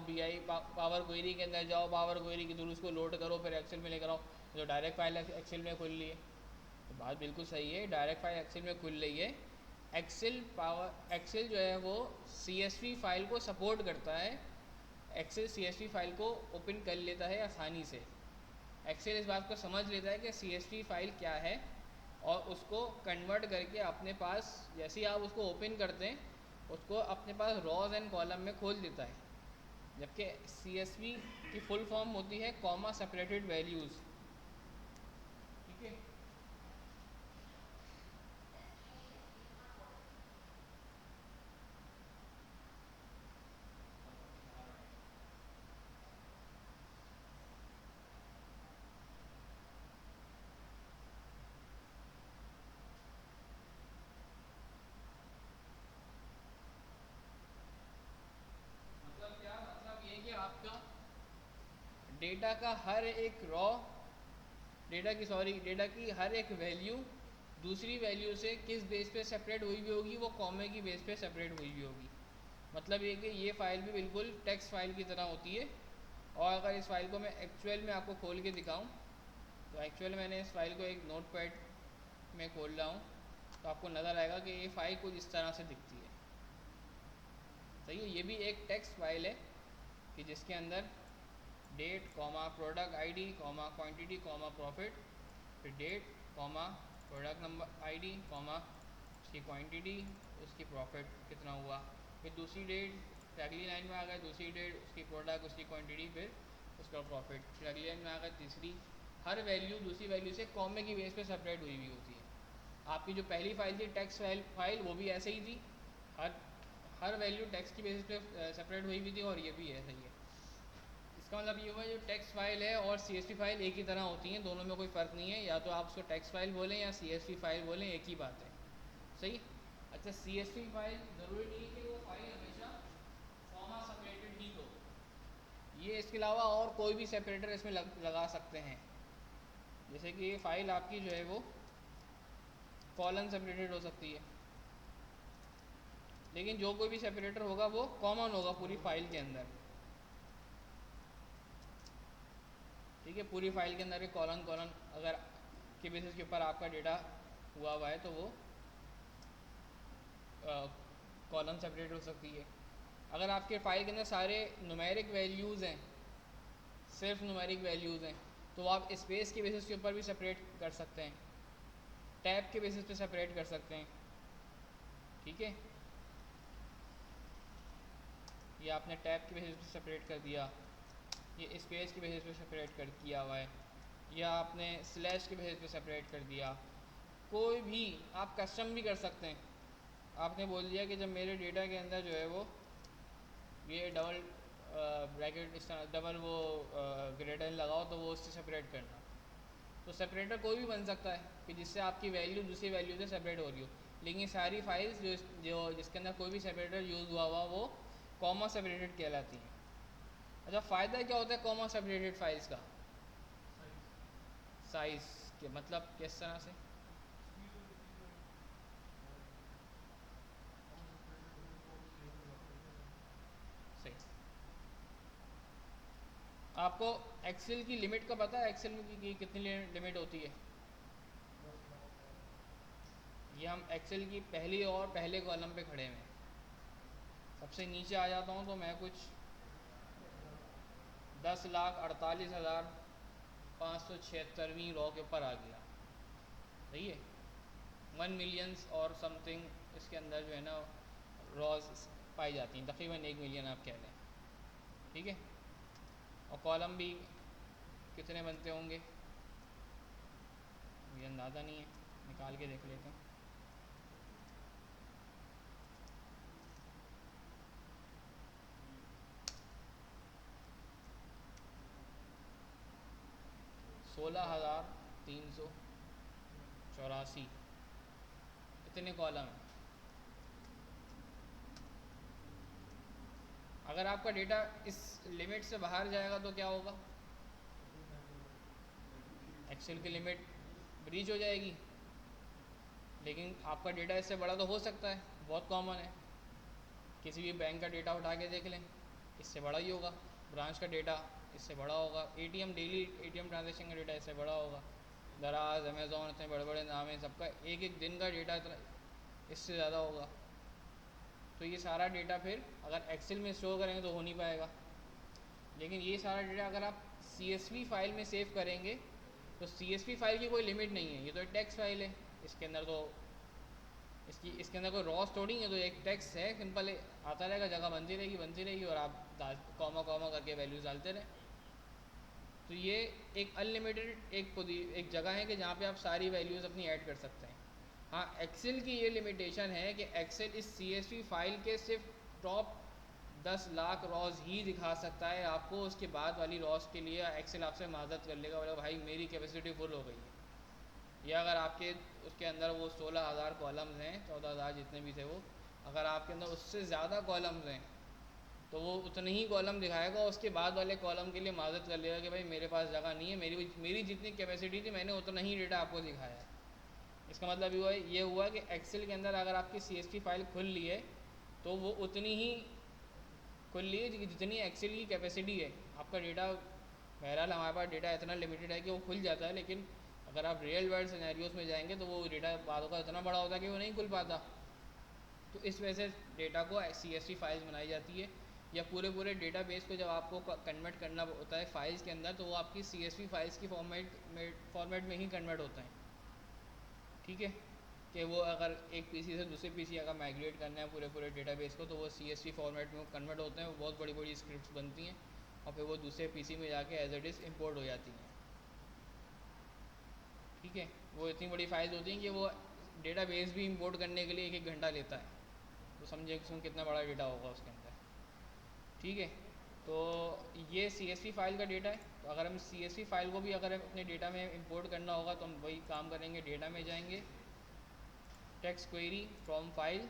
क्वेरी के अंदर जाओ, पावर क्वेरी के थ्रू उसको लोड करो, फिर एक्सेल में लेकर आओ। जो डायरेक्ट फाइल एक्सेल में खुल ली है। तो बात बिल्कुल सही है, डायरेक्ट फाइल एक्सेल में खुल रही है। एक्सेल जो है वो CSV फाइल को सपोर्ट करता है। एक्सेल CSV फाइल को ओपन कर लेता है आसानी से। एक्सेल इस बात को समझ लेता है कि CSV फाइल क्या है और उसको कन्वर्ट करके अपने पास, जैसे ही आप उसको ओपन करते हैं उसको अपने पास रॉज एंड कॉलम में खोल देता है। जबकि CSV की फुल फॉर्म होती है कॉमा सेपरेटेड वैल्यूज़। ठीक है। मतलब क्या, मतलब ये कि आपका डेटा का हर एक डेटा की हर एक वैल्यू दूसरी वैल्यू से किस बेस पे सेपरेट हुई हुई होगी, वो कॉमे की बेस पे सेपरेट हुई हुई होगी। मतलब ये कि ये फ़ाइल भी बिल्कुल टेक्स्ट फाइल की तरह होती है। और अगर इस फाइल को मैं एक्चुअल में आपको खोल के दिखाऊं, तो एक्चुअल मैंने इस फाइल को एक नोटपैड में खोल रहा हूँ, तो आपको नज़र आएगा कि ये फ़ाइल कुछ इस तरह से दिखती है। सही है। ये भी एक टेक्स्ट फाइल है कि जिसके अंदर date comma product ID comma quantity comma profit, फिर date comma product number ID comma उसकी क्वांटिटी, उसकी प्रॉफिट कितना हुआ, फिर दूसरी डेट अगली लाइन में आ गए, दूसरी डेट उसकी प्रोडक्ट उसकी क्वांटिटी फिर उसका प्रॉफिट, फिर अगली लाइन में आ गए तीसरी। हर वैल्यू दूसरी वैल्यू से कॉमे की बेस पे सेपरेट हुई हुई होती है। आपकी जो पहली फाइल थी टेक्स्ट फाइल वो भी ऐसे ही थी, हर हर वैल्यू टेक्स्ट की बेसिस पे सेपरेट हुई हुई थी, और ये भी ऐसा ही है। इसका मतलब ये हुआ जो टेक्स्ट फाइल है और CSV फाइल एक ही तरह होती हैं, दोनों में कोई फ़र्क नहीं है। या तो आप उसको टेक्स्ट फाइल बोलें या CSV फाइल बोलें, एक ही बात है। सही। अच्छा, CSV फाइल ज़रूरी नहीं है कि वो फाइल हमेशा कॉमा सेपरेटेड ही हो, ये इसके अलावा और कोई भी सेपरेटर इसमें लगा सकते हैं। जैसे कि ये फ़ाइल आपकी जो है वो कॉलन सेपरेटेड हो सकती है, लेकिन जो कोई भी सेपरेटर होगा वो कॉमन होगा पूरी फाइल के अंदर। ठीक है। पूरी फाइल के अंदर कॉलन कॉलन अगर के बेसिस के ऊपर आपका डेटा हुआ है तो वो कॉलम सेपरेट हो सकती है। अगर आपके फाइल के अंदर सारे न्यूमेरिक वैल्यूज़ हैं, सिर्फ न्यूमेरिक वैल्यूज़ हैं, तो आप स्पेस के बेसिस के ऊपर भी सेपरेट कर सकते हैं, टैब के बेसिस पे सेपरेट कर सकते हैं। ठीक है। ये आपने टैब के बेसिस पे सेपरेट कर दिया, ये स्पेस के बेसिस पे सेपरेट कर किया हुआ है, या आपने स्लैश के बेसिस पे सेपरेट कर दिया। कोई भी आप कस्टम भी कर सकते हैं। आपने बोल दिया कि जब मेरे डेटा के अंदर जो है वो ये डबल ब्रैकेट इस तरह डबल वो ग्रेटर लगाओ तो वो उससे सेपरेट करना, तो सेपरेटर कोई भी बन सकता है कि जिससे आपकी वैल्यू दूसरी वैल्यू से सेपरेट हो रही हो। लेकिन सारी फाइल्स जो जिसके अंदर कोई भी सेपरेटर यूज़ हुआ वो कॉमा सेपरेटेड कहलाती हैं। अच्छा, फ़ायदा क्या होता है कॉमा सेपरेटेड फाइल्स का? साइज़ के मतलब किस तरह से? सही। आपको एक्सेल की लिमिट का पता है? एक्सेल की कितनी लिमिट होती है? ये हम एक्सेल की पहली और पहले कॉलम पे खड़े हैं। सबसे नीचे आ जाता हूँ तो मैं कुछ 10,48,576वीं रॉ के ऊपर आ गया। सही है, 1 मिलियंस और समथिंग इसके अंदर जो है ना रॉज पाई जाती हैं, तकरीबन 1 मिलियन आप कह लें। ठीक है, और कॉलम भी कितने बनते होंगे मुझे अंदाज़ा नहीं है, निकाल के देख लेते हैं। सोलह हज़ार 384 इतने कॉलम हैं। अगर आपका डेटा इस लिमिट से बाहर जाएगा तो क्या होगा, एक्सेल की लिमिट ब्रीच हो जाएगी। लेकिन आपका डेटा इससे बड़ा तो हो सकता है, बहुत कॉमन है। किसी भी बैंक का डेटा उठा के देख लें, इससे बड़ा ही होगा। ब्रांच का डेटा इससे बड़ा होगा। एटीएम डेली एटीएम ट्रांजैक्शन का डेटा इससे बड़ा होगा। दराज, अमेज़ॉन, इतने बड़े बड़े नाम हैं, सबका एक एक दिन का डेटा इतना इससे ज़्यादा होगा। तो ये सारा डेटा फिर अगर एक्सेल में स्टोर करेंगे तो हो नहीं पाएगा। लेकिन ये सारा डेटा अगर आप CSV फाइल में सेव करेंगे तो CSV फाइल की कोई लिमिट नहीं है, ये तो एक टेक्स्ट फाइल है। इसके अंदर तो इसके अंदर कोई रॉ स्टोरिंग है, तो एक टेक्स्ट है सिंपल है, आता रहेगा, जगह बनती रहेगी और आप कॉमा कॉमा करके वैल्यूज़ डालते रहें। तो ये एक अनलिमिटेड एक जगह है कि जहाँ पे आप सारी वैल्यूज़ अपनी ऐड कर सकते हैं। हाँ, एक्सेल की ये लिमिटेशन है कि एक्सेल इस CSV फाइल के सिर्फ टॉप 10 लाख रॉज ही दिखा सकता है आपको। उसके बाद वाली रॉज के लिए एक्सेल आपसे माजत कर लेगा, बोला भाई मेरी कैपेसिटी फुल हो गई है। या अगर आपके उसके अंदर वो 16,000 कॉलम्स हैं, 14,000 जितने भी थे वो, अगर आपके अंदर उससे ज़्यादा कॉलम्स हैं तो वो उतने ही कॉलम दिखाएगा। उसके बाद वाले कॉलम के लिए माजत कर लेगा कि भाई मेरे पास जगह नहीं है, मेरी जितनी कैपेसिटी थी मैंने उतना ही डेटा आपको दिखाया है। इसका मतलब ये हुआ कि एक्सेल के अंदर अगर आपकी CSV फाइल खुल ली है तो वो उतनी ही खुल ली है जितनी एक्सेल की कैपेसिटी है। आपका डेटा, बहरहाल हमारे पास डेटा इतना लिमिटेड है कि वो खुल जाता है, लेकिन अगर आप रियल वर्ल्ड सिनेरियोज में जाएंगे तो वो डेटा बातों का इतना बड़ा होता है कि वो नहीं खुल पाता। तो इस वजह से डेटा को CSV फाइल्स बनाई जाती है। या पूरे डेटाबेस को जब आपको कन्वर्ट करना होता है फाइल्स के अंदर, तो वो आपकी CSV फाइल्स की फॉर्मेट में ही कन्वर्ट होता है। ठीक है, कि वो अगर एक PC से दूसरे PC अगर माइग्रेट करना है पूरे डेटाबेस को, तो वो CSV फॉर्मेट में कन्वर्ट होते हैं। वो बहुत बड़ी बड़ी स्क्रिप्ट्स बनती हैं और फिर वो दूसरे PC में जाके एज इट इज़ इम्पोर्ट हो जाती हैं। ठीक है, वो इतनी बड़ी फाइल्स होती हैं कि वो डेटाबेस भी इंपोर्ट करने के लिए 1-1 घंटा लेता है। तो समझिए कि कितना बड़ा डेटा होगा उसके अंदर। ठीक है, तो ये CSV फाइल का डेटा है। तो अगर हम CSV फाइल को भी अगर अपने डेटा में इंपोर्ट करना होगा तो हम वही काम करेंगे, डेटा में जाएंगे, text query from file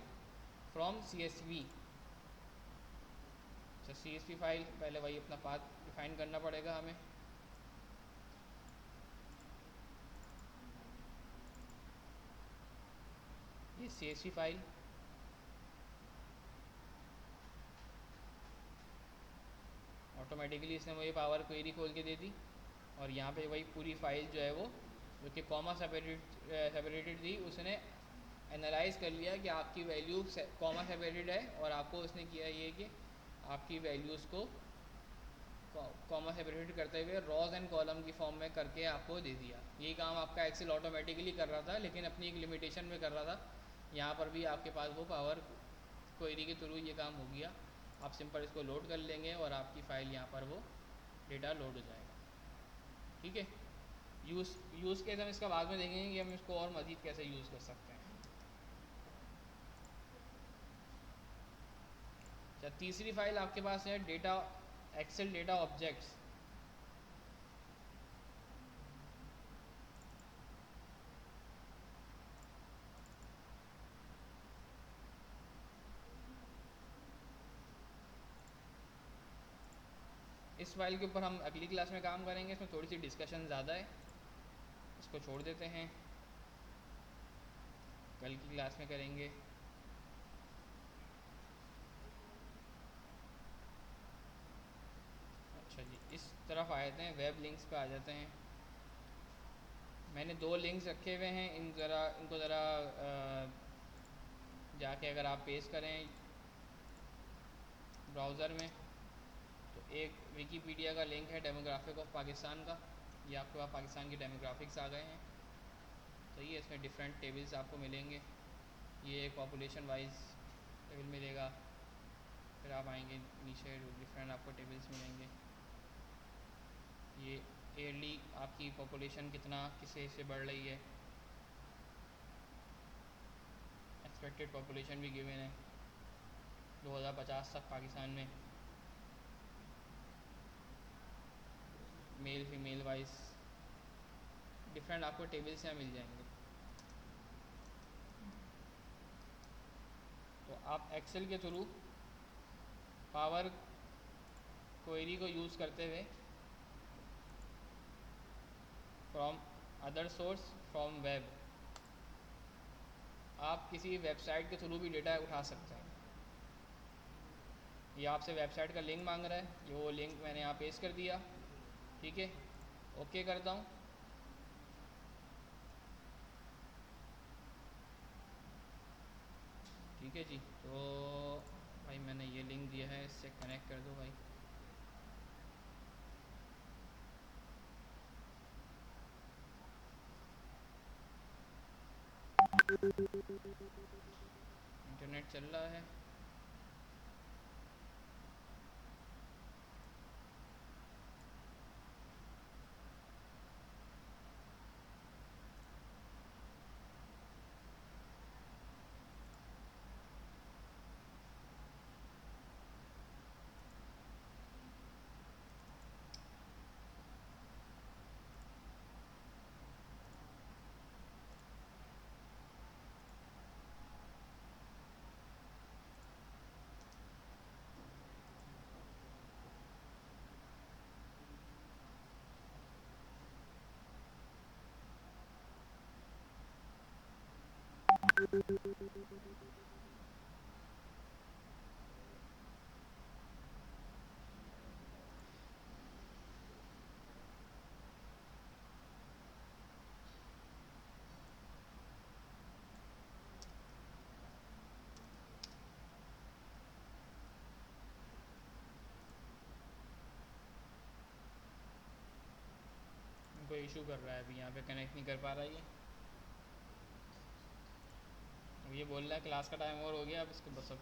from CSV। अच्छा, CSV फाइल पहले वही अपना पाथ डिफाइन करना पड़ेगा हमें। ये CSV फाइल ऑटोमेटिकली इसने मुझे पावर क्वेरी खोल के दे दी, और यहाँ पे वही पूरी फाइल जो है वो जो कि कॉमा सेपरेटेड थी, उसने एनालाइज कर लिया कि आपकी वैल्यू कॉमा सेपरेटेड है, और आपको उसने किया ये कि आपकी वैल्यूज़ को कॉमा सेपरेटेड करते हुए रॉज एंड कॉलम की फॉर्म में करके आपको दे दिया। यही काम आपका एक्सेल ऑटोमेटिकली कर रहा था, लेकिन अपनी एक लिमिटेशन में कर रहा था। यहाँ पर भी आपके पास वो पावर क्वेरी के थ्रू ये काम हो गया। आप सिंपल इसको लोड कर लेंगे और आपकी फ़ाइल यहाँ पर वो डेटा लोड हो जाएगा। ठीक है, यूज़ केस हम इसका बाद में देखेंगे कि हम इसको और मज़ीद कैसे यूज़ कर सकते हैं। अच्छा, तीसरी फाइल आपके पास है डेटा एक्सेल डेटा ऑब्जेक्ट्स। इस फाइल के ऊपर हम अगली क्लास में काम करेंगे, इसमें थोड़ी सी डिस्कशन ज़्यादा है, इसको छोड़ देते हैं, कल की क्लास में करेंगे। अच्छा जी, इस तरफ आ जाते हैं, वेब लिंक्स पे आ जाते हैं। मैंने 2 लिंक्स रखे हुए हैं, इनको ज़रा जाके अगर आप पेस्ट करें ब्राउज़र में, तो एक विकीपीडिया का लिंक है डेमोग्राफिक ऑफ पाकिस्तान का। ये आपके पास पाकिस्तान की डेमोग्राफिक्स आ गए हैं। सही है, इसमें डिफरेंट टेबल्स आपको मिलेंगे। ये एक पॉपुलेशन वाइज टेबल मिलेगा, फिर आप आएंगे नीचे डिफरेंट आपको टेबल्स मिलेंगे। ये ईयरली आपकी पॉपुलेशन कितना किस एज से बढ़ रही है, एक्सपेक्टेड पॉपुलेशन भी गिवन है 2050 तक पाकिस्तान में, मेल फीमेल वाइज डिफरेंट आपको टेबल्स यहाँ मिल जाएंगे। तो आप एक्सेल के थ्रू पावर क्वेरी को यूज़ करते हुए from other source from web आप किसी वेबसाइट के थ्रू भी डेटा उठा सकते हैं। ये आपसे वेबसाइट का लिंक मांग रहा है, ये वो लिंक मैंने यहाँ पेस्ट कर दिया। ठीक है, ओके करता हूँ। ठीक है जी, तो भाई मैंने ये लिंक दिया है, इससे कनेक्ट कर दो भाई। इंटरनेट चल रहा है। कोई इशू कर रहा है, अभी यहाँ पे कनेक्ट नहीं कर पा रहा है। ये बोल रहा है क्लास का टाइम और हो गया, अब इसके बस अब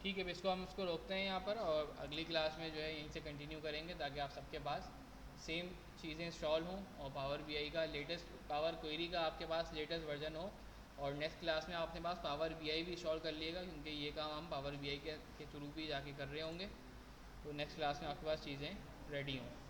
ठीक है। इसको हम इसको रोकते हैं यहाँ पर, और अगली क्लास में जो है यहीं से कंटिन्यू करेंगे, ताकि आप सबके पास सेम चीज़ें इंस्टॉल हों और पावर बीआई का लेटेस्ट, पावर क्वेरी का आपके पास लेटेस्ट वर्जन हो। और नेक्स्ट क्लास में आप अपने पास पावर बीआई भी इंस्टॉल कर लिएगा, क्योंकि ये काम हम पावर बीआई के थ्रू भी जाके कर रहे होंगे। तो नेक्स्ट क्लास में आपके पास चीज़ें रेडी हों।